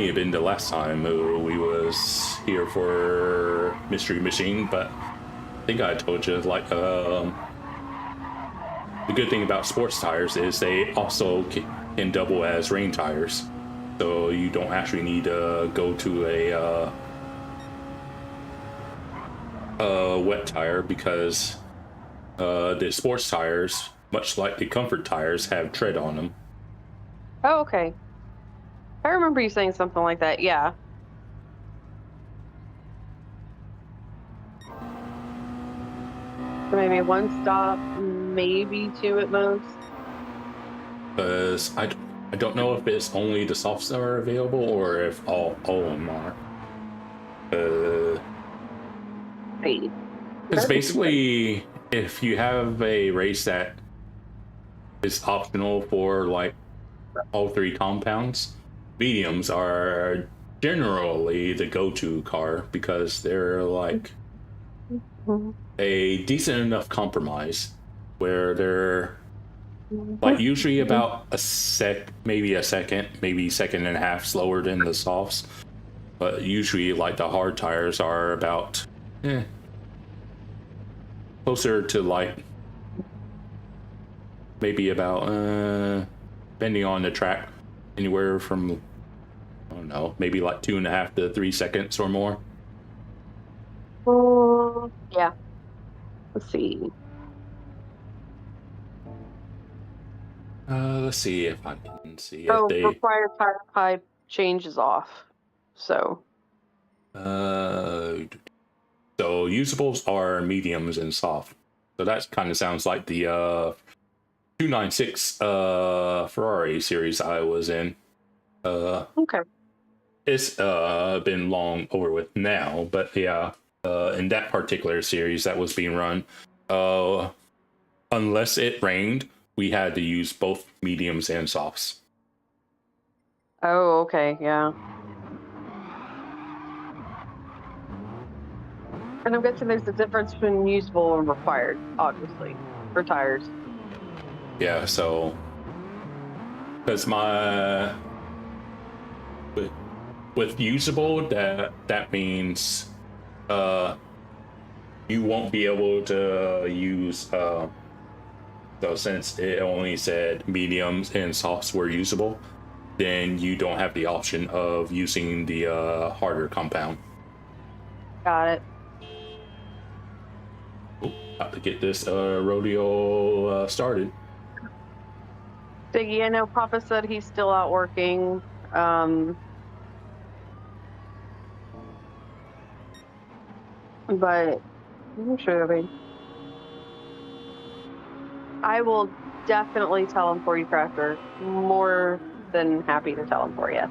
have been the last time we was here for Mystery Machine, but I think I told you, like, the good thing about sports tires is they also can double as rain tires. So you don't actually need to go to a wet tire because the sports tires, much like the comfort tires, have tread on them. Oh, okay. I remember you saying something like that, yeah. So maybe 1 stop, maybe 2 at most. Because I don't know if it's only the softs that are available or if all of them are. Because basically, if you have a race that is optional for like all 3 compounds, mediums are generally the go-to car because they're like a decent enough compromise where they're like usually about maybe a second, maybe second and a half slower than the softs, but usually like the hard tires are about closer to like maybe about depending on the track, anywhere from, I don't don't know, maybe like 2.5 to 3 seconds or more. Yeah. Let's see. Let's see if I can see Oh, if they. required tire pipe change is off. So. So usables are mediums and soft. So that kind of sounds like the 296 Ferrari series I was in. Okay. It's been long over with now, but yeah, in that particular series that was being run, unless it rained, we had to use both mediums and softs. Oh, okay, yeah. And I'm guessing there's a difference between usable and required, obviously, for tires. Yeah, so because with usable, that means you won't be able to use so since it only said mediums and softs were usable, then you don't have the option of using the harder compound. Got it. Got to get this rodeo started. Diggy, I know Papa said he's still out working. But I'm sure he'll be. I will definitely tell him for you, Crafter. More than happy to tell him for you.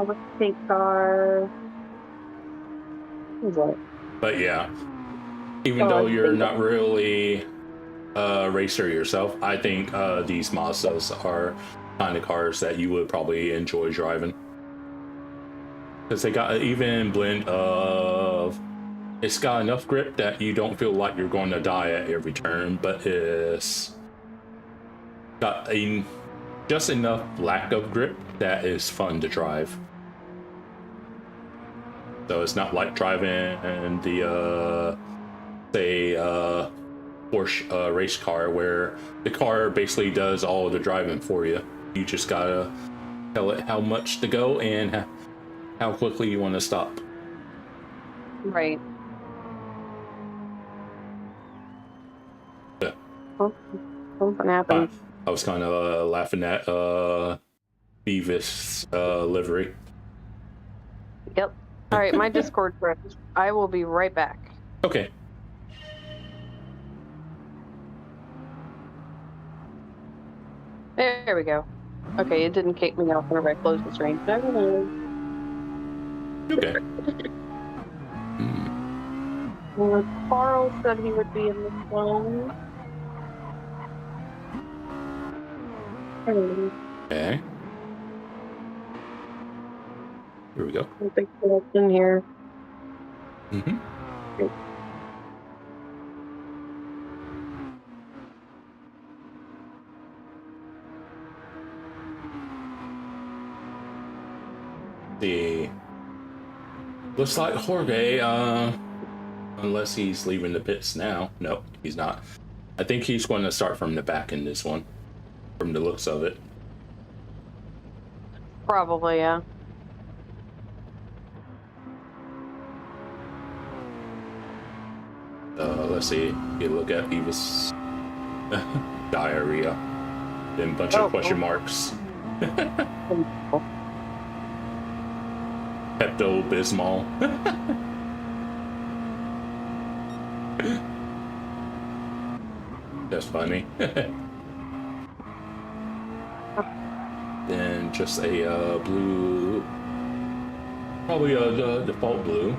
Let's take our. Who's that? But yeah, even though you're not really a racer yourself, I think these Mazdas are kind of cars that you would probably enjoy driving. Because they got an even blend of, it's got enough grip that you don't feel like you're going to die at every turn, but it's got just enough lack of grip that is fun to drive. So it's not like driving in the, say, Porsche race car where the car basically does all the driving for you. You just gotta tell it how much to go and how quickly you want to stop. Right. Yeah. Something happened. I was kind of laughing at Beavis livery. Yep. All right, my Discord friends. I will be right back. Okay. There we go. Okay, it didn't kick me off whenever I closed the stream. Never mind. Okay. Carl said he would be in this one. Okay. Here we go. I think that's in here. Mm-hmm. See. Looks like Jorge, unless he's leaving the pits now. No, he's not. I think he's going to start from the back in this one, from the looks of it. Probably, yeah. Let's see. You look at Beavis diarrhea. Then a bunch of question marks. Pepto-Bismol. That's funny. Then just a blue, probably a default blue,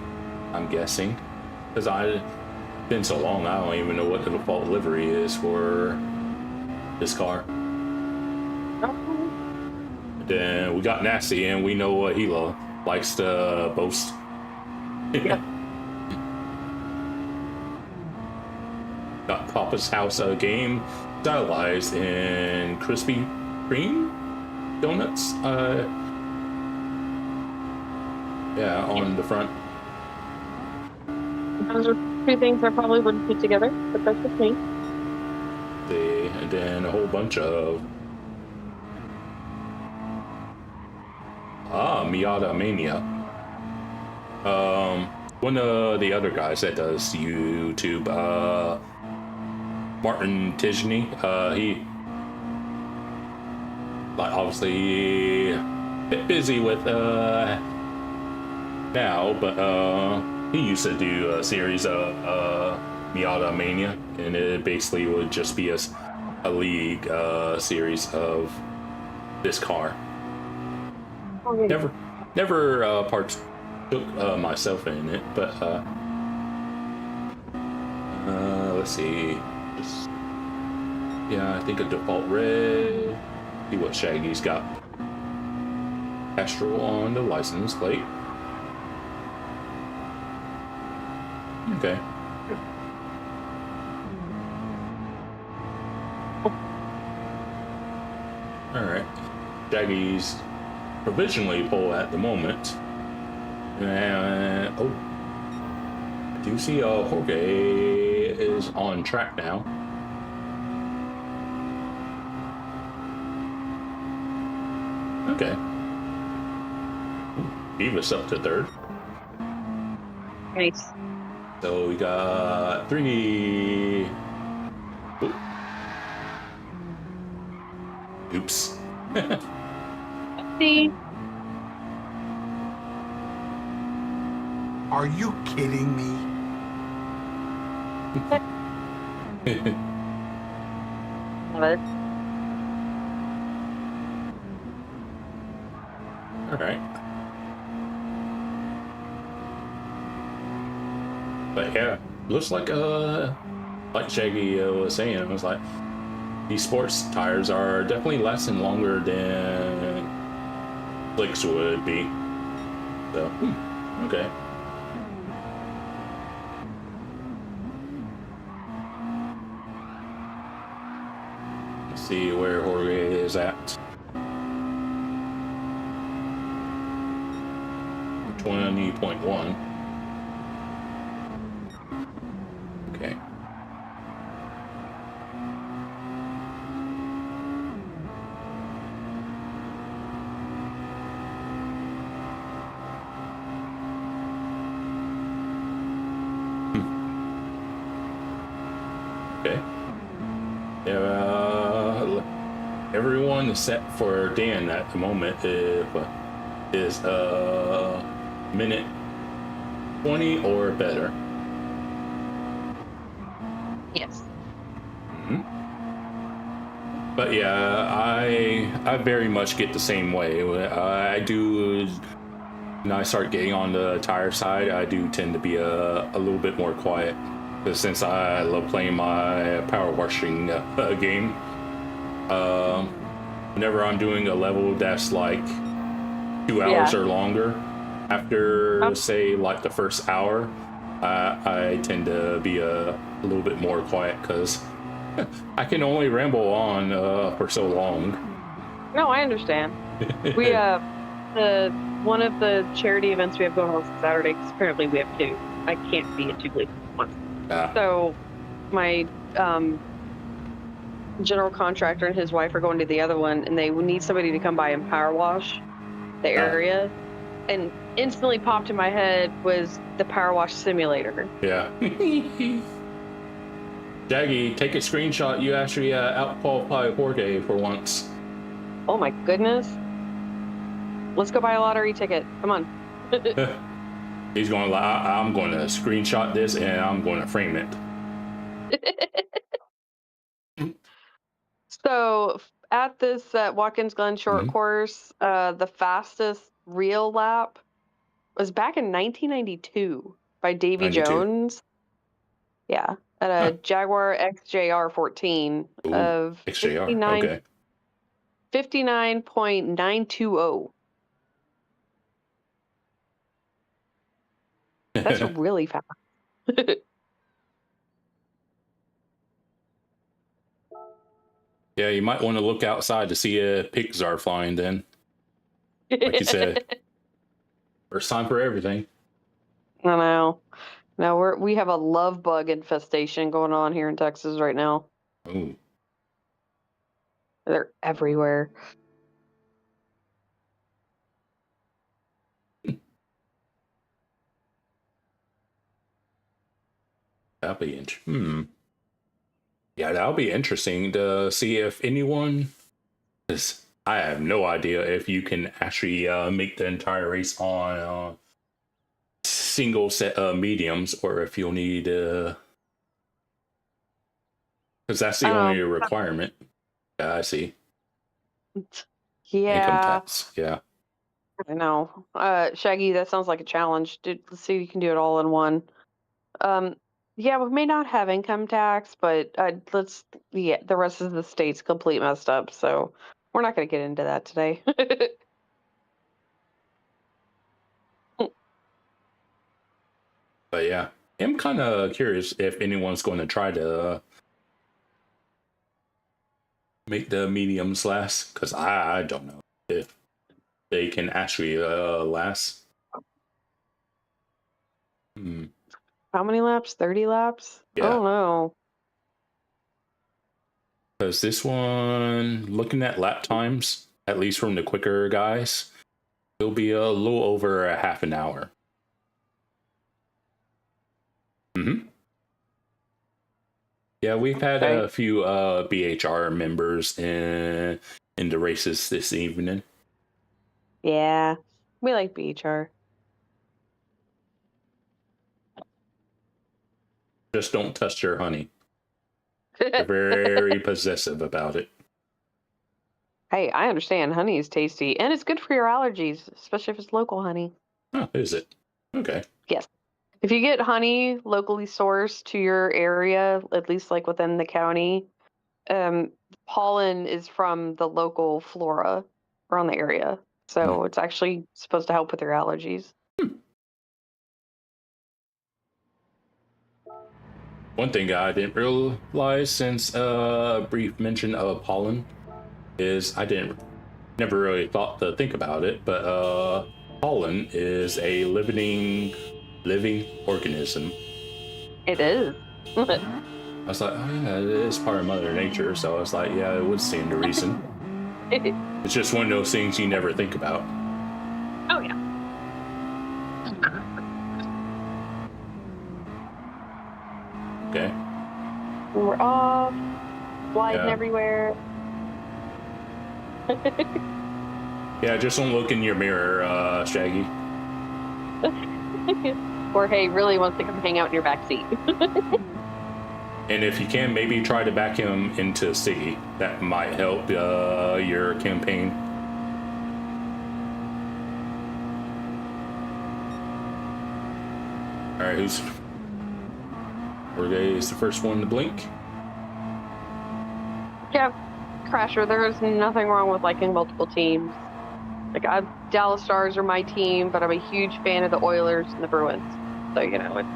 I'm guessing, because it's been so long I don't even know what the default livery is for this car. Then we got Nasty, and we know what he likes to boast. Got Papa's House game stylized in Krispy Kreme donuts. Yeah, on the front. Those are two things I probably wouldn't put together, but that's with me. And then a whole bunch of Miata Mania. One of the other guys that does YouTube, Martin Tisney, he like obviously a bit busy with now, but he used to do a series of Miata Mania, and it basically would just be a league series of this car. Never partook myself in it, but let's see. Yeah, I think a default red. See what Shaggy's got. Astral on the license plate. Okay. Alright. Shaggy's provisionally pole at the moment. And oh, I do see Jorge is on track now. Okay. Beavis up to third. Nice. So we got 3. Oops. See? Are you kidding me? Love it. All right. But yeah, looks like Shaggy was saying, it was like these sports tires are definitely lasting longer than Strix would be. So, okay. Let's see where Jorge is at. 20.1. Okay. Okay. Everyone is set for Dan at the moment is minute 20 or better. Yes. But yeah, I very much get the same way. I do, when I start getting on the tire side, I do tend to be a little bit more quiet. But since I love playing my power washing game, whenever I'm doing a level that's like 2 hours or longer, after say like the first hour, I tend to be a little bit more quiet because I can only ramble on for so long. No, I understand. We one of the charity events we have going on Saturday, because apparently we have 2. I can't be at 2 places at once. So my general contractor and his wife are going to the other one, and they need somebody to come by and power wash the area. And instantly popped in my head was the power wash simulator. Yeah. Shaggy, take a screenshot. You actually out-qualify Jorge for once. Oh my goodness. Let's go buy a lottery ticket. Come on. He's going to I'm going to screenshot this and I'm going to frame it. So at this Watkins Glen short course, the fastest real lap was back in 1992 by Davy 92. Jones. Yeah, at a Jaguar XJR 14 of XJR, okay. 59.920. That's really fast. Yeah, you might want to look outside to see pigs are flying then. Like you said. First time for everything. I know. Now we have a love bug infestation going on here in Texas right now. Ooh. They're everywhere. That'll be Yeah, that'll be interesting to see if anyone. Because I have no idea if you can actually make the entire race on single set of mediums, or if you'll need. Because that's the only requirement. Yeah, I see. Yeah. Income tax. Yeah. I know. Shaggy, that sounds like a challenge. Let's see if you can do it all in one. Yeah, we may not have income tax, but the rest of the state's complete messed up, so we're not going to get into that today. But yeah, I'm kind of curious if anyone's going to try to make the mediums last, because I don't know if they can actually last. How many laps? 30 laps? Yeah. I don't know. Because this one, looking at lap times, at least from the quicker guys, it'll be a little over a half an hour. Yeah, we've had a few BHR members in the races this evening. Yeah, we like BHR. Just don't touch your honey. They're very possessive about it. Hey, I understand. Honey is tasty, and it's good for your allergies, especially if it's local honey. Oh, is it? Okay. Yes. If you get honey locally sourced to your area, at least like within the county, pollen is from the local flora around the area. So it's actually supposed to help with your allergies. One thing I didn't realize since a brief mention of pollen is I never really thought to think about it, but pollen is a living organism. It is. I was like, oh yeah, it is part of Mother Nature, so I was like, yeah, it would stand to reason. It's just one of those things you never think about. Oh yeah. Okay. We're off, flying everywhere. Yeah, just don't look in your mirror, Shaggy. Jorge really wants to come hang out in your back seat. And if you can, maybe try to back him into C. That might help your campaign. All right, who's... Jorge is the first one to blink. Yeah, Crasher, there is nothing wrong with liking multiple teams. Like, Dallas Stars are my team, but I'm a huge fan of the Oilers and the Bruins. So, you know, it's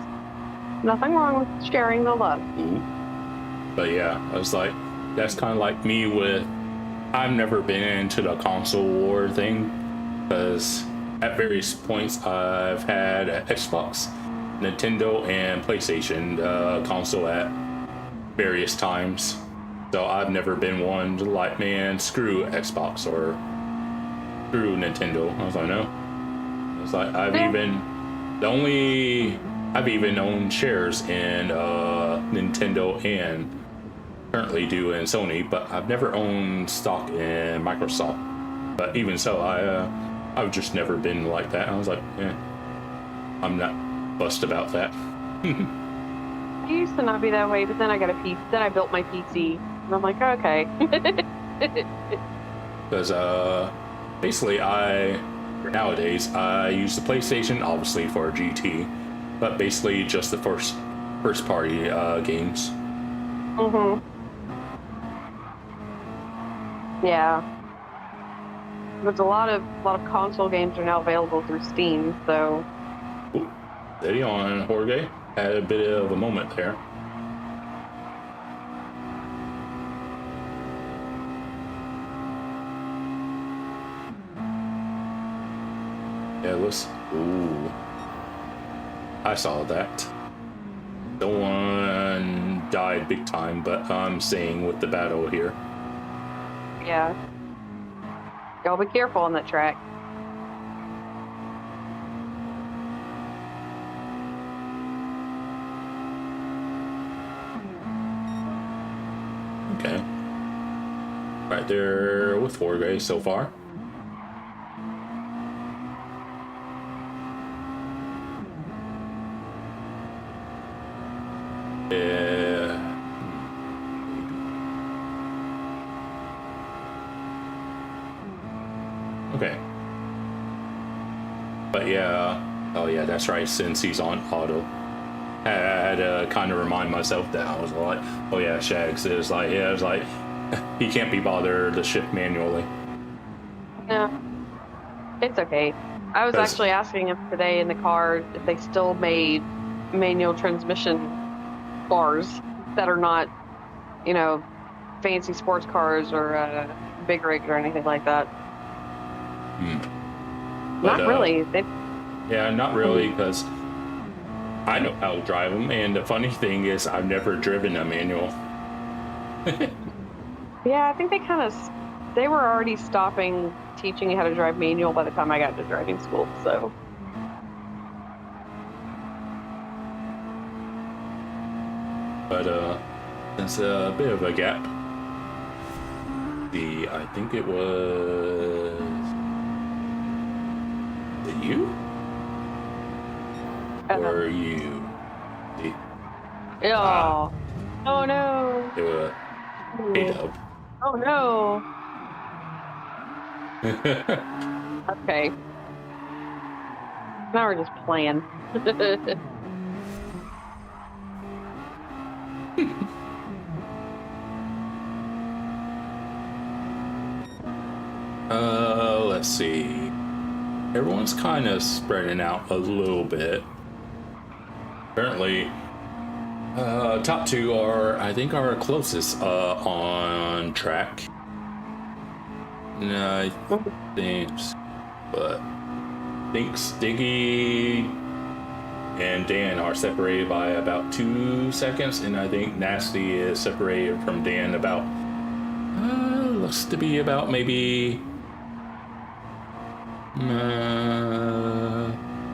nothing wrong with sharing the love. Ooh. But yeah, I was like, that's kind of like me with... I've never been into the console war thing, because at various points I've had Xbox, Nintendo, and PlayStation console at various times. So I've never been one to like, man, screw Xbox or screw Nintendo. I was like, no. I was like, I've even owned shares in Nintendo and currently do in Sony, but I've never owned stock in Microsoft. But even so, I've just never been like that. I was like, I'm not fussed about that. I used to not be that way, but then I got a PC. Then I built my PC, and I'm like, okay. Because basically, nowadays I use the PlayStation obviously for GT, but basically just the first party games. Yeah. There's a lot of console games are now available through Steam, so. Steady on, Jorge. Had a bit of a moment there. Yeah, let's. Ooh. I saw that. Someone died big time, but I'm staying with the battle here. Yeah. Y'all be careful on that track. Okay. Right there with 4K so far. Yeah. Okay. But yeah. Oh yeah, that's right, since he's on auto. I had to kind of remind myself that. I was like, oh yeah, Shags is like, yeah, I was like, he can't be bothered to shift manually. Yeah. It's okay. I was actually asking him today in the car if they still made manual transmission cars that are not, you know, fancy sports cars or big rig or anything like that. But, not really. Yeah, not really, because I know how to drive them, and the funny thing is I've never driven a manual. Yeah, I think they were already stopping teaching you how to drive manual by the time I got to driving school, so. But there's a bit of a gap. I think it was you? Or you? Oh. Oh no. A-dub. Oh no. Okay. Now we're just playing. Let's see. Everyone's kind of spreading out a little bit. Apparently, top two are, I think, our closest on track. No, I think, but I think Stiggy and Dan are separated by about 2 seconds, and I think Nasty is separated from Dan about looks to be about maybe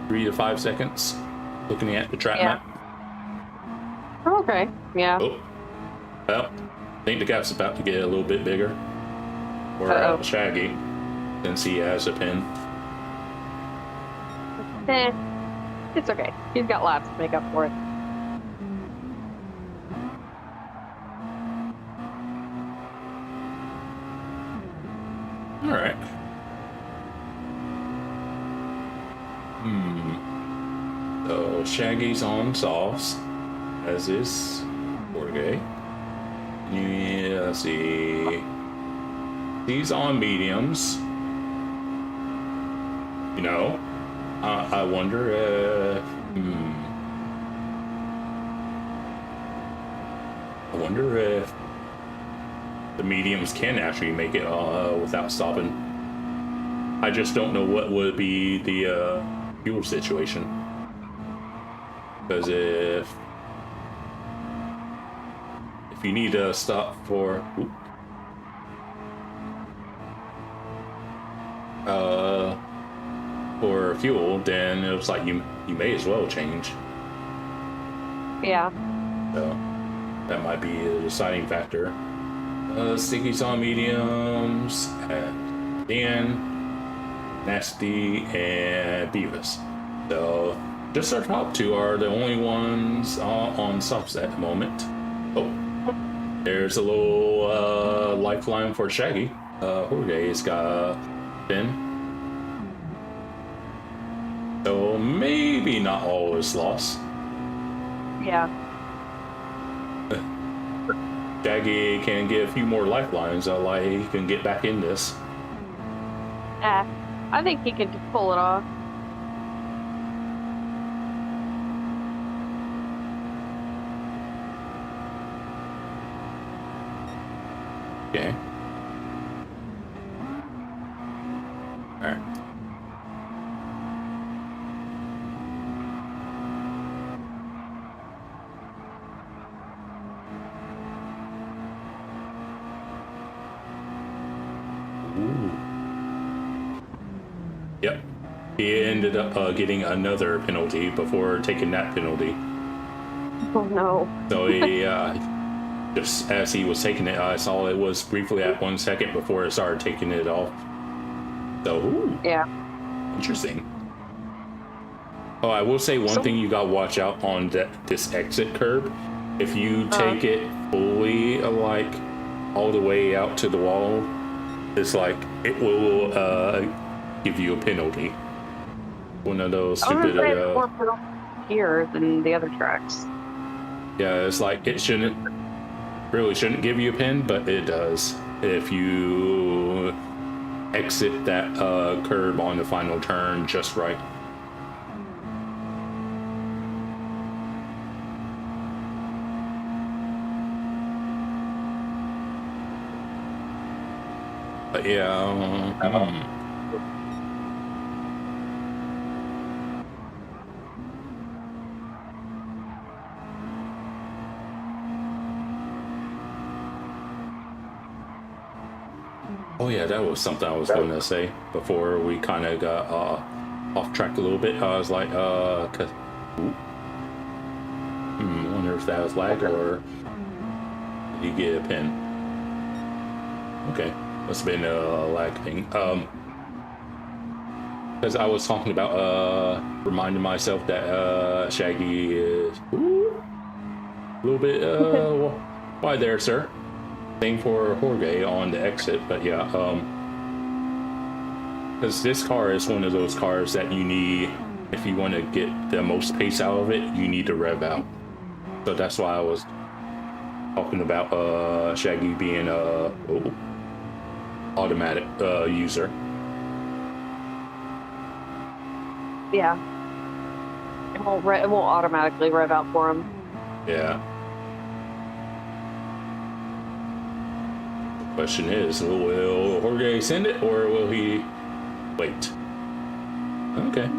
3 to 5 seconds. Looking at the track map. Okay. Yeah. Oh, well, I think the gap's about to get a little bit bigger. Or Shaggy, since he has a pin. It's okay. He's got laps to make up for it. All right. So Shaggy's on softs, as is 4K. Yeah, let's see. He's on mediums. You know, I wonder if. I wonder if the mediums can actually make it without stopping. I just don't know what would be the fuel situation. Because if you need to stop for fuel, then it was like you may as well change. Yeah. So that might be a deciding factor. Sticky's on mediums, and Dan, Nasty, and Beavis. So just our top two are the only ones on softs at the moment. Oh, there's a little lifeline for Shaggy. Jorge's got a pin. So maybe not all is lost. Yeah. Shaggy can get a few more lifelines, like he can get back in this. I think he could pull it off. Okay. Alright. Ooh. Yep. He ended up getting another penalty before taking that penalty. Oh no. So he, just as he was taking it, I saw it was briefly at 1 second before it started taking it off. So, ooh, Yeah. interesting. Oh, I will say one thing you gotta watch out on this exit curb. If you take it fully, like, all the way out to the wall, it's like, it will give you a penalty. One of those stupid, more here than the other tracks. yeah, it's like, it really shouldn't give you a pin, but it does. If you exit that curb on the final turn just right. But yeah, oh yeah, that was something I was going to say before we kind of got off track a little bit. I was like, cause, wonder if that was lag or did you get a pin? Okay, must have been a lag thing. Because I was talking about reminding myself that Shaggy is a little bit why there, sir. Same for Jorge on the exit, but yeah, because this car is one of those cars that you need, if you want to get the most pace out of it, you need to rev out. So that's why I was talking about Shaggy being a automatic user. Yeah. It won't automatically rev out for him. Yeah. Question is, will Jorge send it or will he wait? Okay.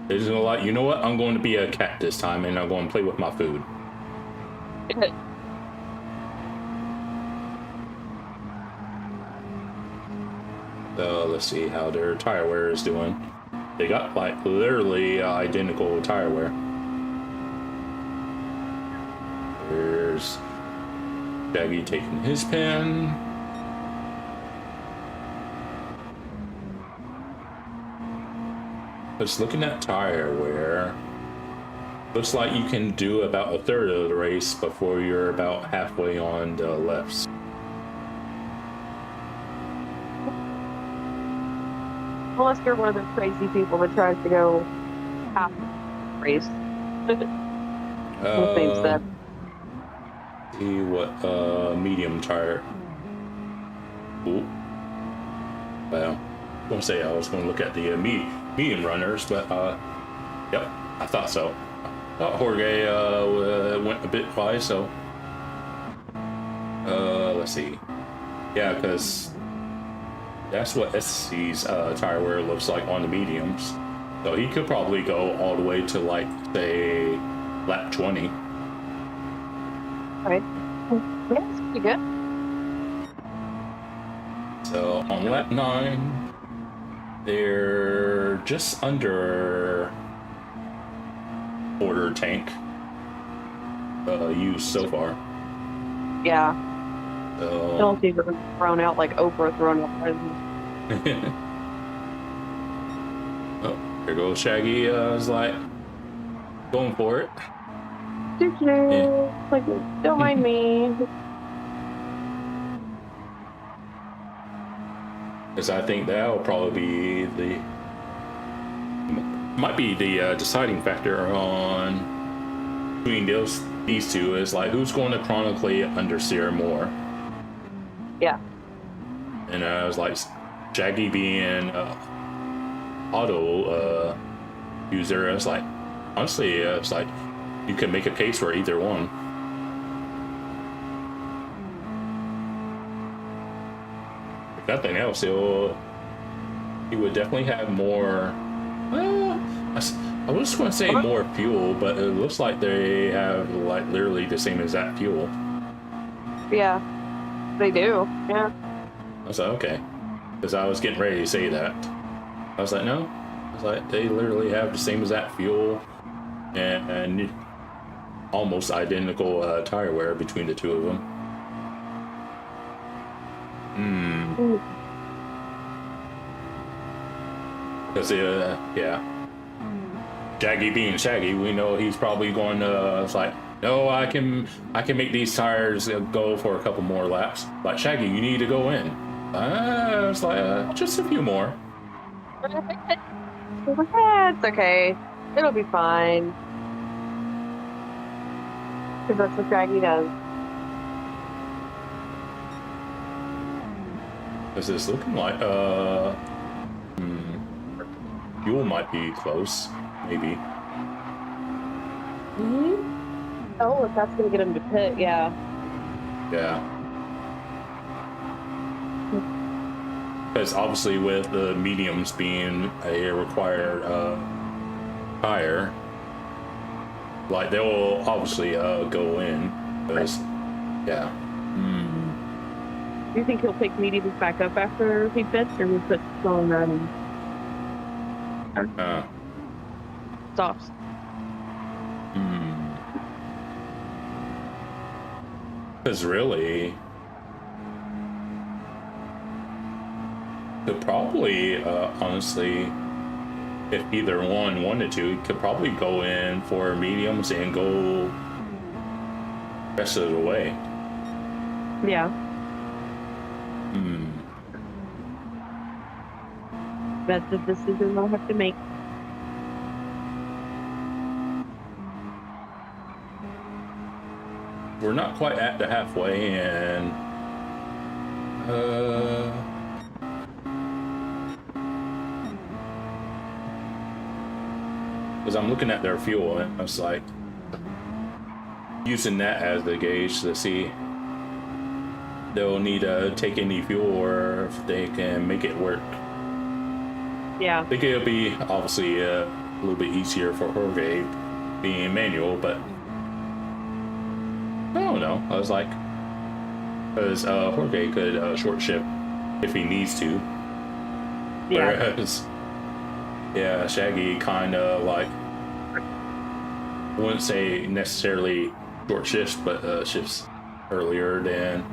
He's gonna like, you know what? I'm going to be a cat this time and I'm going to play with my food. So let's see how their tire wear is doing. They got like literally identical tire wear. There's Shaggy taking his pen. Just looking at tire wear, looks like you can do about a third of the race before you're about halfway on the lefts. Unless you're one of those crazy people that tries to go half the race. See what medium tire. Ooh. Well, I was gonna say I was gonna look at the medium runners, but yep, I thought so. I thought Jorge went a bit high, so let's see. Yeah, because that's what SC's tire wear looks like on the mediums. So he could probably go all the way to like say lap 20. Right. Yeah, it's pretty good. So on lap 9, they're just under quarter tank used so far. Yeah. So Don't see her thrown out like Oprah thrown out. oh, there goes Shaggy. Is like going for it. Yeah. Like, don't mind me. Because I think that'll probably be might be the deciding factor on between these two is like who's going to chronically understeer more. Yeah. And I was like, Shaggy being auto user, I was like, honestly, it's like you can make a case for either one. If nothing else, he would definitely have more. Well, I was going to say more fuel, but it looks like they have like literally the same exact fuel. Yeah, they do. Yeah. I was like, okay. Because I was getting ready to say that. I was like, no. I was like, they literally have the same exact fuel and almost identical tire wear between the two of them. Because, yeah. Shaggy being Shaggy, we know he's probably going to, it's like, no, I can make these tires go for a couple more laps. Like, Shaggy, you need to go in. It's like, just a few more. It's okay. It'll be fine. Because that's what Shaggy does. Is this looking like, fuel might be close, maybe. Oh, if that's gonna get him to pit, yeah. Yeah. Because obviously with the mediums being a required tire, like they will obviously go in. Because, yeah. Do you think he'll pick mediums back up after he pits, or we put slow and running? Softs. Because really, could probably, honestly, if either one wanted to, could probably go in for mediums and go rest of the way. Yeah. That's the decision I'll have to make. We're not quite at the halfway, and because I'm looking at their fuel, and I was like using that as the gauge to see they'll need to take any fuel or if they can make it work. Yeah. I think it'll be obviously a little bit easier for Jorge being manual, but I don't know. I was like, because Jorge could short shift if he needs to. Yeah. Whereas, yeah, Shaggy kind of like, I wouldn't say necessarily short shifts, but shifts earlier than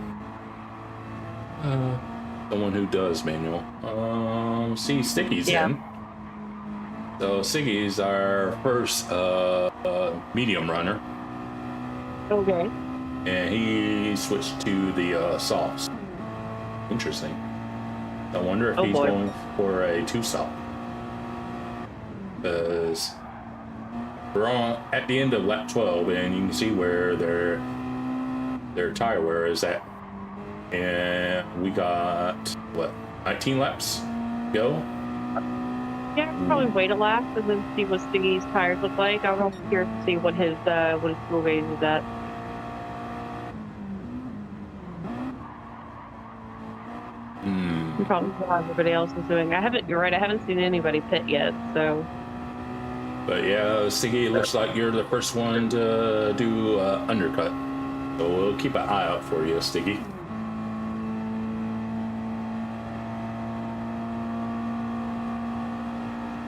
someone who does manual. See, Sticky's in. So Sticky's our first medium runner. Okay. And he switched to the softs. Interesting. I wonder if he's going for a 2-stop. Because we're on at the end of lap 12, and you can see where their tire wear is at. And we got, what, 19 laps to go? Yeah, I'll probably wait a lap and then see what Stiggy's tires look like. I'm also curious to see what his fuel gauge is at. Probably what everybody else is doing. You're right, I haven't seen anybody pit yet, so. But yeah, Stiggy, looks like you're the first one to do undercut. So we'll keep an eye out for you, Stiggy.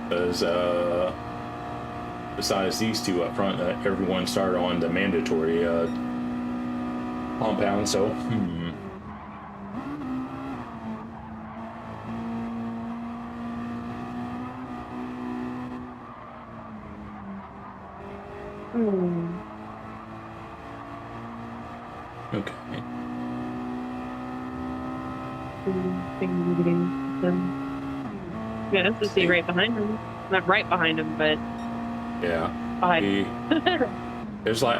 Because besides these two up front, everyone started on the mandatory compound, so okay. Yeah, that's to see right behind him. Not right behind him, but yeah. behind. There's like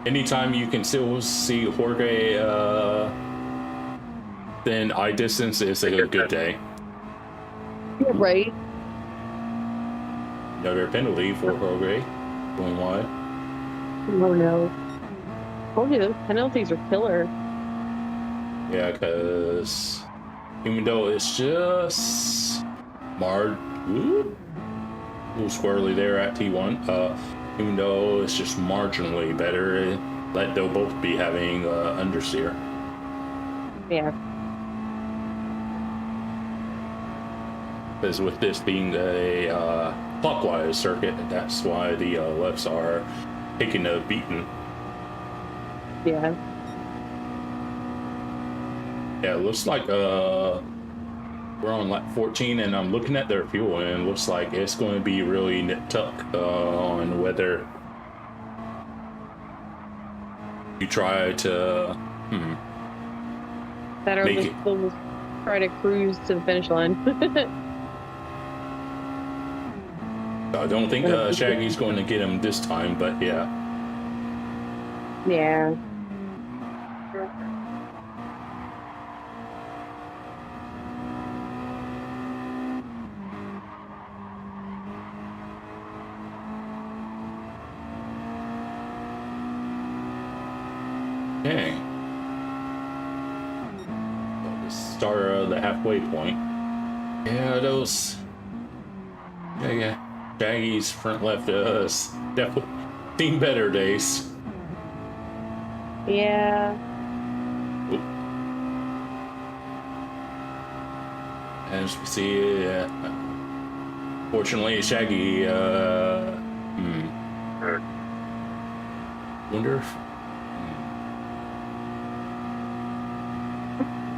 anytime you can still see Jorge then eye distance is a good day. Yeah, right. Another penalty for Jorge going wide. Oh no. Told you those penalties are killer. Yeah, because even though it's just marred, a little squirrely there at T1. even though it's just marginally better, like they'll both be having understeer. Yeah. Because with this being a clockwise circuit, that's why the lefts are taking a beating. Yeah. Yeah, it looks like we're on like 14, and I'm looking at their fuel, and it looks like it's going to be really nip-tuck on whether you try to Better make just try to cruise to the finish line. I don't think Shaggy's going to get him this time, but yeah. Yeah. Okay. The start of the halfway point. Yeah, those. Yeah. Shaggy's front left definitely seen better days. Yeah. Oop. As we see, fortunately, Shaggy. Wonder if.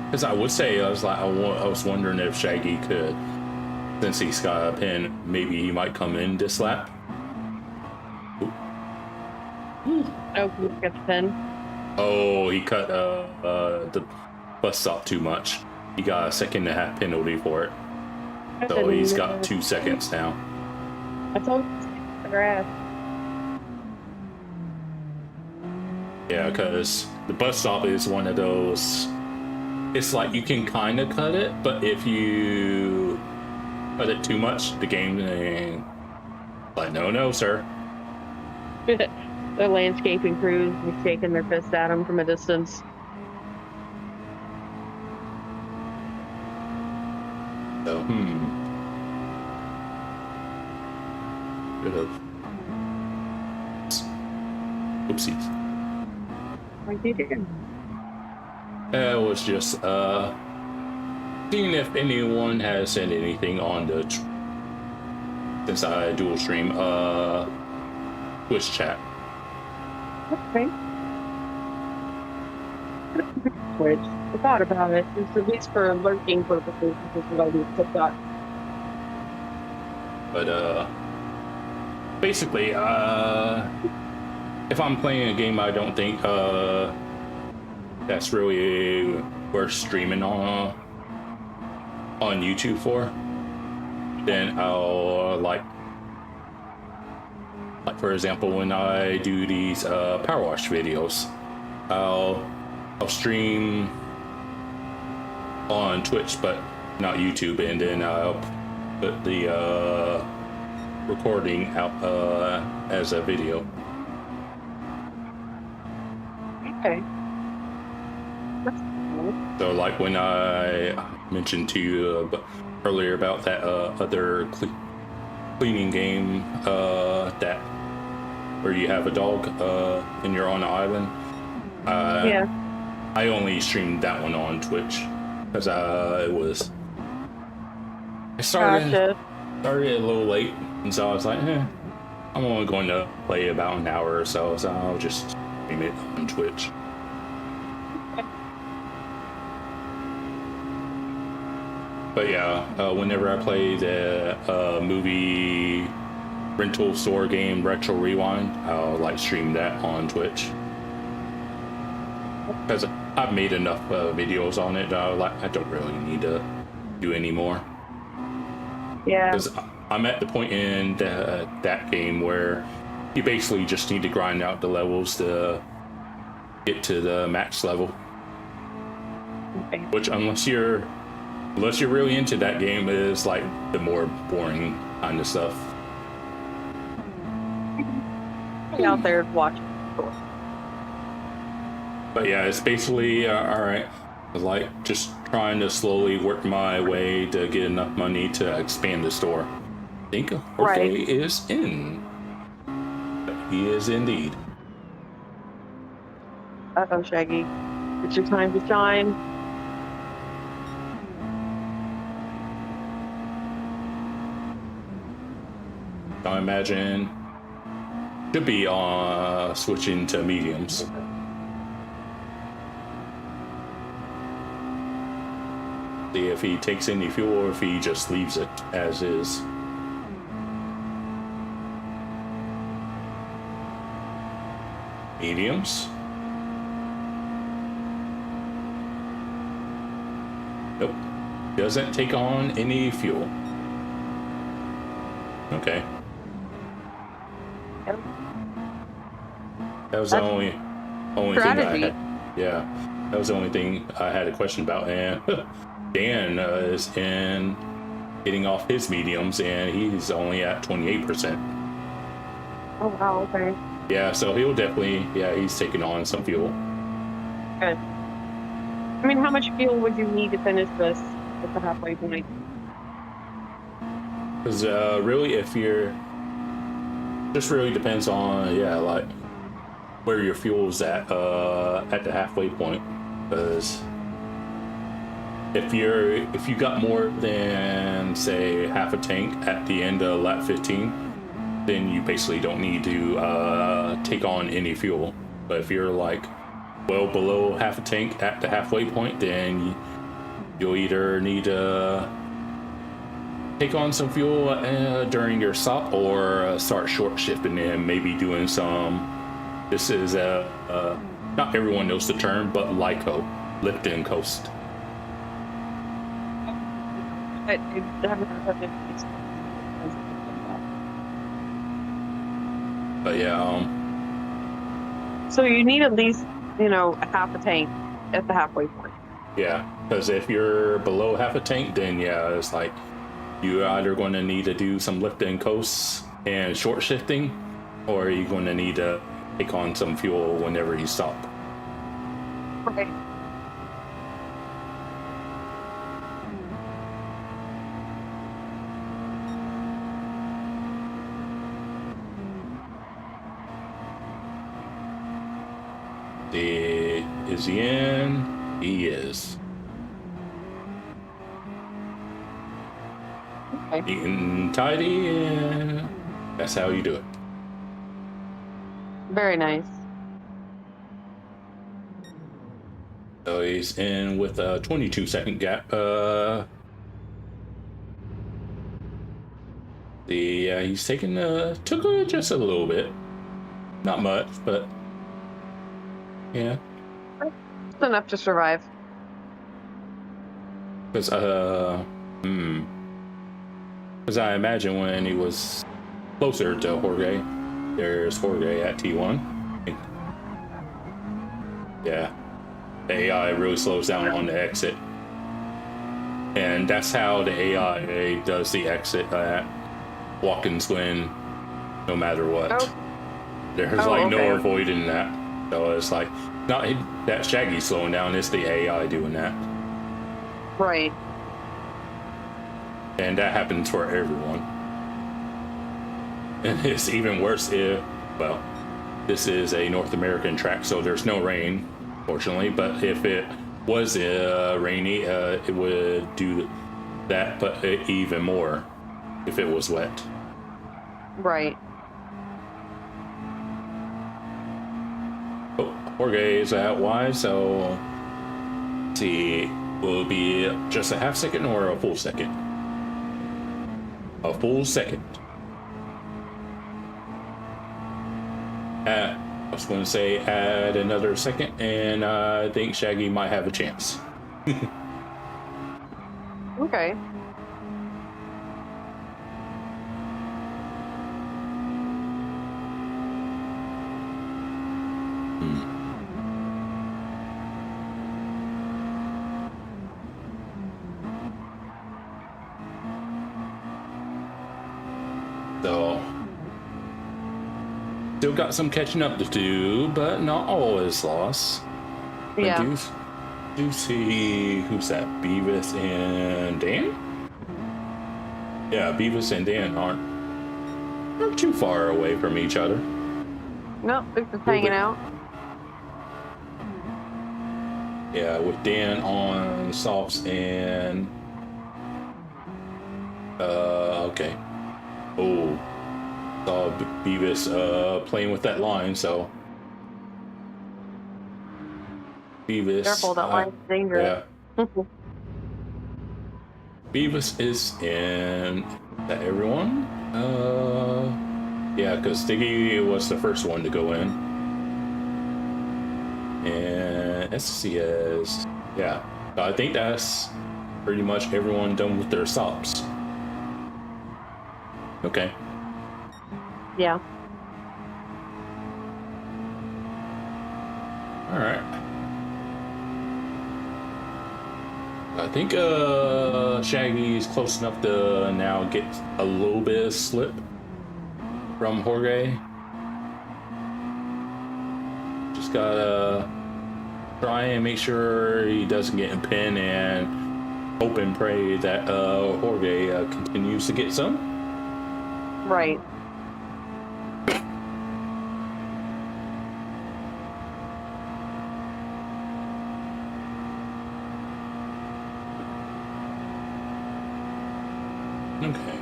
Because I would say I was wondering if Shaggy could, since he's got a pin, maybe he might come in this lap. Oh, he got the pin. Oh, he cut the bus stop too much. He got a 1.5-second penalty for it. So he's got 2 seconds now. I told you the grass. Yeah, because the bus stop is one of those. It's like you can kind of cut it, but if you cut it too much, the game like, no, sir. The landscaping crews are shaking their fist at him from a distance. So, Good of. Oopsies. What you doing? It was just seeing if anyone has said anything on the since I dual stream Twitch chat. Okay. Twitch. I thought about it. It's at least for lurking purposes. This is what I do with TikTok. But basically, if I'm playing a game I don't think that's really worth streaming on YouTube for, then I'll like for example, when I do these power wash videos, I'll stream on Twitch but not YouTube, and then I'll put the recording out as a video. Okay. So like when I mentioned to you earlier about that other cleaning game that where you have a dog and you're on an island, Yeah. I only streamed that one on Twitch because I started Gotcha. a little late, and so I was like, I'm only going to play about an hour or so I'll just stream it on Twitch. But yeah, whenever I play the movie rental store game Retro Rewind, I'll like stream that on Twitch. Because I've made enough videos on it, I don't really need to do any more. Yeah. Because I'm at the point in that game where you basically just need to grind out the levels to get to the max level. Okay. Which, unless you're really into that game, is like the more boring kind of stuff. Out there watching. But yeah, it's basically all right. Like just trying to slowly work my way to get enough money to expand the store. I think Jorge is in. He is indeed. Uh-oh, Shaggy. It's your time to shine. I imagine should be switching to mediums. See if he takes any fuel or if he just leaves it as is. Mediums. Nope. Doesn't take on any fuel. Okay. Yep. That was the only thing I had. Yeah, that was the only thing I had a question about. And Dan is in getting off his mediums, and he's only at 28%. Oh wow, okay. Yeah, so he'll definitely, he's taking on some fuel. Good. I mean, how much fuel would you need to finish this at the halfway point? Because really, if you're, just really depends on, like where your fuel's at the halfway point. Because if you got more than say half a tank at the end of lap 15, then you basically don't need to take on any fuel. But if you're like well below half a tank at the halfway point, then you'll either need to take on some fuel during your stop, or start short shifting and maybe doing some, this is not everyone knows the term, but LICO, lift and coast. I haven't heard of it. But yeah, So you need at least, a half a tank at the halfway point. yeah, because if you're below half a tank, then it's like you're either going to need to do some lift and coasts and short shifting, or you're going to need to take on some fuel whenever you stop. Right. Is he in? He is. Okay. Neat and tidy, and that's how you do it. Very nice. So he's in with a 22-second gap. He's taking took just a little bit, not much, but yeah. It's enough to survive. Because I imagine when he was closer to Jorge, there's Jorge at T1. Yeah, the AI really slows down on the exit, and that's how the AI does the exit at Watkins Glen, no matter what. Oh. There's no avoiding that. So it's like not that Shaggy slowing down; it's the AI doing that. Right. And that happens for everyone. And it's even worse if, well, this is a North American track, so there's no rain, fortunately. But if it was rainy, it would do that, but even more if it was wet. Right. Oh, Jorge is out wide, so let's see, will it be just a half second or a full second? A full second. I was going to say add another second, and I think Shaggy might have a chance. Okay. So, still got some catching up to do, but not all is lost. Yeah. I do see, who's that? Beavis and Dan? Yeah, Beavis and Dan aren't too far away from each other. Nope, they're just hanging out. Yeah, with Dan on softs and okay. Oh, saw Beavis playing with that line, so Beavis. Careful, that line's dangerous. Yeah. Beavis is in. Is that everyone? Yeah, because Stiggy was the first one to go in. And SCS. Yeah. So I think that's pretty much everyone done with their stops. Okay. Yeah. Alright. I think Shaggy's close enough to now get a little bit of slip from Jorge. Just gotta try and make sure he doesn't get in pin and hope and pray that Jorge continues to get some. Right. Okay.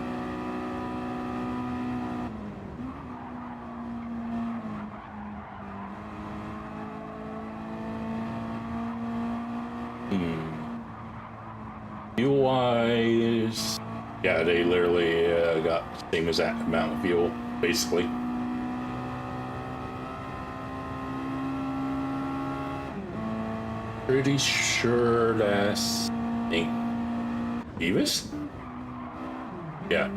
Fuel wise, yeah, they literally got the same exact amount of fuel, basically. Pretty sure that's, I think, Beavis? Yeah,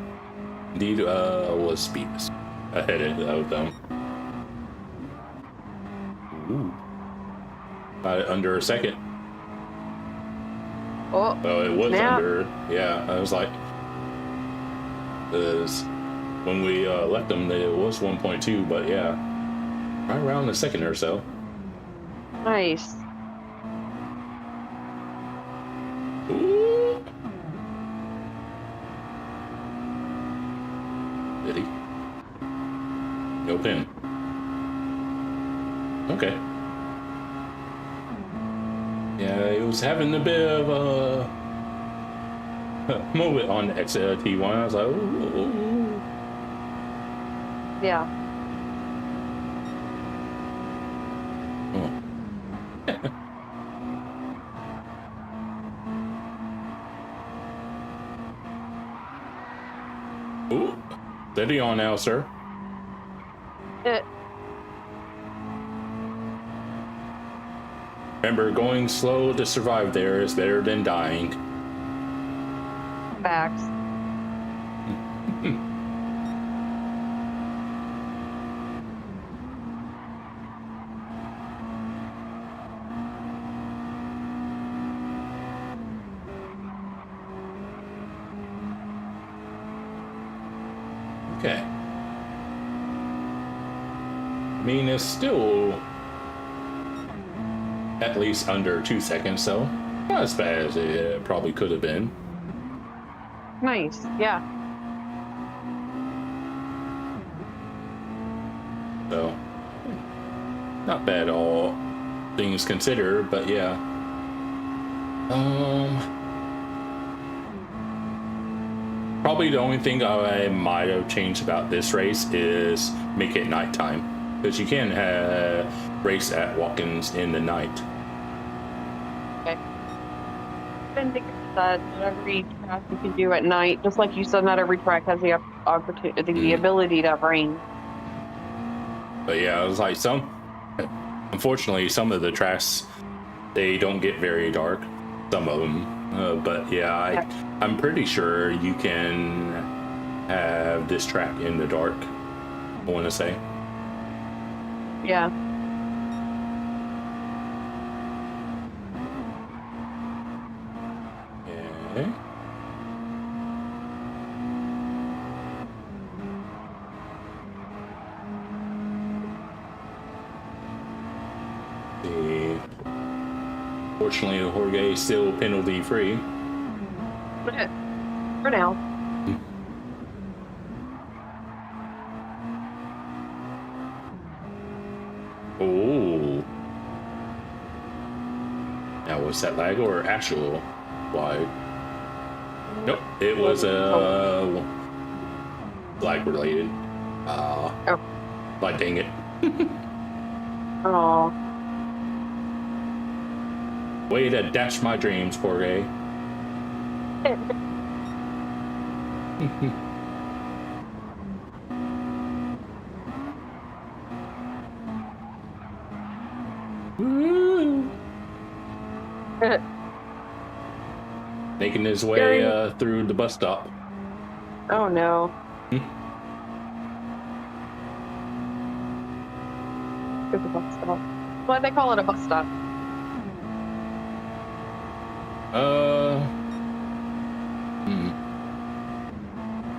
indeed was Beavis ahead of them. Ooh. About it under a second. Oh, It was snap. under, yeah, I was like, because when we left them, it was 1.2, but yeah, right around a second or so. Nice. Ooh. Did he? No pin. Okay. Yeah, he was having a bit of a moment on the XT1. I was like, ooh. Yeah. Ooh. Steady on now, sir. Remember, going slow to survive there is better than dying. Facts. Okay. I mean, it's still at least under 2 seconds, so not as bad as it probably could have been. Nice. Yeah. So, not bad all things considered, but yeah. Probably the only thing I might have changed about this race is make it nighttime, because you can race at walk-ins in the night. Okay. And that not every track you can do at night, just like you said, not every track has the opportunity, the ability to have rain. But yeah, it was like unfortunately, some of the tracks, they don't get very dark, some of them. But yeah, I'm pretty sure you can have this track in the dark, I want to say. Yeah. Okay. See. Fortunately, Jorge is still penalty free. For now. Oh. Now, was that lag or actual wide? Nope, it was lag related. Oh. Like, dang it. Oh. Way to dash my dreams, Jorge. Woo. Making his way through the bus stop. Oh no. It's a bus stop. Why do they call it a bus stop? I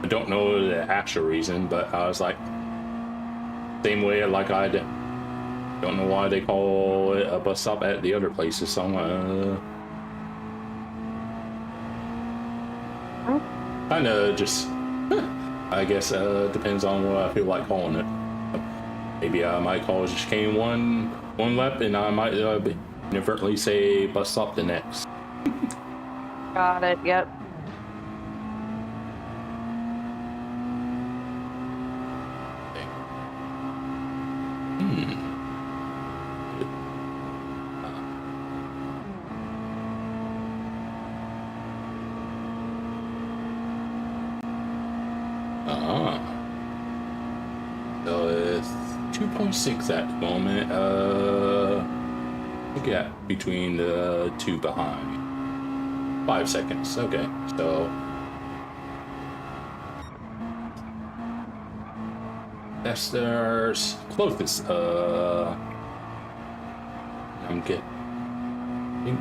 don't know the actual reason, but I was like, same way like I don't know why they call it a bus stop at the other places. So I'm kind of just, I guess, depends on what I feel like calling it. Maybe I might call chicane one lap, and I might inadvertently say bus stop the next. Got it. Yep. So it's 2.6 at the moment. The gap between the two behind. 5 seconds. Okay, so that's their closest. I think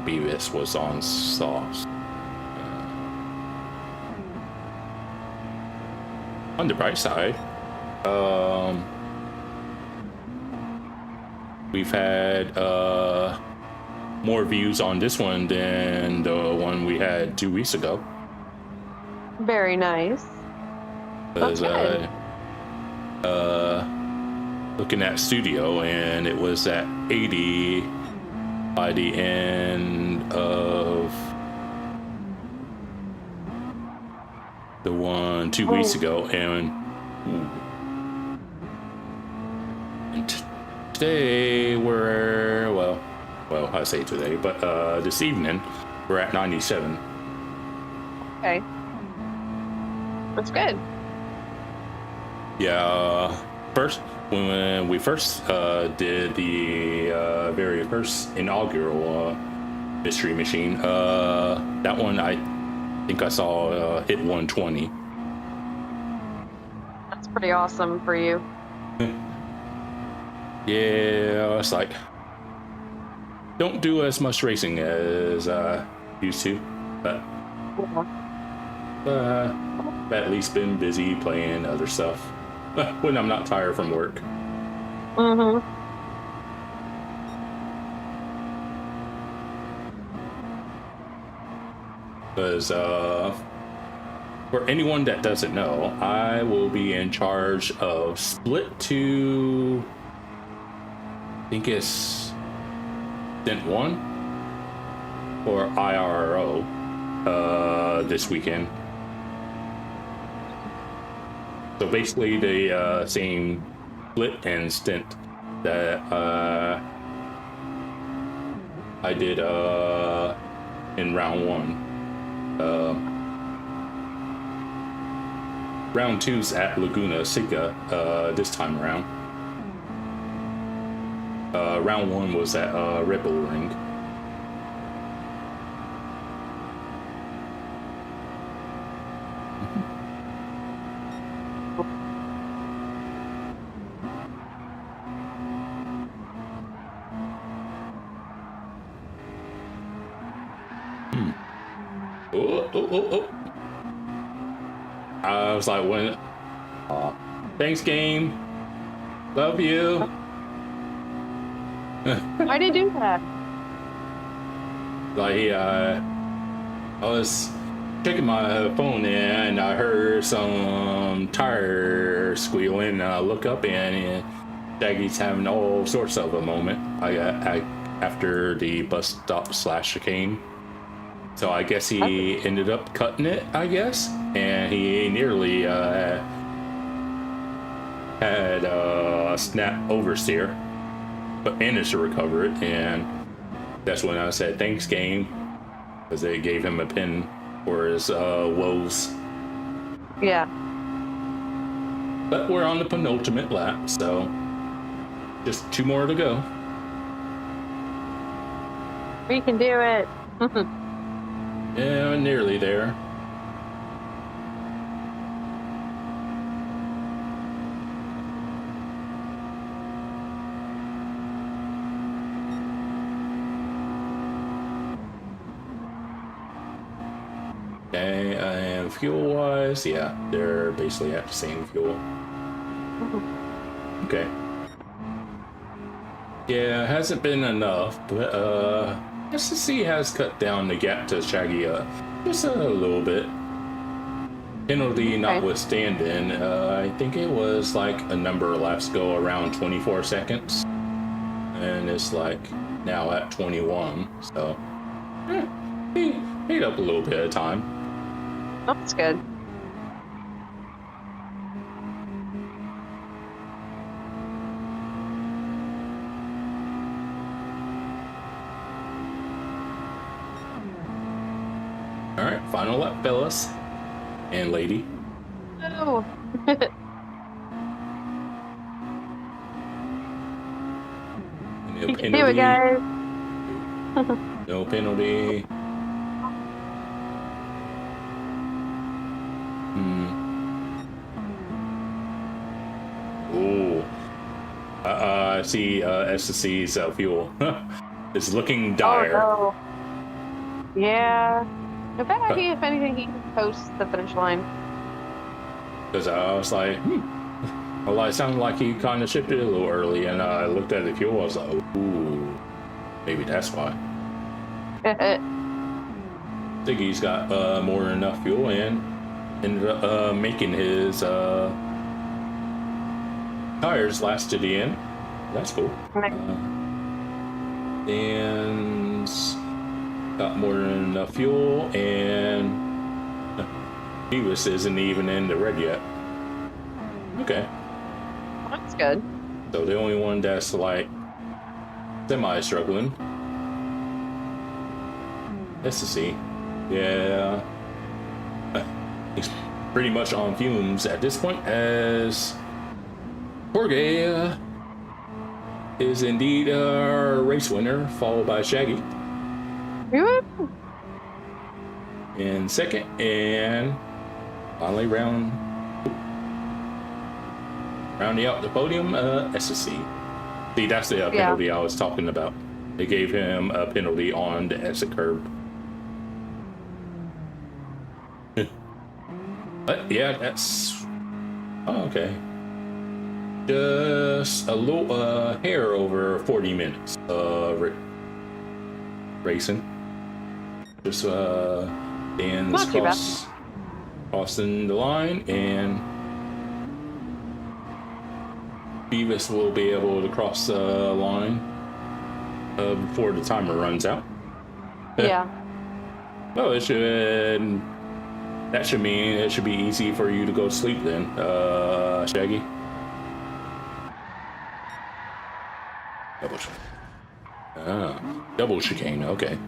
Beavis was on sauce. On the bright side, we've had more views on this one than the one we had 2 weeks ago. Very nice. That's good. Looking at studio, and it was at 80 by the end of the one 2 weeks ago, and today we're well, I say today, but this evening we're at 97. Okay, that's good. Yeah, when we first did the very first inaugural mystery machine, that one I think I saw hit 120. That's pretty awesome for you. Yeah, it's like, don't do as much racing as I used to, but I've at least been busy playing other stuff when I'm not tired from work. Because for anyone that doesn't know, I will be in charge of Split 2, I think it's Stint 1 or IRO this weekend. So basically the same Split and Stint that I did in round 1. Round 2's at Laguna Seca this time around. Round 1 was at Red Bull Ring. Oh. I was like, when thanks game, love you. Why did you do that? Like I was checking my phone and I heard some tire squealing, and I look up and Shaggy's having all sorts of a moment. After the bus stop / chicane. So I guess he ended up cutting it, I guess, and he nearly had a snap oversteer, but managed to recover it. And that's when I said thanks, game, because they gave him a pin for his woes. Yeah. But we're on the penultimate lap, so just 2 more to go. We can do it. Yeah, nearly there. Okay, and fuel-wise, yeah, they're basically at the same fuel. Okay. Yeah, it hasn't been enough, but SSC has cut down the gap to Shaggy just a little bit. Penalty notwithstanding, I think it was like a number of laps ago around 24 seconds. And it's like now at 21, so he made up a little bit of time. That's good. All right, final lap, fellas and lady. Oh. No You can do it, guys. No penalty. Oh, I see SSC's fuel. It's looking dire. Oh, no. Yeah. In fact, if anything, he can post the finish line. Because I was like, well, it sounded like he kind of shifted a little early, and I looked at the fuel. I was like, ooh, maybe that's why. I think he's got more than enough fuel and ended up making his tires last to the end. That's cool. And got more than enough fuel, and Beavis isn't even in the red yet. Okay. That's good. So the only one that's like semi-struggling. That's to see. Yeah. He's pretty much on fumes at this point, as Jorge is indeed our race winner, followed by Shaggy in second, and finally rounding out the podium, SSC. See, that's the penalty I was talking about. They gave him a penalty on the exit curb. But yeah, that's okay. Just a little hair over 40 minutes racing. Just Dan's crossing the line, and Beavis will be able to cross the line before the timer runs out. Yeah. Well, that should mean it should be easy for you to go to sleep then, Shaggy. Double chicane, okay.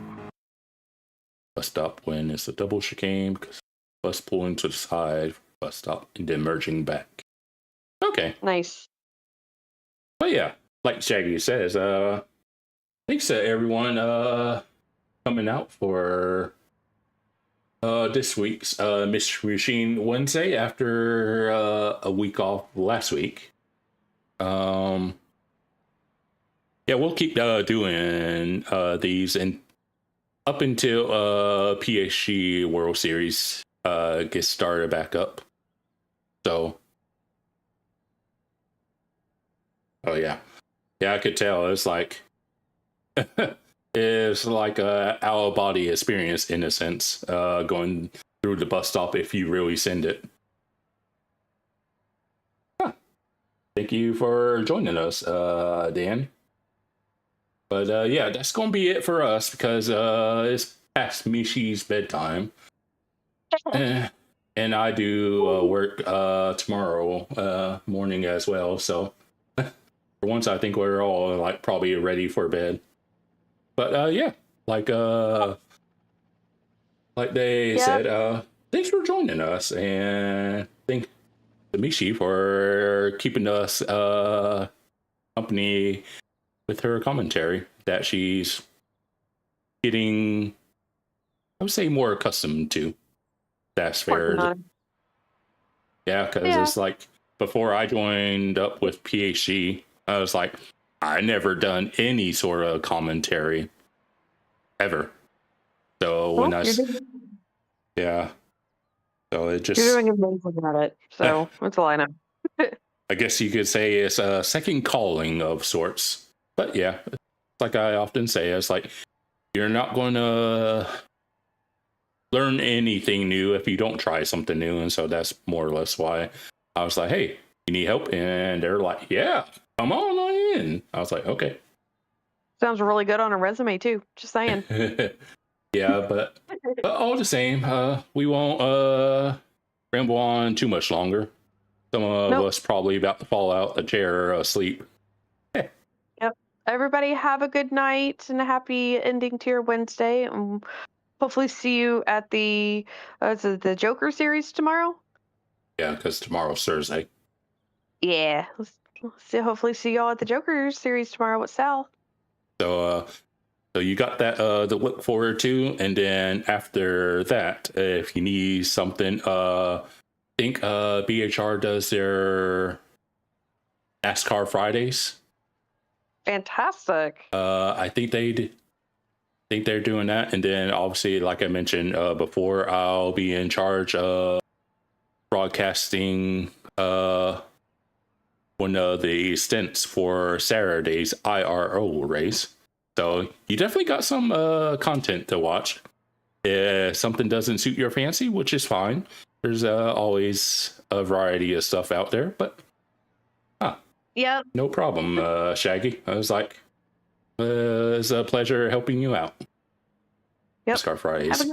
Bus stop when it's a double chicane, because bus pulling to the side, bus stop, and then merging back. Okay. Nice. But yeah, like Shaggy says, thanks to everyone coming out for this week's Mystery Machine Wednesday after a week off last week. Yeah, we'll keep doing these and up until PHG World Series gets started back up. So, oh yeah, I could tell it's like it's like a out of body experience in a sense, going through the bus stop if you really send it. Huh. thank you for joining us, Dan. But yeah, that's gonna be it for us because it's past Mishi's bedtime. And I do work tomorrow morning as well. So for once, I think we're all like probably ready for bed. But yeah, like they said, thanks for joining us, and thank to Mishi for keeping us company with her commentary that she's getting, I would say, more accustomed to. That's fair. Yeah, because it's like before I joined up with PHG, I was like, I never done any sort of commentary ever. So when yeah, so it just you're doing amazing at it. So that's all I know. I guess you could say it's a second calling of sorts. But yeah, like I often say, it's like you're not going to learn anything new if you don't try something new. And so that's more or less why I was like, hey, you need help? And they're like, yeah, come on in. I was like, okay. Sounds really good on a resume too. Just saying. Yeah, but all the same, we won't ramble on too much longer. Some of us probably about to fall out the chair asleep. Yep. Everybody have a good night and a happy ending to your Wednesday. And hopefully see you at the Joker series tomorrow. Yeah, because tomorrow's Thursday. Yeah. Hopefully see y'all at the Joker series tomorrow with Sal. So you got that to look forward to, and then after that, if you need something, I think BHR does their NASCAR Fridays. Fantastic. I think they're doing that, and then obviously, like I mentioned before, I'll be in charge of broadcasting one of the stints for Saturday's IRO race. So you definitely got some content to watch. If something doesn't suit your fancy, which is fine, there's always a variety of stuff out there. But yeah, no problem, Shaggy. I was like, it's a pleasure helping you out. Yep. Scar Fridays.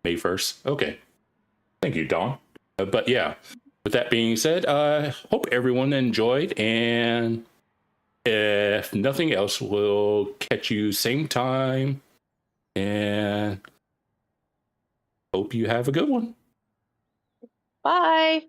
May 1st. Okay. Thank you, Dawn. But yeah, with that being said, I hope everyone enjoyed, and if nothing else, we'll catch you same time, and hope you have a good one. Bye.